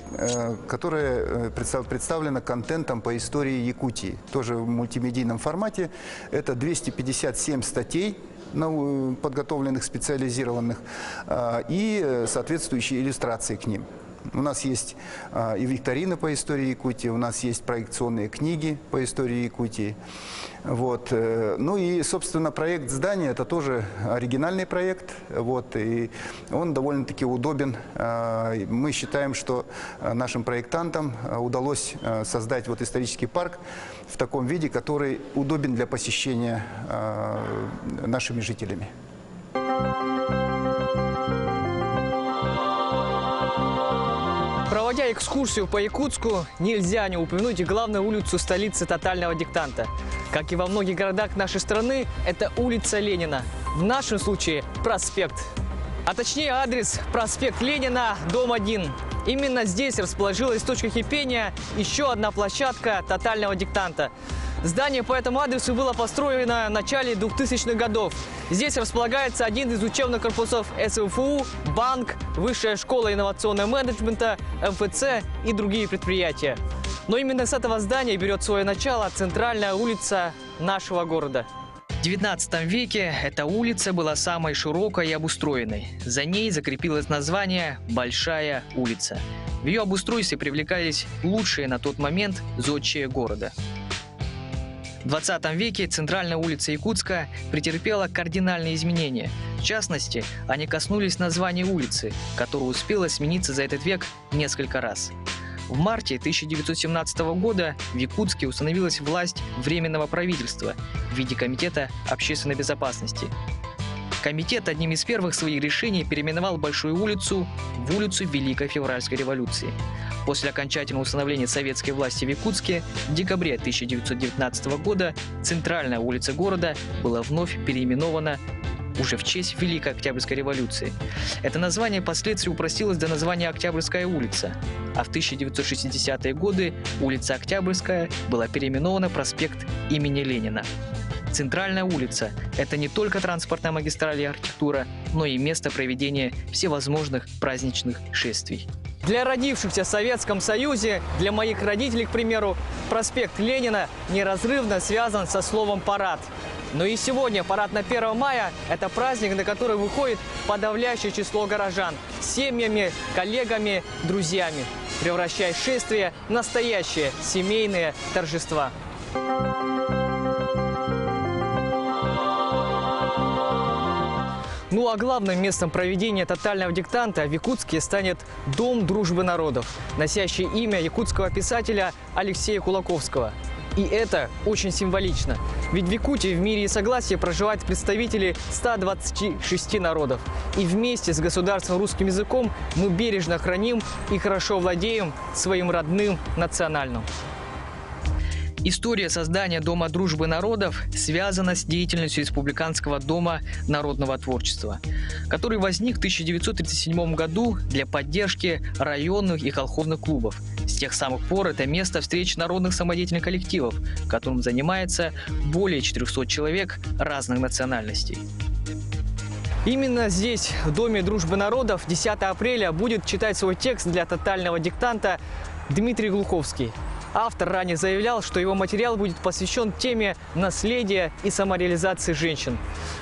которая представлена контентом по истории Якутии. Тоже в мультимедийном формате. Это 257 статей, подготовленных, специализированных, и соответствующие иллюстрации к ним. У нас есть и викторины по истории Якутии, у нас есть проекционные книги по истории Якутии. Вот. Ну и, собственно, проект здания – это тоже оригинальный проект, вот, и он довольно-таки удобен. Мы считаем, что нашим проектантам удалось создать вот исторический парк в таком виде, который удобен для посещения нашими жителями. Проводя экскурсию по Якутску, нельзя не упомянуть и главную улицу столицы тотального диктанта. Как и во многих городах нашей страны, это улица Ленина. В нашем случае проспект. А точнее адрес проспект Ленина, дом 1. Именно здесь расположилась точка кипения еще одна площадка тотального диктанта. Здание по этому адресу было построено в начале 2000-х годов. Здесь располагается один из учебных корпусов СФУ, банк, Высшая школа инновационного менеджмента, МФЦ и другие предприятия. Но именно с этого здания берет свое начало центральная улица нашего города. В XIX веке эта улица была самой широкой и обустроенной. За ней закрепилось название «Большая улица». В ее обустройстве привлекались лучшие на тот момент зодчие города. В XX веке центральная улица Якутска претерпела кардинальные изменения. В частности, они коснулись названия улицы, которое успело смениться за этот век несколько раз. В марте 1917 года в Якутске установилась власть Временного правительства в виде Комитета общественной безопасности. Комитет одним из первых своих решений переименовал Большую улицу в улицу Великой Февральской революции. После окончательного установления советской власти в Якутске в декабре 1919 года центральная улица города была вновь переименована уже в честь Великой Октябрьской революции. Это название впоследствии упростилось до названия Октябрьская улица, а в 1960-е годы улица Октябрьская была переименована в проспект имени Ленина. Центральная улица – это не только транспортная магистраль и архитектура, но и место проведения всевозможных праздничных шествий. Для родившихся в Советском Союзе, для моих родителей, к примеру, проспект Ленина неразрывно связан со словом «парад». Но и сегодня парад на 1 мая – это праздник, на который выходит подавляющее число горожан с семьями, коллегами, друзьями, превращая шествие в настоящие семейные торжества. Ну а главным местом проведения тотального диктанта в Якутске станет Дом дружбы народов, носящий имя якутского писателя Алексея Кулаковского. И это очень символично, ведь в Якутии в мире и согласии проживают представители 126 народов. И вместе с государственным русским языком мы бережно храним и хорошо владеем своим родным национальным. История создания Дома дружбы народов связана с деятельностью Республиканского дома народного творчества, который возник в 1937 году для поддержки районных и колхозных клубов. С тех самых пор это место встреч народных самодеятельных коллективов, которым занимается более 400 человек разных национальностей. Именно здесь, в Доме дружбы народов, 10 апреля будет читать свой текст для тотального диктанта Дмитрий Глуховский. Автор ранее заявлял, что его материал будет посвящен теме наследия и самореализации женщин.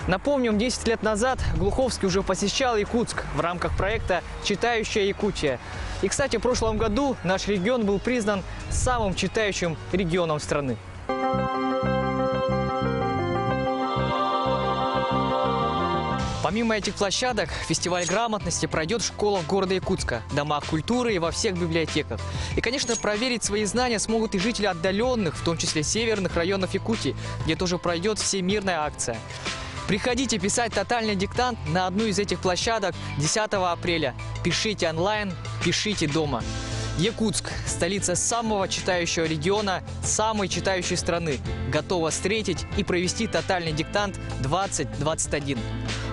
Напомним, 10 лет назад Глуховский уже посещал Якутск в рамках проекта «Читающая Якутия». И, кстати, в прошлом году наш регион был признан самым читающим регионом страны. Помимо этих площадок, фестиваль грамотности пройдет в школах города Якутска, домах культуры и во всех библиотеках. И, конечно, проверить свои знания смогут и жители отдаленных, в том числе северных районов Якутии, где тоже пройдет всемирная акция. Приходите писать тотальный диктант на одну из этих площадок 10 апреля. Пишите онлайн, пишите дома. Якутск – столица самого читающего региона, самой читающей страны, готова встретить и провести тотальный диктант 2021.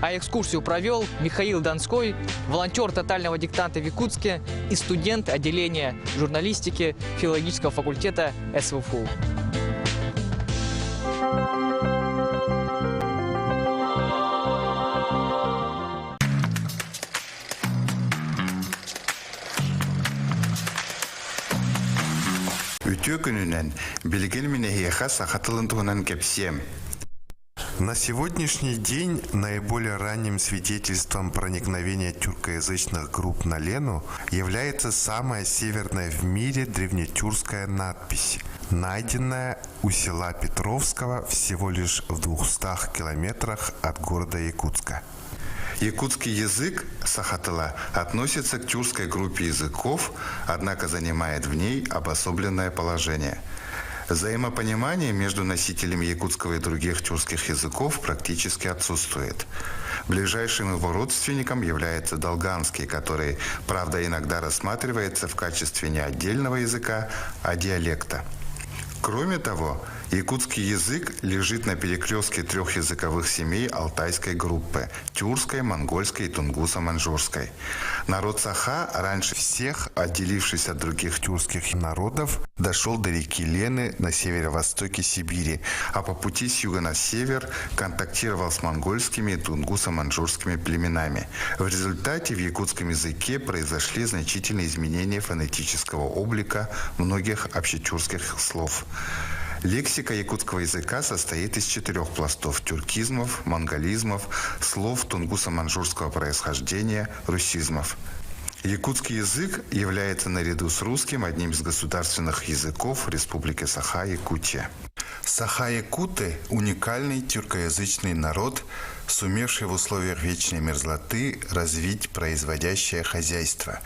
А экскурсию провел Михаил Донской, волонтер тотального диктанта в Якутске и студент отделения журналистики филологического факультета СФУ. На сегодняшний день наиболее ранним свидетельством проникновения тюркоязычных групп на Лену является самая северная в мире древнетюркская надпись, найденная у села Петровского всего лишь в 200 километрах от города Якутска. Якутский язык Сахатыла относится к тюркской группе языков, однако занимает в ней обособленное положение. Взаимопонимание между носителями якутского и других тюркских языков практически отсутствует. Ближайшим его родственником является долганский, который, правда, иногда рассматривается в качестве не отдельного языка, а диалекта. Кроме того, Якутский язык лежит на перекрестке трех языковых семей алтайской группы – тюркской, монгольской и тунгусо-маньчжурской. Народ Саха, раньше всех отделившись от других тюркских народов, дошел до реки Лены на северо-востоке Сибири, а по пути с юга на север контактировал с монгольскими и тунгусо-маньчжурскими племенами. В результате в якутском языке произошли значительные изменения фонетического облика многих общетюркских слов. Лексика якутского языка состоит из 4 пластов – тюркизмов, монголизмов, слов тунгусо-маньчжурского происхождения, русизмов. Якутский язык является наряду с русским одним из государственных языков Республики Саха-Якутия. Саха-якуты – уникальный тюркоязычный народ, сумевший в условиях вечной мерзлоты развить производящее хозяйство.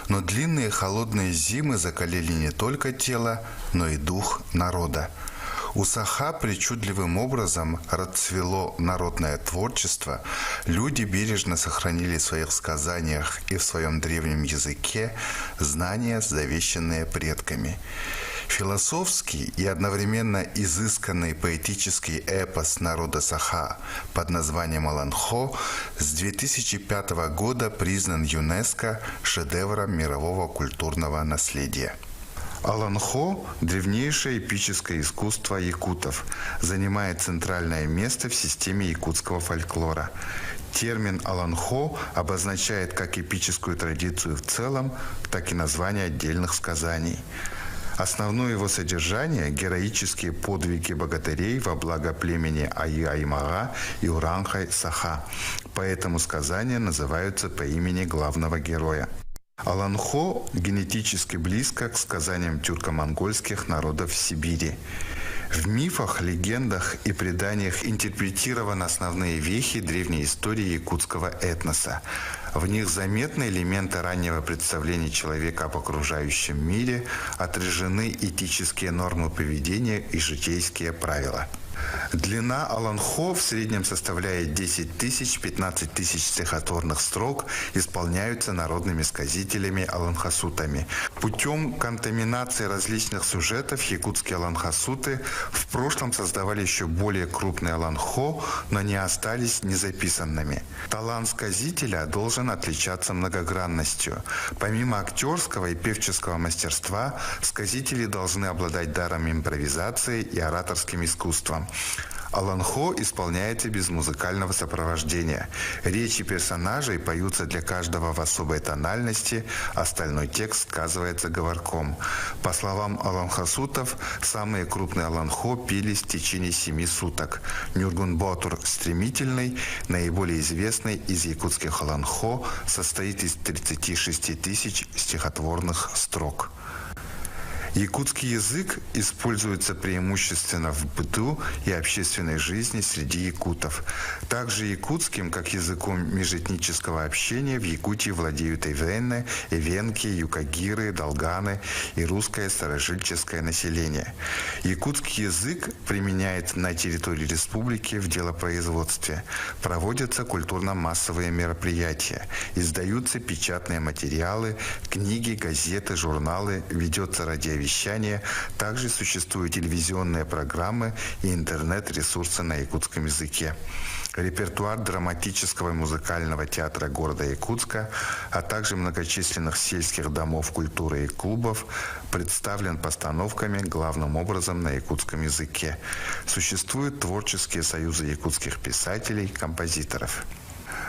Но длинные холодные зимы закалили не только тело, но и дух народа. У Саха причудливым образом расцвело народное творчество, люди бережно сохранили в своих сказаниях и в своем древнем языке знания, завещанные предками. Философский и одновременно изысканный поэтический эпос народа Саха под названием «Аланхо» с 2005 года признан ЮНЕСКО шедевром мирового культурного наследия. Аланхо – древнейшее эпическое искусство якутов, занимает центральное место в системе якутского фольклора. Термин «Аланхо» обозначает как эпическую традицию в целом, так и название отдельных сказаний. Основное его содержание – героические подвиги богатырей во благо племени Аи-Аймага и Уранхай-Саха. Поэтому сказания называются по имени главного героя. Аланхо генетически близко к сказаниям тюрко-монгольских народов Сибири. В мифах, легендах и преданиях интерпретированы основные вехи древней истории якутского этноса. В них заметны элементы раннего представления человека об окружающем мире, отражены этические нормы поведения и житейские правила. Длина Аланхо в среднем составляет 10 тысяч, 15 тысяч стихотворных строк, исполняются народными сказителями аланхасутами. Путем контаминации различных сюжетов якутские аланхасуты в прошлом создавали еще более крупные аланхо, но не остались незаписанными. Талант сказителя должен отличаться многогранностью. Помимо актерского и певческого мастерства, сказители должны обладать даром импровизации и ораторским искусством. Аланхо исполняется без музыкального сопровождения. Речи персонажей поются для каждого в особой тональности, остальной текст сказывается говорком. По словам аланхасутов, самые крупные аланхо пились в течение 7 суток. Нюргун-Ботур стремительный, наиболее известный из якутских аланхо, состоит из 36 тысяч стихотворных строк. Якутский язык используется преимущественно в быту и общественной жизни среди якутов. Также якутским, как языком межэтнического общения, в Якутии владеют эвены, эвенки, юкагиры, долганы и русское старожильческое население. Якутский язык применяется на территории республики в делопроизводстве. Проводятся культурно-массовые мероприятия, издаются печатные материалы, книги, газеты, журналы, ведется радиовещание. Также существуют телевизионные программы и интернет-ресурсы на якутском языке. Репертуар драматического и музыкального театра города Якутска, а также многочисленных сельских домов культуры и клубов представлен постановками главным образом на якутском языке. Существуют творческие союзы якутских писателей, композиторов.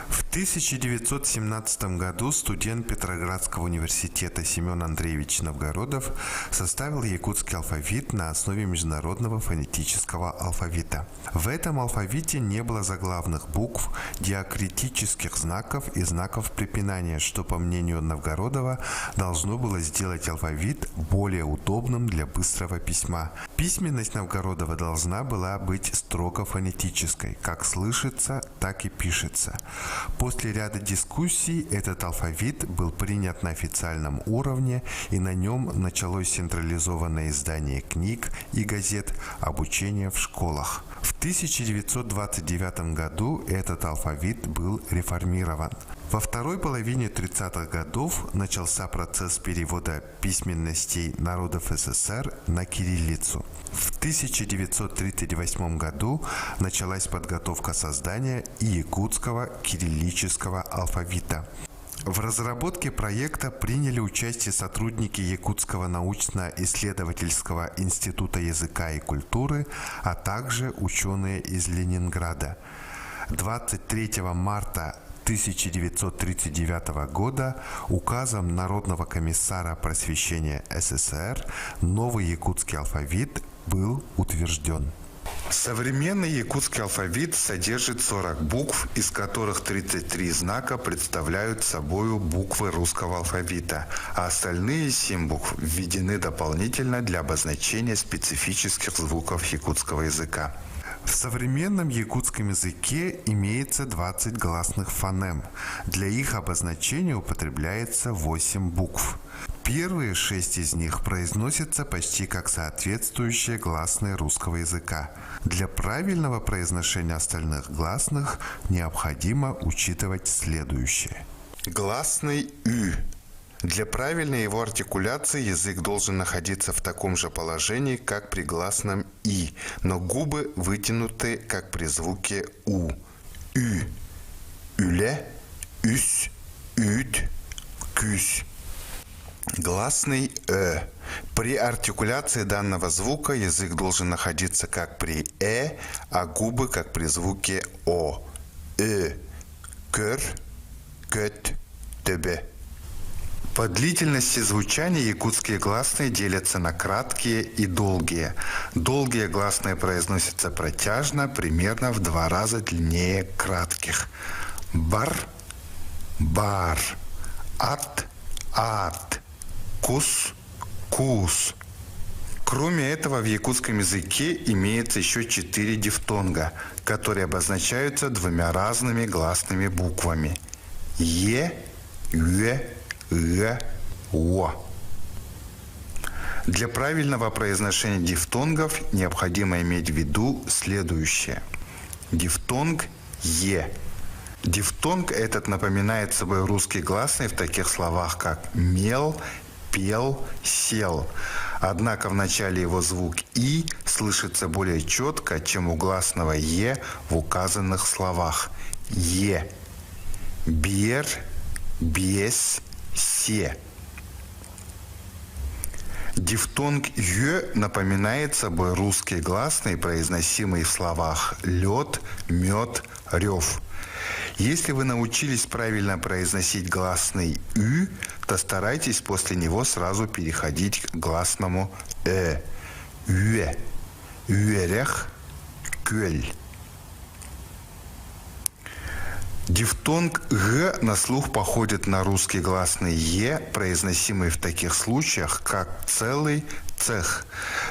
В 1917 году студент Петроградского университета Семен Андреевич Новгородов составил якутский алфавит на основе международного фонетического алфавита. В этом алфавите не было заглавных букв, диакритических знаков и знаков препинания, что, по мнению Новгородова, должно было сделать алфавит более удобным для быстрого письма. Письменность Новгородова должна была быть строго фонетической, как слышится, так и пишется. После ряда дискуссий этот алфавит был принят на официальном уровне, и на нем началось централизованное издание книг и газет, обучение в школах. В 1929 году этот алфавит был реформирован. Во второй половине 30-х годов начался процесс перевода письменностей народов СССР на кириллицу. В 1938 году началась подготовка создания якутского кириллического алфавита. В разработке проекта приняли участие сотрудники Якутского научно-исследовательского института языка и культуры, а также ученые из Ленинграда. 23 марта 1939 года указом Народного комиссара просвещения СССР новый якутский алфавит был утвержден. Современный якутский алфавит содержит 40 букв, из которых 33 знака представляют собой буквы русского алфавита, а остальные 7 букв введены дополнительно для обозначения специфических звуков якутского языка. В современном якутском языке имеется 20 гласных фонем. Для их обозначения употребляется 8 букв. Первые 6 из них произносятся почти как соответствующие гласные русского языка. Для правильного произношения остальных гласных необходимо учитывать следующее. Гласный «ü». Для правильной его артикуляции язык должен находиться в таком же положении, как при гласном «и», но губы вытянуты, как при звуке «у». «Ü», «үле», «üs», «üt», «küs». Гласный «э». При артикуляции данного звука язык должен находиться как при «э», а губы как при звуке «о». «Э», «көр», «көт», «төбе». По длительности звучания якутские гласные делятся на краткие и долгие. Долгие гласные произносятся протяжно, примерно в 2 раза длиннее кратких. Бар, бар, ат, ат, кус, кус. Кроме этого, в якутском языке имеется еще 4 дифтонга, которые обозначаются 2 разными гласными буквами. Е, юэ, «г», «о». Для правильного произношения дифтонгов необходимо иметь в виду следующее. Дифтонг «е». Дифтонг этот напоминает собой русский гласный в таких словах, как «мел», «пел», «сел». Однако в начале его звук «и» слышится более четко, чем у гласного «е» в указанных словах. «Е», «бер», «бес», «се». Дифтонг «ё» напоминает собой русский гласный, произносимый в словах «лед», «мед», «рев». Если вы научились правильно произносить гласный «ü», то старайтесь после него сразу переходить к гласному «э». «Üе», «üерех», «кölь». Дифтонг «г» на слух походит на русский гласный «е», произносимый в таких случаях, как «целый», «цех».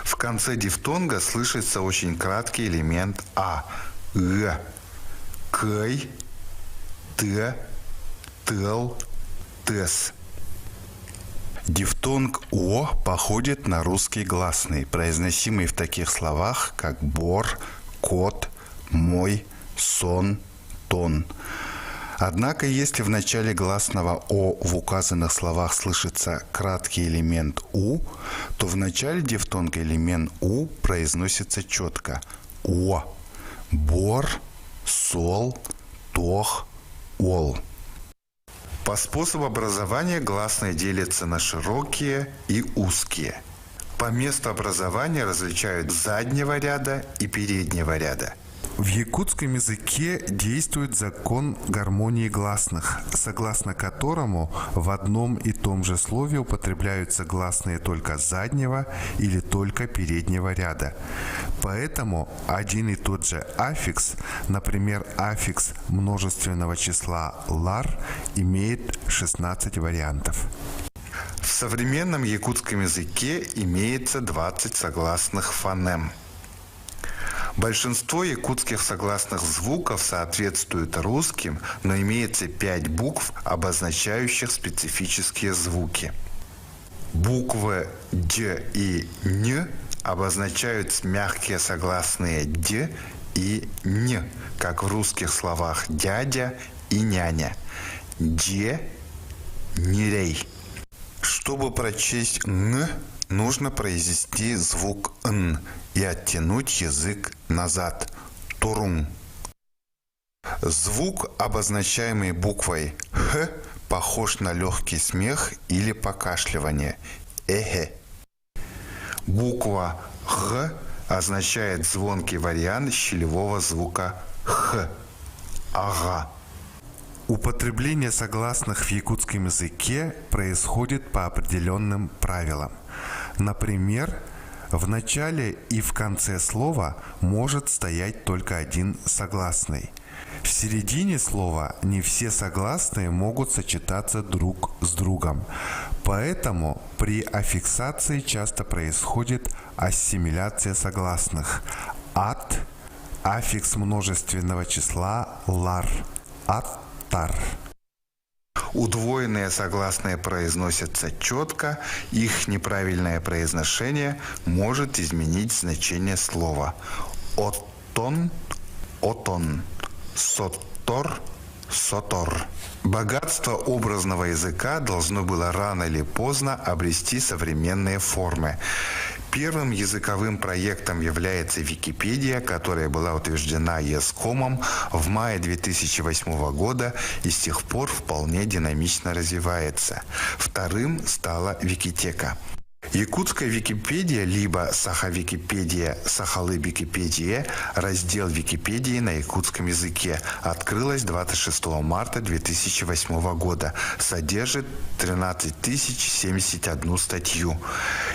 В конце дифтонга слышится очень краткий элемент «а» – «г», «кэй», «т», «тел», «тес». Дифтонг «о» походит на русский гласный, произносимый в таких словах, как «бор», «кот», «мой», «сон», «тон». Однако, если в начале гласного «о» в указанных словах слышится краткий элемент «у», то в начале дифтонга элемент «у» произносится четко «о». Бор, сол, тох, ол. По способу образования гласные делятся на широкие и узкие. По месту образования различают заднего ряда и переднего ряда. В якутском языке действует закон гармонии гласных, согласно которому в одном и том же слове употребляются гласные только заднего или только переднего ряда. Поэтому один и тот же аффикс, например, аффикс множественного числа «лар», имеет 16 вариантов. В современном якутском языке имеется 20 согласных фонем. Большинство якутских согласных звуков соответствуют русским, но имеется 5 букв, обозначающих специфические звуки. Буквы «д» и «н» обозначают мягкие согласные «д» и «н», как в русских словах «дядя» и «няня». «Де», «нерей». Чтобы прочесть «н», Нужно произнести звук «н» и оттянуть язык назад. Турун. Звук, обозначаемый буквой «х», похож на легкий смех или покашливание. Эхе. Буква «г» означает звонкий вариант щелевого звука «х». Ага. Употребление согласных в якутском языке происходит по определенным правилам. Например, в начале и в конце слова может стоять только один согласный. В середине слова не все согласные могут сочетаться друг с другом. Поэтому при аффиксации часто происходит ассимиляция согласных. Ат, аффикс множественного числа лар. Аттар. Удвоенные согласные произносятся четко, их неправильное произношение может изменить значение слова. Оттон, отон, соттор, сотор. Богатство образного языка должно было рано или поздно обрести современные формы. Первым языковым проектом является Википедия, которая была утверждена ЕСКОМом в мае 2008 года и с тех пор вполне динамично развивается. Вторым стала Викитека. Якутская Википедия, либо Саха-Википедия, Сахалы-Википедия, раздел Википедии на якутском языке, открылась 26 марта 2008 года, содержит 13 071 статью.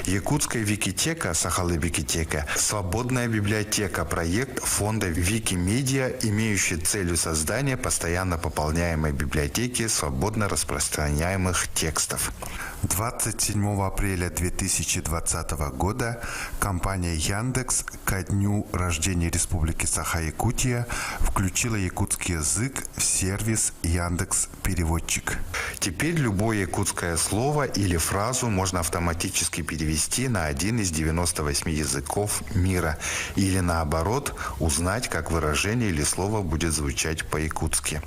Якутская Викитека, Сахалы-Викитека, свободная библиотека, проект фонда Викимедиа, имеющий целью создания постоянно пополняемой библиотеки свободно распространяемых текстов. 27 апреля 2020 года компания Яндекс ко дню рождения Республики Саха-Якутия включила якутский язык в сервис Яндекс.Переводчик. Теперь любое якутское слово или фразу можно автоматически перевести на один из 98 языков мира или наоборот узнать, как выражение или слово будет звучать по-якутски.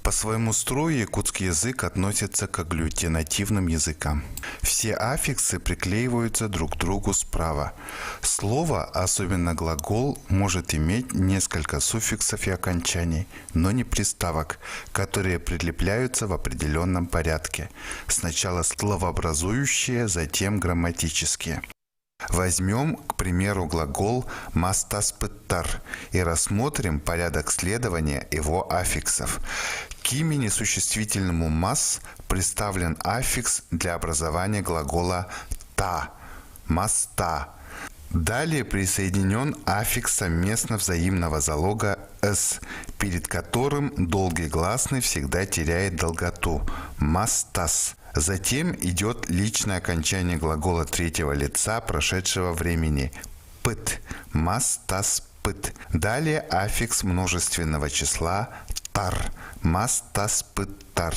По своему строю якутский язык относится к агглютинативным языкам. Все аффиксы приклеиваются друг к другу справа. Слово, особенно глагол, может иметь несколько суффиксов и окончаний, но не приставок, которые прилепляются в определенном порядке. Сначала словообразующие, затем грамматические. Возьмем, к примеру, глагол «мастаспыттар» и рассмотрим порядок следования его аффиксов. К имени существительному «мас» представлен аффикс для образования глагола «та» – «маста». Далее присоединен аффикс совместно взаимного залога «с», перед которым долгий гласный всегда теряет долготу – «мастас». Затем идет личное окончание глагола третьего лица прошедшего времени – «пыт» – «мастаспыт». Далее аффикс множественного числа «тар» – «мастаспыттар».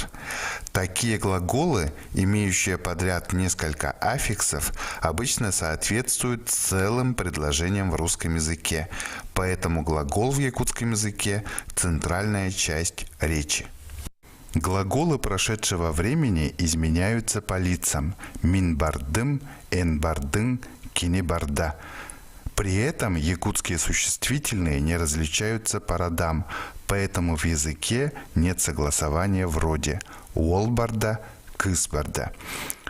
Такие глаголы, имеющие подряд несколько аффиксов, обычно соответствуют целым предложениям в русском языке, поэтому глагол в якутском языке – центральная часть речи. Глаголы прошедшего времени изменяются по лицам «мин-бардым», «эн-бардын», «кини-барда». При этом якутские существительные не различаются по родам, поэтому в языке нет согласования в роде «уолбарда», «кысбарда».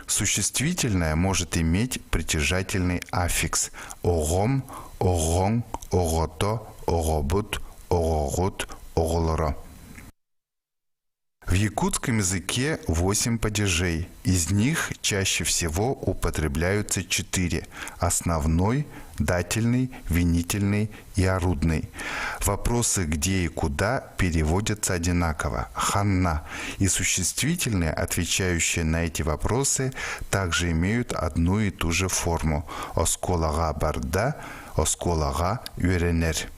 Существительное может иметь притяжательный аффикс «огом», «огон», «огото», «огобут», «огогут», «оголоро». В якутском языке 8 падежей. Из них чаще всего употребляются 4 – основной, дательный, винительный и орудный. Вопросы «где» и «куда» переводятся одинаково – «ханна», и существительные, отвечающие на эти вопросы, также имеют одну и ту же форму – «осколага барда», «осколага юренер».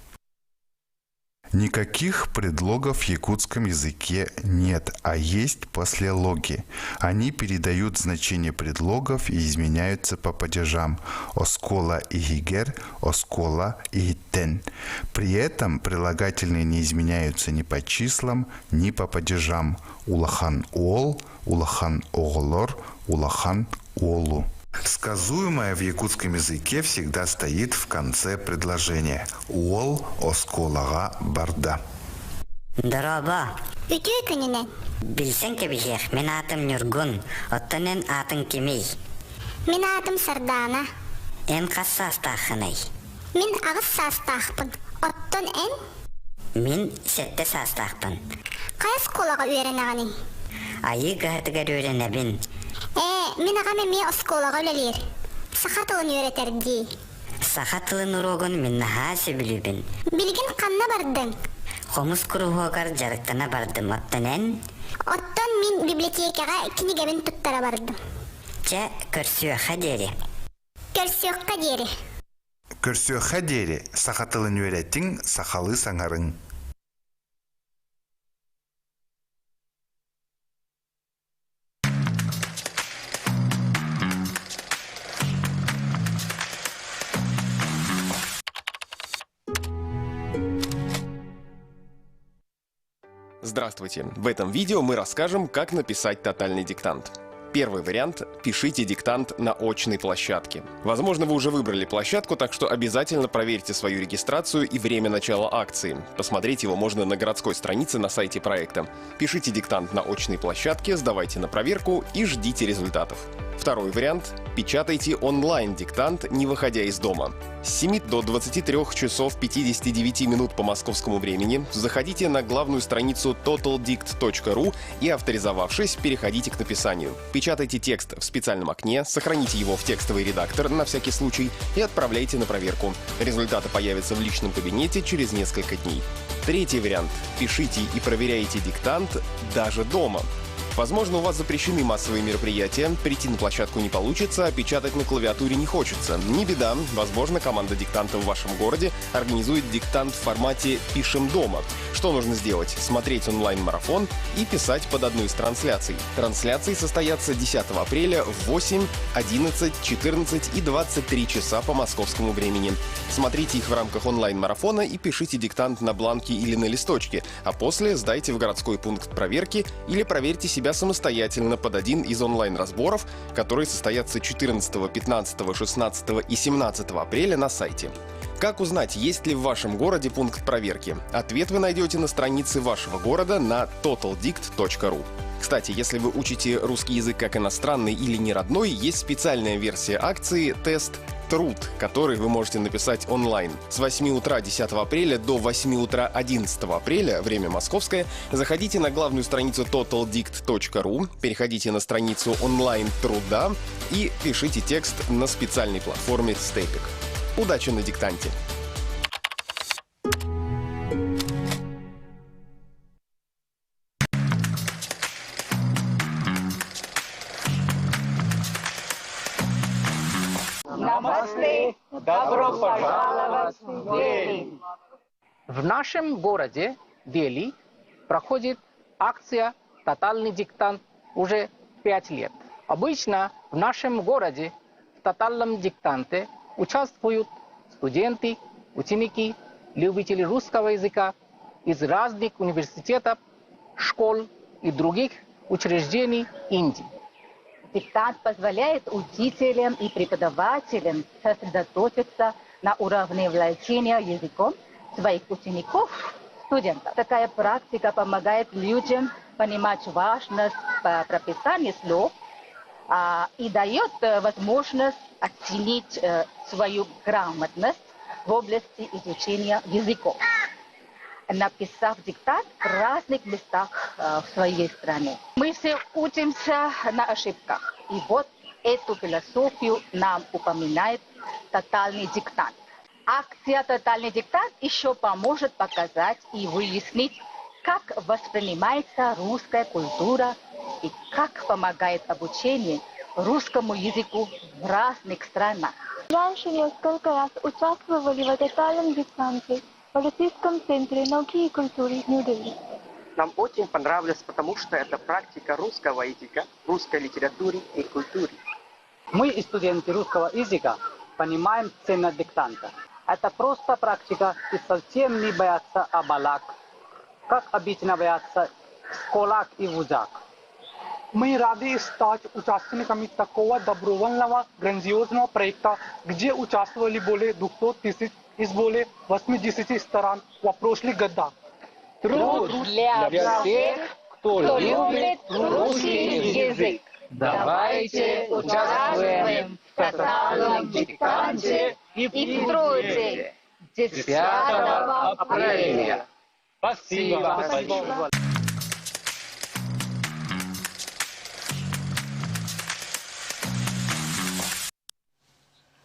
Никаких предлогов в якутском языке нет, а есть послелоги. Они передают значение предлогов и изменяются по падежам. Оскола и гигер, оскола и гиттен. При этом прилагательные не изменяются ни по числам, ни по падежам. Улахан уол, улахан оголор, улахан уолу. Сказуемое в якутском языке всегда стоит в конце предложения. Уол осколага барда. Дороба. Үтөй күнінен. Білсен кебежек, мен атым Нюргун, оттанен атын кемей. Мен атым Сардана. Эн қасса астақынай. Мен ағыз састақпын, оттан эн? Мен сетте састақпын. Қай сколаға үйерен ағаны? Айы ғатығар үйерен әбін. Мен ағаме ме осколаға өлелер. Сақа тылын үйеретерді. Сақа тылын ұрогын мен нахасы білібін. Білген қанна бардың? Қомыз күріғығар жарықтана бардым. Оттанен? Оттан мен библиотекаға книгабын тұттара бардым. Жа көрсіөқа дері. Көрсіөқа дері. Көрсіөқа дері. Сақа тылын үйереттің, сақалы саңарың. Здравствуйте! В этом видео мы расскажем, как написать тотальный диктант. Первый вариант – пишите диктант на очной площадке. Возможно, вы уже выбрали площадку, так что обязательно проверьте свою регистрацию и время начала акции. Посмотреть его можно на городской странице на сайте проекта. Пишите диктант на очной площадке, сдавайте на проверку и ждите результатов. Второй вариант – печатайте онлайн-диктант, не выходя из дома. С 7 до 23 часов 59 минут по московскому времени заходите на главную страницу totaldict.ru и, авторизовавшись, переходите к написанию. Печатайте текст в специальном окне, сохраните его в текстовый редактор на всякий случай и отправляйте на проверку. Результаты появятся в личном кабинете через несколько дней. Третий вариант – пишите и проверяйте диктант даже дома. Возможно, у вас запрещены массовые мероприятия, прийти на площадку не получится, а печатать на клавиатуре не хочется. Не беда, возможно, команда диктанта в вашем городе организует диктант в формате «Пишем дома». Что нужно сделать? Смотреть онлайн-марафон и писать под одну из трансляций. Трансляции состоятся 10 апреля в 8, 11, 14 и 23 часа по московскому времени. Смотрите их в рамках онлайн-марафона и пишите диктант на бланке или на листочке, а после сдайте в городской пункт проверки или проверьте себя самостоятельно под один из онлайн-разборов, которые состоятся 14, 15, 16 и 17 апреля на сайте. Как узнать, есть ли в вашем городе пункт проверки? Ответ вы найдете на странице вашего города на totaldict.ru. Кстати, если вы учите русский язык как иностранный или неродной, есть специальная версия акции «Тест Труд», который вы можете написать онлайн. С 8 утра 10 апреля до 8 утра 11 апреля, время московское, заходите на главную страницу totaldict.ru, переходите на страницу онлайн-труда и пишите текст на специальной платформе Stepik. Удачи на диктанте! Намасте! Добро пожаловать в Дели! В нашем городе Дели проходит акция «Тотальный диктант» уже 5 лет. Обычно в нашем городе в тотальном диктанте участвуют студенты, ученики, любители русского языка из разных университетов, школ и других учреждений Индии. Диктант позволяет учителям и преподавателям сосредоточиться на уровне владения языком своих учеников, студентов. Такая практика помогает людям понимать важность прописания слов и дает возможность оценить свою грамотность в области изучения языков, написав диктант в разных местах в своей стране. Мы все учимся на ошибках. И вот эту философию нам упоминает тотальный диктант. Акция «Тотальный диктант» еще поможет показать и выяснить, как воспринимается русская культура и как помогает обучение русскому языку в разных странах. Раньше несколько раз участвовали в тотальном диктанте в Российском центре науки и культуры Нью-Дели. Нам очень понравилось, потому что это практика русского языка, русской литературы и культуры. Мы, студенты русского языка, понимаем ценность диктанта. Это просто практика и совсем не боятся обалак, как обычно боятся в школах и вузах. Мы рады стать участниками такого добровольного грандиозного проекта, где участвовали более 200 тысяч из более 80 стран в прошлых годах. Труд для всех, кто любит русский язык. Давайте участвуем в тотальном диктанте и в труде 10 апреля. Спасибо.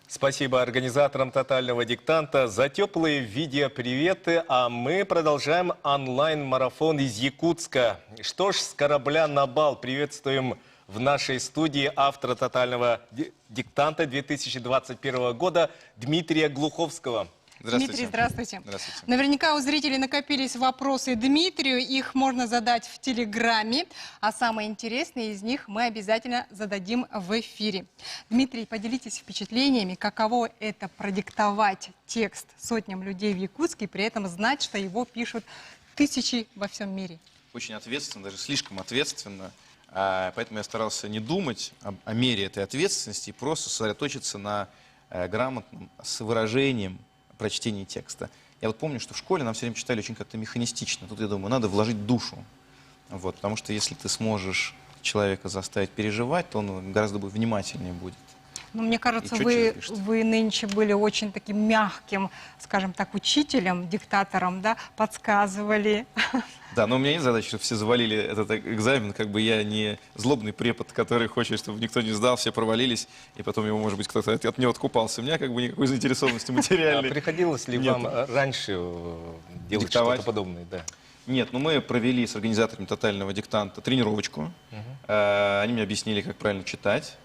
Спасибо организаторам «Тотального диктанта» за теплые видеоприветы, а мы продолжаем онлайн-марафон из Якутска. Что ж, с корабля на бал приветствуем в нашей студии автора «Тотального диктанта» 2021 года Дмитрия Глуховского. Дмитрий, здравствуйте. Здравствуйте. Наверняка у зрителей накопились вопросы Дмитрию, их можно задать в Телеграме, а самые интересные из них мы обязательно зададим в эфире. Дмитрий, поделитесь впечатлениями, каково это продиктовать текст сотням людей в Якутске, и при этом знать, что его пишут тысячи во всем мире. Очень ответственно, даже слишком ответственно. Поэтому я старался не думать о мере этой ответственности и просто сосредоточиться на грамотном с выражением прочтении текста. Я вот помню, что в школе нам все время читали очень как-то механистично. Тут, я думаю, надо вложить душу. Вот, потому что если ты сможешь человека заставить переживать, то он гораздо внимательнее будет. Но мне кажется, вы нынче были очень таким мягким, скажем так, учителем, диктатором, да, подсказывали. Да, но у меня нет задачи, чтобы все завалили этот экзамен. Как бы я не злобный препод, который хочет, чтобы никто не сдал, все провалились, и потом его, может быть, кто-то от него откупался. У меня как бы никакой заинтересованности материальной. А приходилось ли вам раньше делать что-то подобное? Да. Нет, ну мы провели с организаторами «Тотального диктанта» тренировочку. Они мне объяснили, как правильно читать.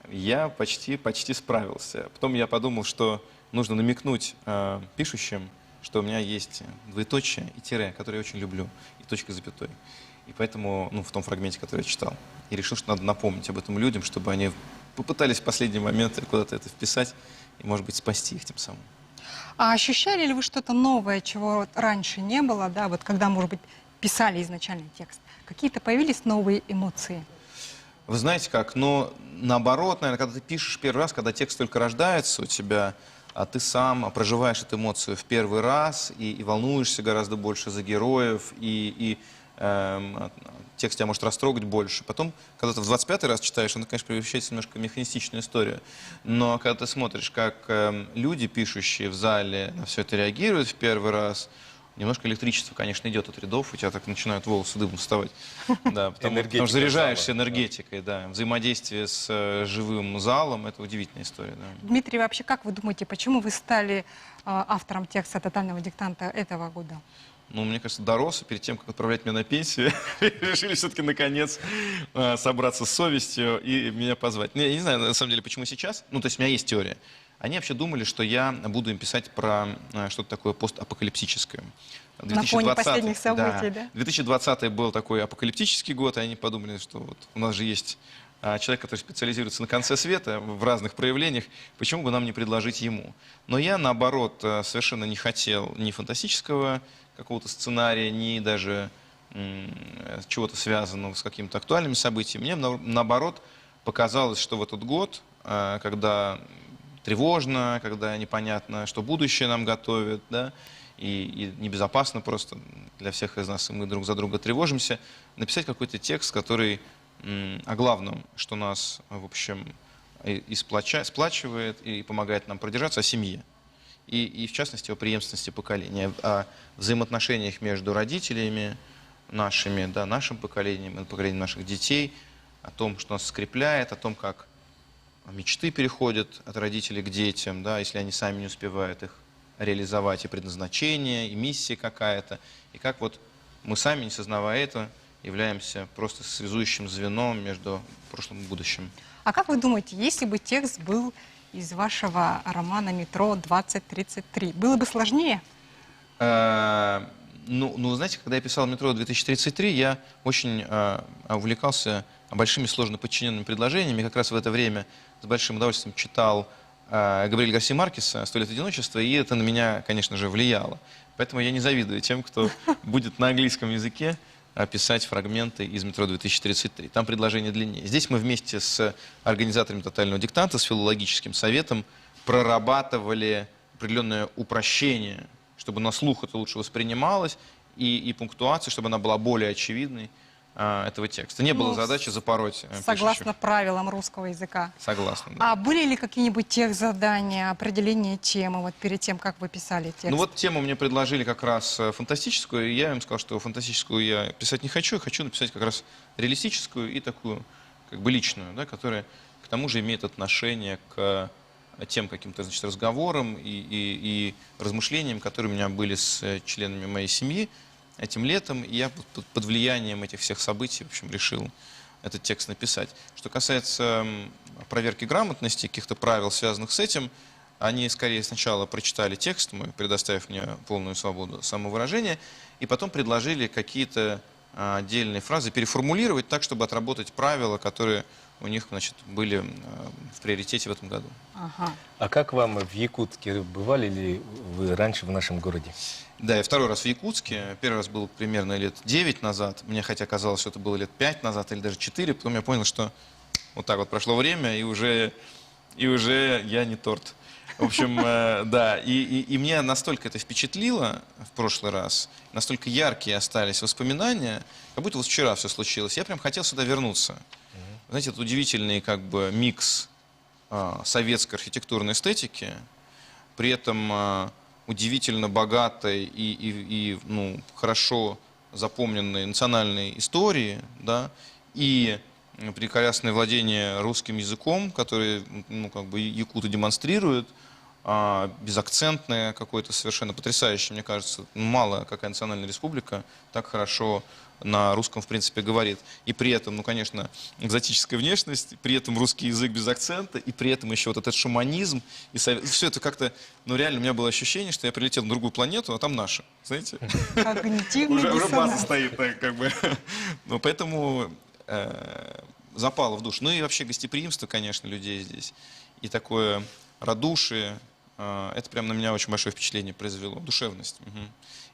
Я почти справился. Потом я подумал, что нужно намекнуть пишущим, что у меня есть двоеточие и тире, которые я очень люблю, и точка с запятой. И поэтому, ну, в том фрагменте, который я читал, я решил, что надо напомнить об этом людям, чтобы они попытались в последний момент куда-то это вписать и, может быть, спасти их тем самым. А ощущали ли вы что-то новое, чего вот раньше не было, да, вот когда, может быть, писали изначальный текст? Какие-то появились новые эмоции? Вы знаете как, но наоборот, наверное, когда ты пишешь первый раз, когда текст только рождается у тебя, а ты сам проживаешь эту эмоцию в первый раз и волнуешься гораздо больше за героев, и текст тебя может растрогать больше. Потом, когда ты в 25-й раз читаешь, он, конечно, превращается в немножко механистичную историю. Но когда ты смотришь, как люди, пишущие в зале, на все это реагируют в первый раз, немножко электричество, конечно, идет от рядов, у тебя так начинают волосы дымом вставать. Да, потому что заряжаешься энергетикой, да. Взаимодействие с живым залом — это удивительная история. Да. Дмитрий, вообще, как вы думаете, почему вы стали автором текста «Тотального диктанта» этого года? Ну, мне кажется, дорос, и перед тем, как отправлять меня на пенсию, решили все-таки, наконец, собраться с совестью и меня позвать. Я не знаю, на самом деле, почему сейчас. Ну, то есть у меня есть теория. Они вообще думали, что я буду им писать про что-то такое постапокалиптическое. На фоне последних событий, да? 2020 был такой апокалиптический год, и они подумали, что вот у нас же есть человек, который специализируется на конце света в разных проявлениях, почему бы нам не предложить ему? Но я, наоборот, совершенно не хотел ни фантастического какого-то сценария, ни даже чего-то связанного с какими-то актуальными событиями. Мне, наоборот, показалось, что в этот год, когда тревожно, когда непонятно, что будущее нам готовит, да, и небезопасно просто для всех из нас, и мы друг за друга тревожимся, написать какой-то текст, который о главном, что нас, в общем, и сплачивает, и помогает нам продержаться, о семье. И в частности, о преемственности поколения, о взаимоотношениях между родителями нашими, да, нашим поколением и поколением наших детей, о том, что нас скрепляет, о том, как мечты переходят от родителей к детям, да, если они сами не успевают их реализовать, и предназначение, и миссия какая-то. И как вот мы сами, не сознавая это, являемся просто связующим звеном между прошлым и будущим. А как вы думаете, если бы текст был из вашего романа «Метро 2033», было бы сложнее? Ну, знаете, когда я писал «Метро 2033», я очень увлекался большими сложно подчиненными предложениями. Как раз в это время с большим удовольствием читал Габриэля Гарсия Маркеса «100 лет одиночества», и это на меня, конечно же, влияло. Поэтому я не завидую тем, кто будет на английском языке писать фрагменты из «Метро 2033». Там предложение длиннее. Здесь мы вместе с организаторами «Тотального диктанта», с филологическим советом прорабатывали определенное упрощение, чтобы на слух это лучше воспринималось, и пунктуация, чтобы она была более очевидной этого текста. Не было задачи запороть. Согласно правилам русского языка. Согласна. Да. А были ли какие-нибудь техзадания, определение темы вот перед тем, как вы писали текст? Ну вот тему мне предложили как раз фантастическую, и я им сказал, что фантастическую я писать не хочу, я хочу написать как раз реалистическую и такую как бы личную, да, которая к тому же имеет отношение к тем каким-то, значит, разговорам и размышлениям, которые у меня были с членами моей семьи этим летом, и я под влиянием этих всех событий, в общем, решил этот текст написать. Что касается проверки грамотности, каких-то правил, связанных с этим, они скорее сначала прочитали текст, мой, предоставив мне полную свободу самовыражения, и потом предложили какие-то отдельные фразы переформулировать так, чтобы отработать правила, которые у них, значит, были в приоритете в этом году. Ага. А как вам в Якутске? Бывали ли вы раньше в нашем городе? Да, я второй раз в Якутске. Первый раз был примерно лет 9 назад. Мне хотя казалось, что это было лет 5 назад или даже 4. Потом я понял, что вот так вот прошло время, и уже я не торт. В общем, да. И меня настолько это впечатлило в прошлый раз, настолько яркие остались воспоминания, как будто вот вчера все случилось. Я прям хотел сюда вернуться. Знаете, это удивительный как бы микс советской архитектурной эстетики, при этом удивительно богатой и ну, хорошо запомненной национальной истории, да, и прекрасное владение русским языком, который, ну, как бы якуты демонстрируют, безакцентное какое-то совершенно потрясающее, мне кажется, мало какая национальная республика так хорошо на русском, в принципе, говорит. И при этом, ну, конечно, экзотическая внешность, при этом русский язык без акцента, и при этом еще вот этот шуманизм. И все это как-то, ну, реально, у меня было ощущение, что я прилетел на другую планету, а там наша, знаете? Уже база стоит, как бы. Ну, поэтому запало в душу. Ну, и вообще гостеприимство, конечно, людей здесь. И такое радушие. Это прям на меня очень большое впечатление произвело. Душевность. Угу.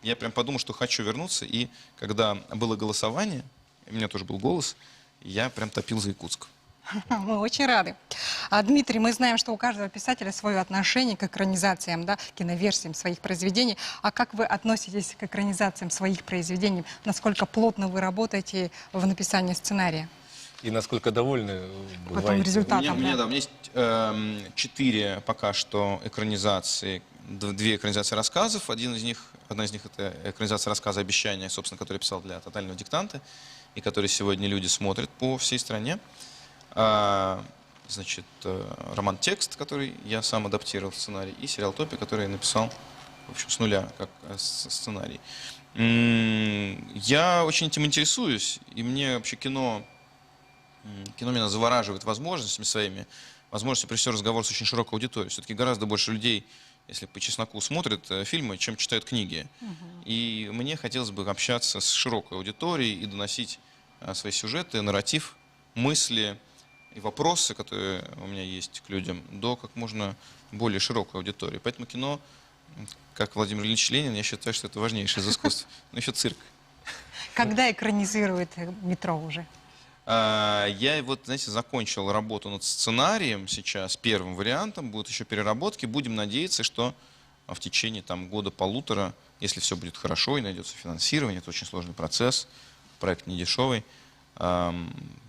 Я прям подумал, что хочу вернуться. И когда было голосование, у меня тоже был голос, я прям топил за Якутск. Мы очень рады. Дмитрий, мы знаем, что у каждого писателя свое отношение к экранизациям, да, киноверсиям своих произведений. А как вы относитесь к экранизациям своих произведений? Насколько плотно вы работаете в написании сценария? И насколько довольны потом результатом? У меня есть 4 пока что экранизации, 2 экранизации рассказов. Одна из них это экранизация рассказа «Обещание», собственно, который я писал для «Тотального диктанта», и который сегодня люди смотрят по всей стране. Значит, роман «Текст», который я сам адаптировал в сценарий, и сериал «Топи», который я написал, в общем, с нуля, как сценарий. Я очень этим интересуюсь, и мне вообще кино меня завораживает возможностями своими, возможностью провести разговор с очень широкой аудиторией. Все-таки гораздо больше людей, если по чесноку, смотрят фильмы, чем читают книги. И мне хотелось бы общаться с широкой аудиторией и доносить свои сюжеты, нарратив, мысли и вопросы, которые у меня есть к людям, до как можно более широкой аудитории. Поэтому кино, как Владимир Ильич Ленин, я считаю, что это важнейшее из искусств. Но еще цирк. Когда экранизирует «Метро» уже? Я вот, знаете, закончил работу над сценарием сейчас, первым вариантом, будут еще переработки. Будем надеяться, что в течение там, года-полутора, если все будет хорошо и найдется финансирование, это очень сложный процесс, проект не дешевый,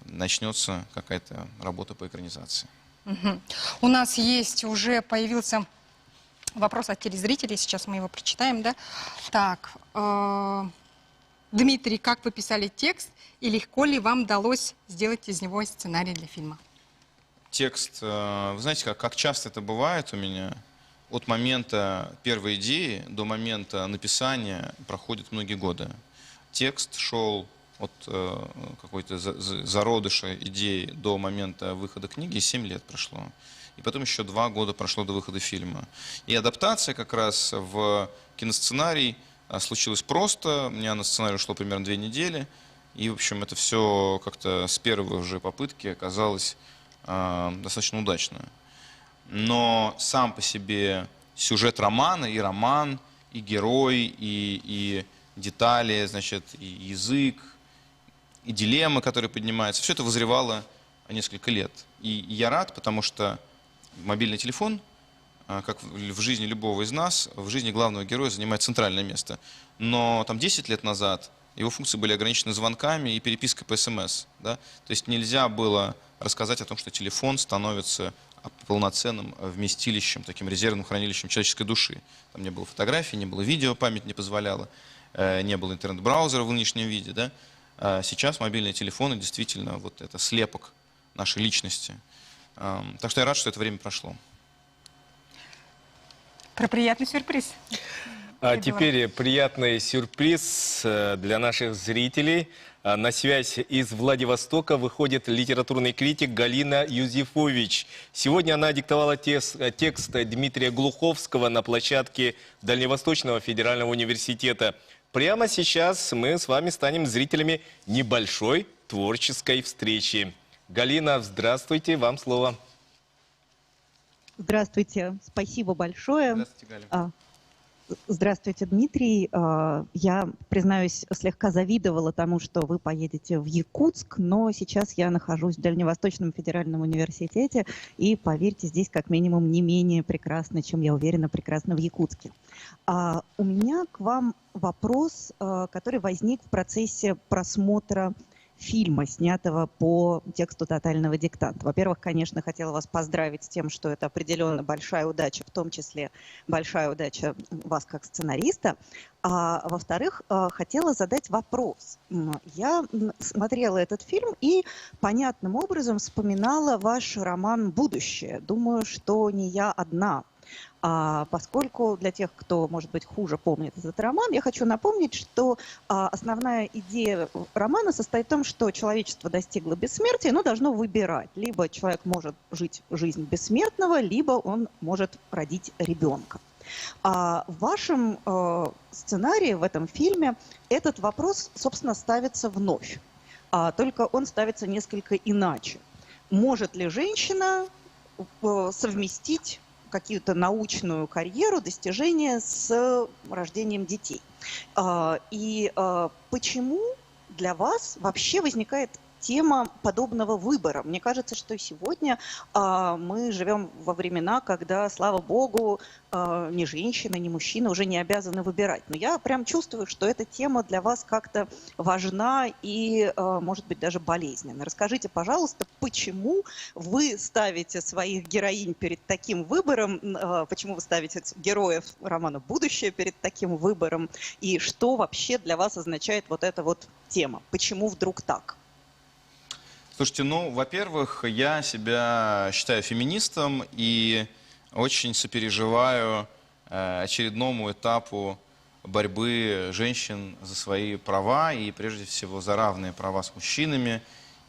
начнется какая-то работа по экранизации. У нас уже появился вопрос от телезрителей, сейчас мы его прочитаем, да? Так, Дмитрий, как вы писали текст? И легко ли вам удалось сделать из него сценарий для фильма? Текст, вы знаете, как часто это бывает у меня, от момента первой идеи до момента написания проходит многие годы. Текст шел от какой-то зародыша идеи до момента выхода книги, 7 лет прошло. И потом еще 2 года прошло до выхода фильма. И адаптация как раз в киносценарий случилась просто. У меня на сценарий ушло примерно 2 недели. И, в общем, это все как-то с первой уже попытки оказалось достаточно удачно. Но сам по себе сюжет романа, и роман, и герой, и детали, значит, и язык, и дилеммы, которые поднимаются. Все это вызревало несколько лет. И я рад, потому что мобильный телефон, как в жизни любого из нас, в жизни главного героя занимает центральное место. Но там 10 лет назад его функции были ограничены звонками и перепиской по СМС. Да? То есть нельзя было рассказать о том, что телефон становится полноценным вместилищем, таким резервным хранилищем человеческой души. Там не было фотографий, не было видео, память не позволяла, не было интернет-браузера в нынешнем виде. Да? А сейчас мобильные телефоны действительно вот это слепок нашей личности. Так что я рад, что это время прошло. Про приятный сюрприз. А теперь приятный сюрприз для наших зрителей. На связь из Владивостока выходит литературный критик Галина Юзефович. Сегодня она диктовала текст Дмитрия Глуховского на площадке Дальневосточного федерального университета. Прямо сейчас мы с вами станем зрителями небольшой творческой встречи. Галина, здравствуйте, вам слово. Здравствуйте, спасибо большое. Здравствуйте, Галя. Здравствуйте, Дмитрий. Я, признаюсь, слегка завидовала тому, что вы поедете в Якутск, но сейчас я нахожусь в Дальневосточном федеральном университете, и, поверьте, здесь как минимум не менее прекрасно, чем, я уверена, прекрасно в Якутске. У меня к вам вопрос, который возник в процессе просмотра фильма, снятого по тексту «Тотального диктанта». Во-первых, конечно, хотела вас поздравить с тем, что это определенно большая удача, в том числе большая удача вас как сценариста. А во-вторых, хотела задать вопрос. Я смотрела этот фильм и понятным образом вспоминала ваш роман «Будущее». Думаю, что не я одна. Поскольку для тех, кто, может быть, хуже помнит этот роман, я хочу напомнить, что основная идея романа состоит в том, что человечество достигло бессмертия, но должно выбирать. Либо человек может жить жизнь бессмертного, либо он может родить ребенка. В вашем сценарии, в этом фильме, этот вопрос, собственно, ставится вновь. Только он ставится несколько иначе. Может ли женщина совместить какую-то научную карьеру, достижения с рождением детей? И почему для вас вообще возникает тема подобного выбора? Мне кажется, что сегодня мы живем во времена, когда, слава богу, ни женщина, ни мужчина уже не обязаны выбирать. Но я прям чувствую, что эта тема для вас как-то важна и, может быть, даже болезненна. Расскажите, пожалуйста, почему вы ставите своих героинь перед таким выбором, почему вы ставите героев романа «Будущее» перед таким выбором, и что вообще для вас означает вот эта вот тема? Почему вдруг так? Слушайте, ну, во-первых, я себя считаю феминистом и очень сопереживаю очередному этапу борьбы женщин за свои права и, прежде всего, за равные права с мужчинами.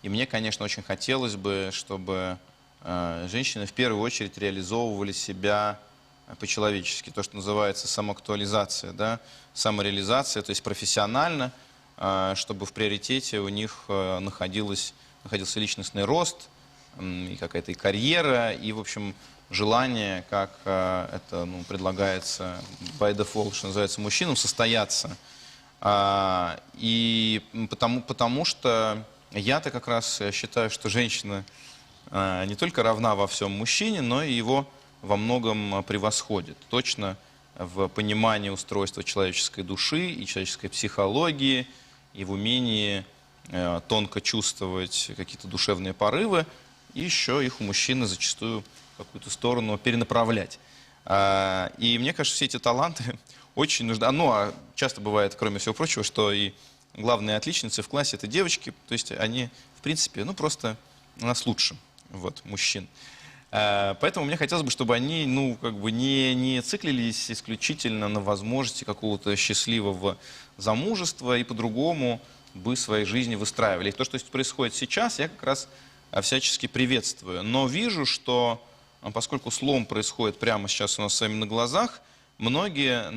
И мне, конечно, очень хотелось бы, чтобы женщины в первую очередь реализовывали себя по-человечески, то, что называется самоактуализация, да? Самореализация, то есть профессионально, чтобы в приоритете у них находился личностный рост, и какая-то и карьера, и, в общем, желание, как это предлагается by default, что называется, мужчинам, состояться. И потому что я-то как раз считаю, что женщина не только равна во всем мужчине, но и его во многом превосходит. Точно в понимании устройства человеческой души и человеческой психологии, и в умении тонко чувствовать какие-то душевные порывы, и еще их у мужчины зачастую в какую-то сторону перенаправлять. И мне кажется, все эти таланты очень нужны. Ну, а часто бывает, кроме всего прочего, что и главные отличницы в классе — это девочки, то есть они, в принципе, ну, просто у нас лучше, вот, мужчин. Поэтому мне хотелось бы, чтобы они, ну, как бы не циклились исключительно на возможности какого-то счастливого замужества и по-другому бы своей жизни выстраивали. И то, что происходит сейчас, я как раз всячески приветствую. Но вижу, что поскольку слом происходит прямо сейчас у нас с вами на глазах, многие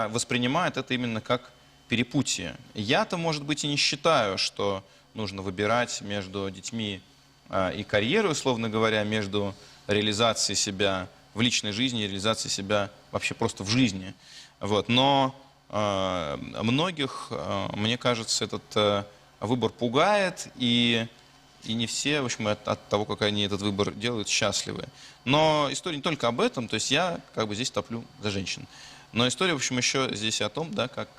воспринимают это именно как перепутье. Я-то, может быть, и не считаю, что нужно выбирать между детьми и карьерой, условно говоря, между реализацией себя в личной жизни и реализацией себя вообще просто в жизни. Вот. Но многих, мне кажется, этот выбор пугает, и не все, в общем, от того, как они этот выбор делают, счастливы. Но история не только об этом, то есть я как бы здесь топлю за женщин. Но история, в общем, еще здесь о том, да, как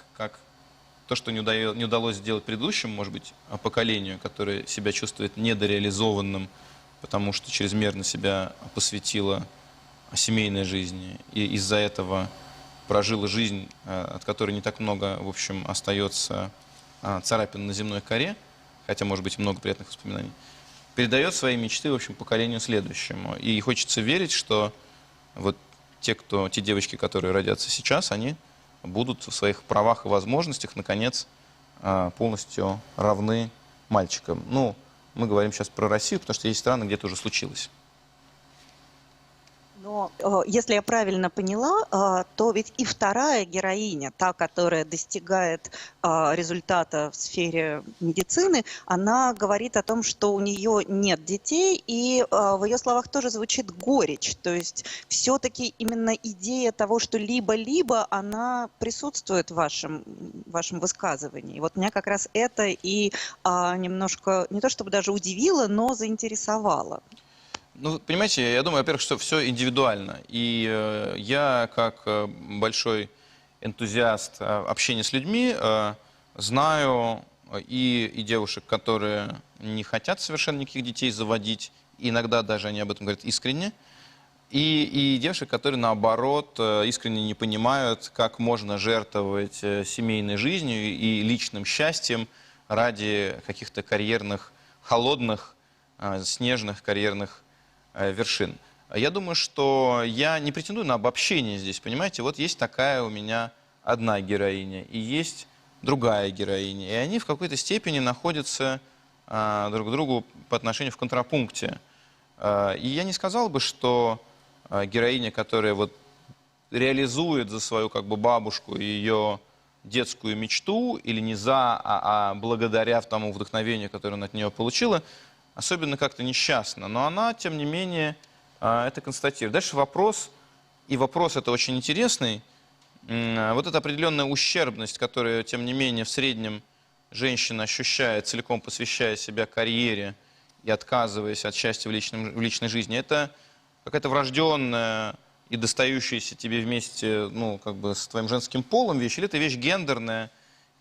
то, что не удалось сделать предыдущему, может быть, поколению, которое себя чувствует недореализованным, потому что чрезмерно себя посвятило семейной жизни, и из-за этого прожила жизнь, от которой не так много, в общем, остается царапин на земной коре, хотя, может быть, и много приятных воспоминаний, передает свои мечты, в общем, поколению следующему. И хочется верить, что вот те девочки, которые родятся сейчас, они будут в своих правах и возможностях, наконец, полностью равны мальчикам. Ну, мы говорим сейчас про Россию, потому что есть страны, где это уже случилось. Но если я правильно поняла, то ведь и вторая героиня, та, которая достигает результата в сфере медицины, она говорит о том, что у нее нет детей, и в ее словах тоже звучит горечь. То есть все-таки именно идея того, что либо-либо, она присутствует в вашем высказывании. Вот меня как раз это и немножко, не то чтобы даже удивило, но заинтересовало. Ну, понимаете, я думаю, во-первых, что все индивидуально. И я, как большой энтузиаст общения с людьми, знаю и девушек, которые не хотят совершенно никаких детей заводить, иногда даже они об этом говорят искренне, и девушек, которые, наоборот, искренне не понимают, как можно жертвовать семейной жизнью и личным счастьем ради каких-то карьерных, холодных, снежных карьерных вершин. Я думаю, что я не претендую на обобщение здесь, понимаете? Вот есть такая у меня одна героиня, и есть другая героиня, и они в какой-то степени находятся друг к другу по отношению в контрапункте. И я не сказал бы, что героиня, которая вот реализует за свою как бы бабушку ее детскую мечту, или не за, а благодаря тому вдохновению, которое она от нее получила, особенно как-то несчастна. Но она, тем не менее, это констатирует. Дальше вопрос, и вопрос это очень интересный, вот эта определенная ущербность, которую, тем не менее, в среднем женщина ощущает, целиком посвящая себя карьере и отказываясь от счастья в личной жизни, это какая-то врожденная и достающаяся тебе вместе, ну, как бы с твоим женским полом вещь, или это вещь гендерная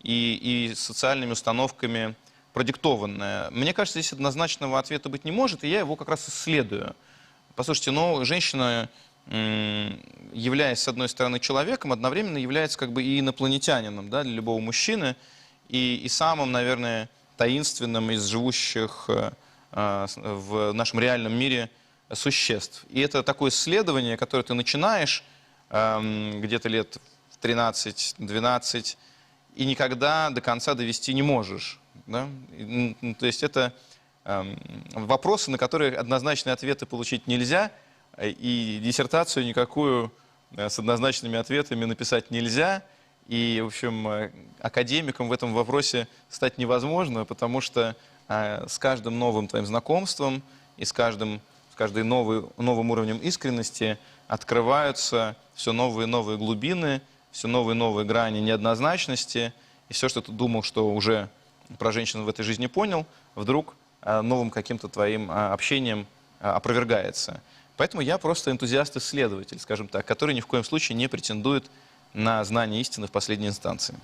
и социальными установками продиктованная. Мне кажется, здесь однозначного ответа быть не может, и я его как раз исследую. Послушайте, ну, женщина, являясь, с одной стороны, человеком, одновременно является как бы и инопланетянином, да, для любого мужчины, и самым, наверное, таинственным из живущих в нашем реальном мире существ. И это такое исследование, которое ты начинаешь где-то лет в 13-12, и никогда до конца довести не можешь. Да? То есть это вопросы, на которые однозначные ответы получить нельзя, и диссертацию никакую с однозначными ответами написать нельзя, и, в общем, академиком в этом вопросе стать невозможно, потому что с каждым новым твоим знакомством и с каждым новым уровнем искренности открываются все новые и новые глубины, все новые и новые грани неоднозначности, и все, что ты думал, что уже про женщину в этой жизни понял, вдруг новым каким-то твоим общением опровергается. Поэтому я просто энтузиаст-исследователь, скажем так, который ни в коем случае не претендует на знание истины в последней инстанции.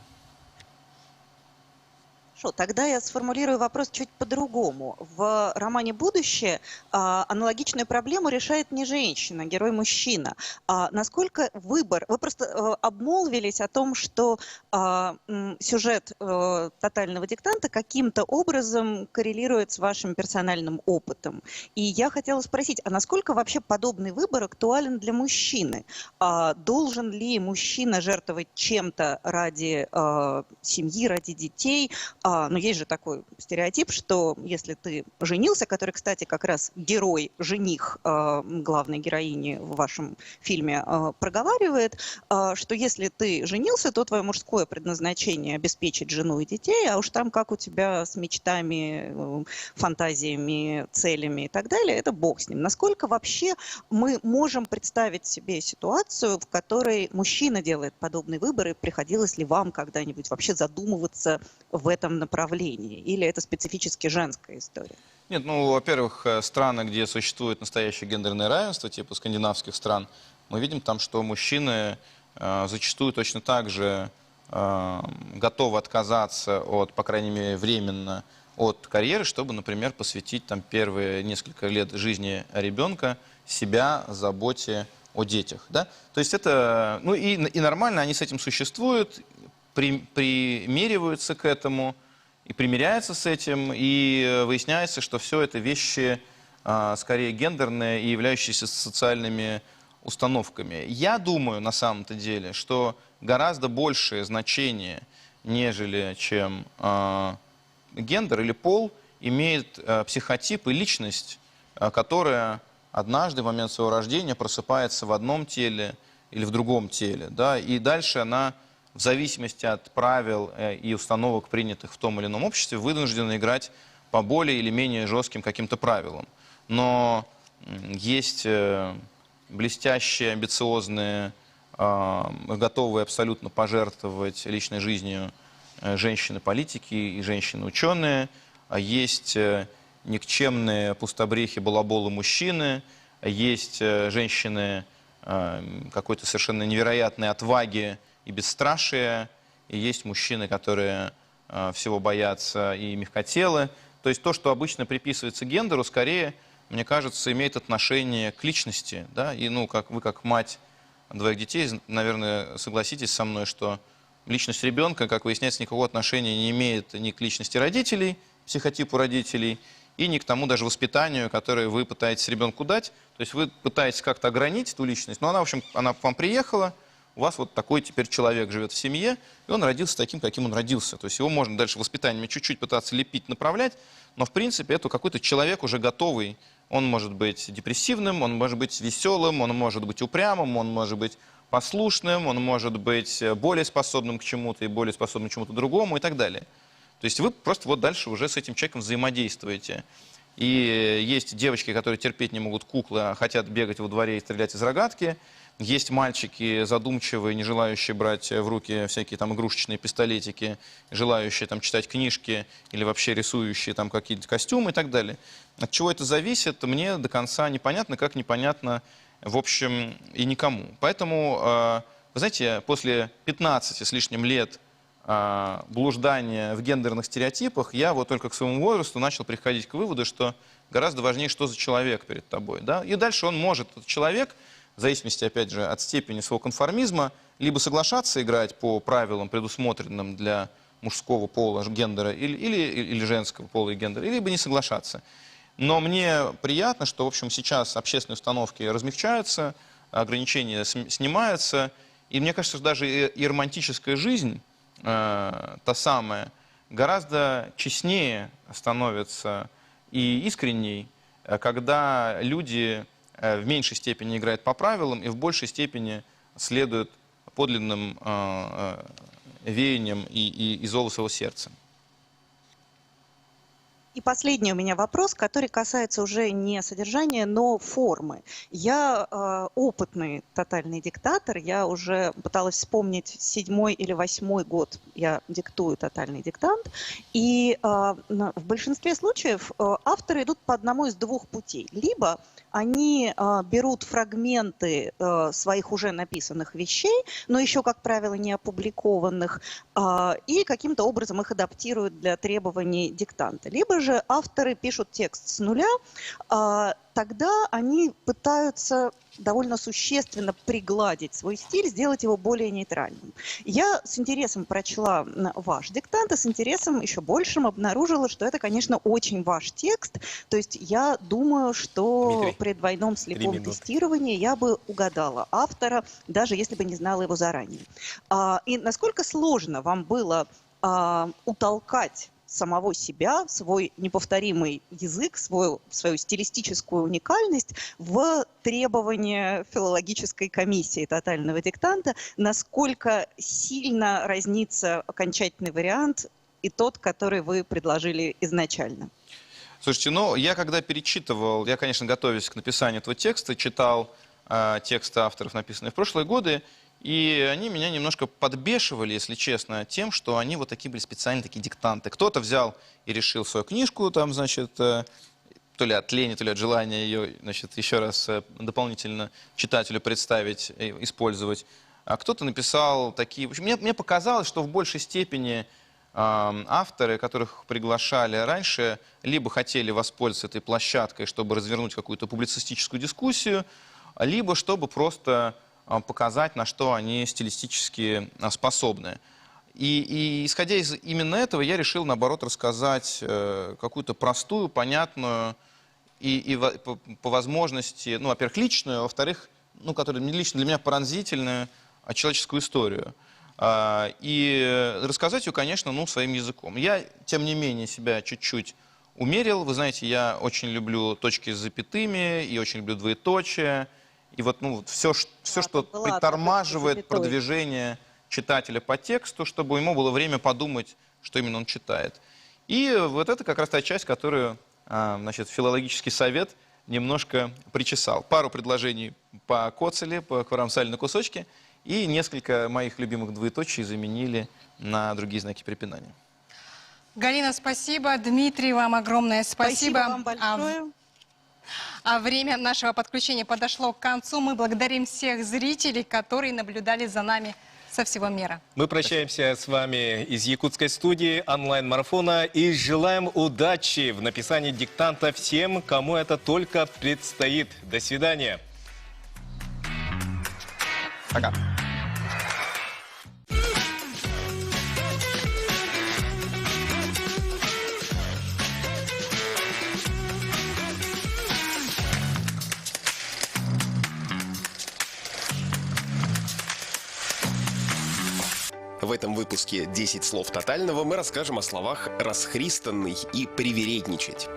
Хорошо, тогда я сформулирую вопрос чуть по-другому. В романе «Будущее» аналогичную проблему решает не женщина, герой мужчина. Насколько выбор... Вы просто обмолвились о том, что сюжет «Тотального диктанта» каким-то образом коррелирует с вашим персональным опытом. И я хотела спросить, а насколько вообще подобный выбор актуален для мужчины? Должен ли мужчина жертвовать чем-то ради семьи, ради детей? Но есть же такой стереотип, что если ты женился, который, кстати, как раз герой, жених главной героини в вашем фильме проговаривает, что если ты женился, то твое мужское предназначение обеспечить жену и детей, а уж там как у тебя с мечтами, фантазиями, целями и так далее, это бог с ним. Насколько вообще мы можем представить себе ситуацию, в которой мужчина делает подобный выбор, и приходилось ли вам когда-нибудь вообще задумываться в этом этом направлении? Или это специфически женская история? Нет, ну, во-первых, страны, где существует настоящее гендерное равенство, типа скандинавских стран, мы видим там, что мужчины зачастую точно так же готовы отказаться от, по крайней мере, временно от карьеры, чтобы, например, посвятить там первые несколько лет жизни ребенка себя заботе о детях. Да? То есть это, ну и нормально, они с этим существуют, примериваются к этому, и примиряются с этим, и выясняется, что все это вещи скорее гендерные и являющиеся социальными установками. Я думаю, на самом-то деле, что гораздо большее значение, нежели чем гендер или пол, имеет психотип и личность, которая однажды в момент своего рождения просыпается в одном теле или в другом теле. Да? И дальше она, в зависимости от правил и установок, принятых в том или ином обществе, вынуждена играть по более или менее жестким каким-то правилам. Но есть блестящие, амбициозные, готовые абсолютно пожертвовать личной жизнью женщины-политики и женщины-ученые. Есть никчемные пустобрехи, балаболы мужчины. Есть женщины какой-то совершенно невероятной отваги и бесстрашие, и есть мужчины, которые всего боятся и мягкотелы. То есть то, что обычно приписывается гендеру, скорее, мне кажется, имеет отношение к личности. Да? И ну, как вы, как мать двоих детей, наверное, согласитесь со мной, что личность ребенка, как выясняется, никакого отношения не имеет ни к личности родителей, психотипу родителей, и ни к тому даже воспитанию, которое вы пытаетесь ребенку дать. То есть вы пытаетесь как-то ограничить эту личность, но она, в общем, она к вам приехала, у вас вот такой теперь человек живет в семье, и он родился таким, каким он родился. То есть его можно дальше воспитанием чуть-чуть пытаться лепить, направлять, но в принципе это какой-то человек уже готовый. Он может быть депрессивным, он может быть веселым, он может быть упрямым, он может быть послушным, он может быть более способным к чему-то и более способным к чему-то другому и так далее. То есть вы просто вот дальше уже с этим человеком взаимодействуете. И есть девочки, которые терпеть не могут куклы, а хотят бегать во дворе и стрелять из рогатки. Есть мальчики задумчивые, не желающие брать в руки всякие там игрушечные пистолетики, желающие там читать книжки или вообще рисующие там какие-то костюмы и так далее. От чего это зависит, мне до конца непонятно, как непонятно, в общем, и никому. Поэтому, вы знаете, после 15 с лишним лет блуждания в гендерных стереотипах, я вот только к своему возрасту начал приходить к выводу, что гораздо важнее, что за человек перед тобой. Да? И дальше он может, этот человек, в зависимости, опять же, от степени своего конформизма, либо соглашаться играть по правилам, предусмотренным для мужского пола гендера или женского пола и гендера, либо не соглашаться. Но мне приятно, что, в общем, сейчас общественные установки размягчаются, ограничения снимаются, и мне кажется, что даже и романтическая жизнь, та самая, гораздо честнее становится и искренней, когда люди в меньшей степени играют по правилам и в большей степени следуют подлинным веяниям и зову своего сердца. И последний у меня вопрос, который касается уже не содержания, но формы. Я опытный тотальный диктатор, я уже пыталась вспомнить 7-й или 8-й год, я диктую тотальный диктант, и в большинстве случаев авторы идут по одному из двух путей. Либо они берут фрагменты своих уже написанных вещей, но еще, как правило, не опубликованных, и каким-то образом их адаптируют для требований диктанта. Либо же авторы пишут текст с нуля, тогда они пытаются довольно существенно пригладить свой стиль, сделать его более нейтральным. Я с интересом прочла ваш диктант, и с интересом еще большим обнаружила, что это, конечно, очень ваш текст. То есть я думаю, что Дмитрий, при двойном слепом тестировании я бы угадала автора, даже если бы не знала его заранее. И насколько сложно вам было утолкать самого себя, свой неповторимый язык, свою стилистическую уникальность в требования филологической комиссии тотального диктанта, насколько сильно разнится окончательный вариант и тот, который вы предложили изначально? Слушайте, ну, я когда перечитывал, я, конечно, готовясь к написанию этого текста, читал тексты авторов, написанные в прошлые годы, И они меня немножко подбешивали, если честно, тем, что они вот такие были специальные такие диктанты. Кто-то взял и решил свою книжку, там, значит, то ли от лени, то ли от желания ее, значит, еще раз дополнительно читателю представить, использовать. А кто-то написал такие... В общем, мне показалось, что в большей степени авторы, которых приглашали раньше, либо хотели воспользоваться этой площадкой, чтобы развернуть какую-то публицистическую дискуссию, либо чтобы просто показать, на что они стилистически способны. И исходя из именно этого, я решил, наоборот, рассказать какую-то простую, понятную и по возможности, ну, во-первых, личную, а во-вторых, ну, которая лично для меня пронзительную человеческую историю. И рассказать ее, конечно, ну, своим языком. Я, тем не менее, себя чуть-чуть умерил. Вы знаете, я очень люблю точки с запятыми и очень люблю двоеточие. И вот, ну, все, что притормаживает продвижение читателя по тексту, чтобы ему было время подумать, что именно он читает. И вот это как раз та часть, которую, значит, филологический совет немножко причесал. Пару предложений покоцали, покромсали на кусочки, и несколько моих любимых двоеточий заменили на другие знаки препинания. Галина, спасибо. Дмитрий, вам огромное спасибо. Спасибо вам большое. А время нашего подключения подошло к концу. Мы благодарим всех зрителей, которые наблюдали за нами со всего мира. Мы прощаемся с вами из якутской студии онлайн-марафона и желаем удачи в написании диктанта всем, кому это только предстоит. До свидания. Пока. В этом выпуске «10 слов тотального» мы расскажем о словах «расхристанный» и «привередничать».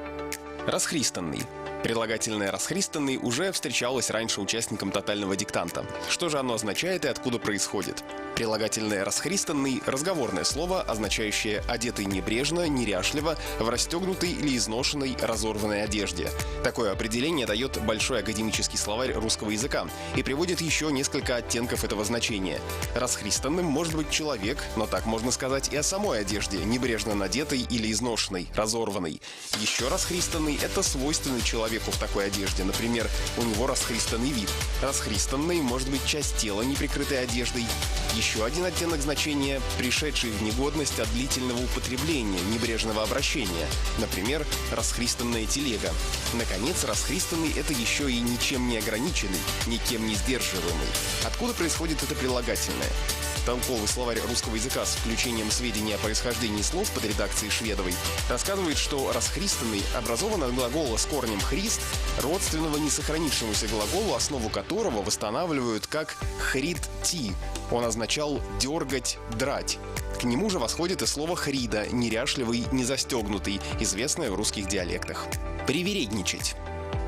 Расхристанный. Прилагательное «расхристанный» уже встречалось раньше участникам тотального диктанта. Что же оно означает и откуда происходит? Прилагательное «расхристанный» — разговорное слово, означающее «одетый небрежно, неряшливо, в расстегнутой или изношенной, разорванной одежде». Такое определение дает Большой академический словарь русского языка и приводит еще несколько оттенков этого значения. Расхристанным может быть человек, но так можно сказать и о самой одежде, небрежно надетой или изношенной, разорванной. Еще расхристанный — это свойственный человеку в такой одежде. Например, у него расхристанный вид. Расхристанной может быть часть тела, не прикрытой одеждой. Еще один оттенок значения – пришедший в негодность от длительного употребления, небрежного обращения. Например, расхристанная телега. Наконец, расхристанный – это еще и ничем не ограниченный, никем не сдерживаемый. Откуда происходит это прилагательное? Толковый словарь русского языка с включением сведений о происхождении слов под редакцией Шведовой рассказывает, что расхристанный образован от глагола с корнем «христ», родственного несохранившемуся глаголу, основу которого восстанавливают как «хрид-ти». Он означал «дергать, драть». К нему же восходит и слово «хрида» – неряшливый, незастегнутый, известное в русских диалектах. Привередничать.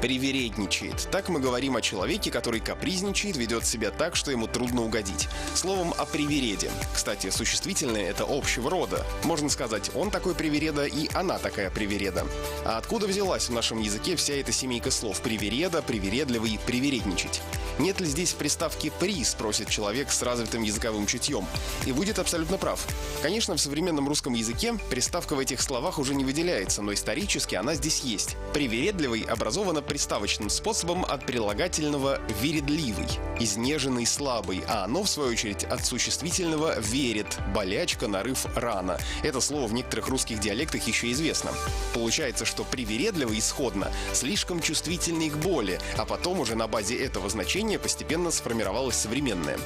Привередничает. Так мы говорим о человеке, который капризничает, ведет себя так, что ему трудно угодить. Словом, о привереде. Кстати, существительное — это общего рода. Можно сказать, он такой привереда и она такая привереда. А откуда взялась в нашем языке вся эта семейка слов привереда, привередливый, привередничать? Нет ли здесь приставки «при», спросит человек с развитым языковым чутьем. И будет абсолютно прав. Конечно, в современном русском языке приставка в этих словах уже не выделяется, но исторически она здесь есть. Привередливый образована приставочным способом от прилагательного «вередливый», изнеженный, слабый, а оно, в свою очередь, от существительного «веред», болячка, нарыв, рана. Это слово в некоторых русских диалектах еще известно. Получается, что привередливый исходно слишком чувствительный к боли, а потом уже на базе этого значения постепенно сформировалось современное.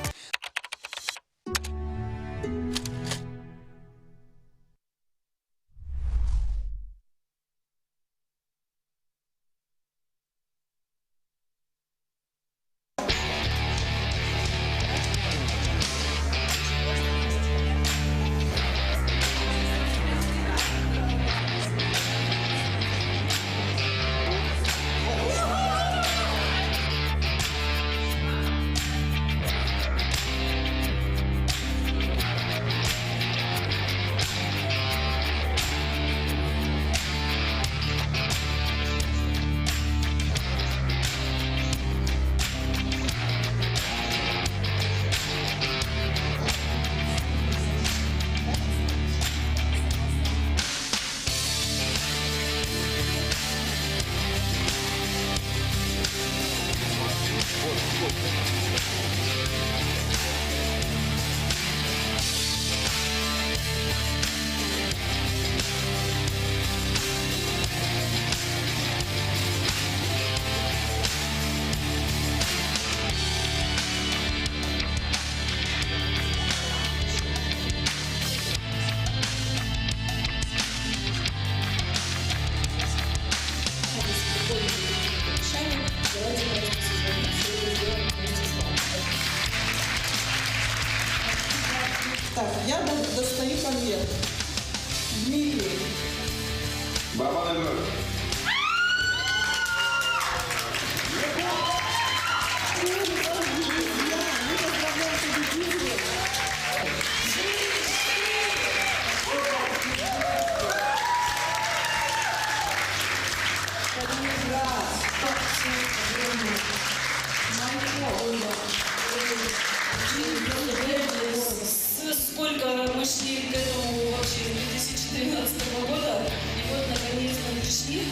Сколько мы шли к этому вообще с 2013 года, и вот наконец-то пришли.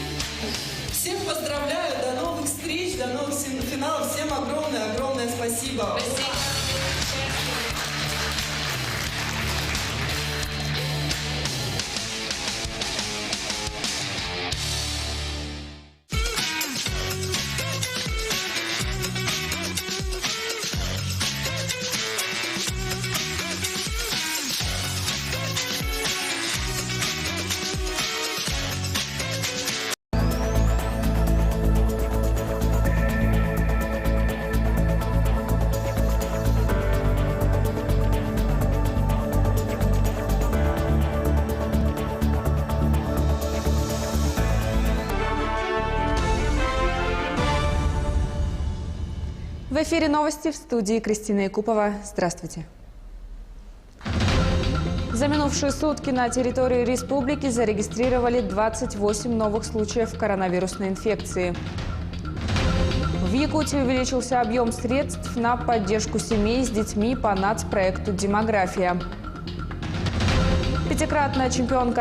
Всех поздравляю, до новых встреч, до новых финалов. Всем огромное спасибо. В эфире новости, в студии Кристина Якупова. Здравствуйте. За минувшие сутки на территории республики зарегистрировали 28 новых случаев коронавирусной инфекции. В Якутии увеличился объем средств на поддержку семей с детьми по нацпроекту «Демография». Пятикратная чемпионка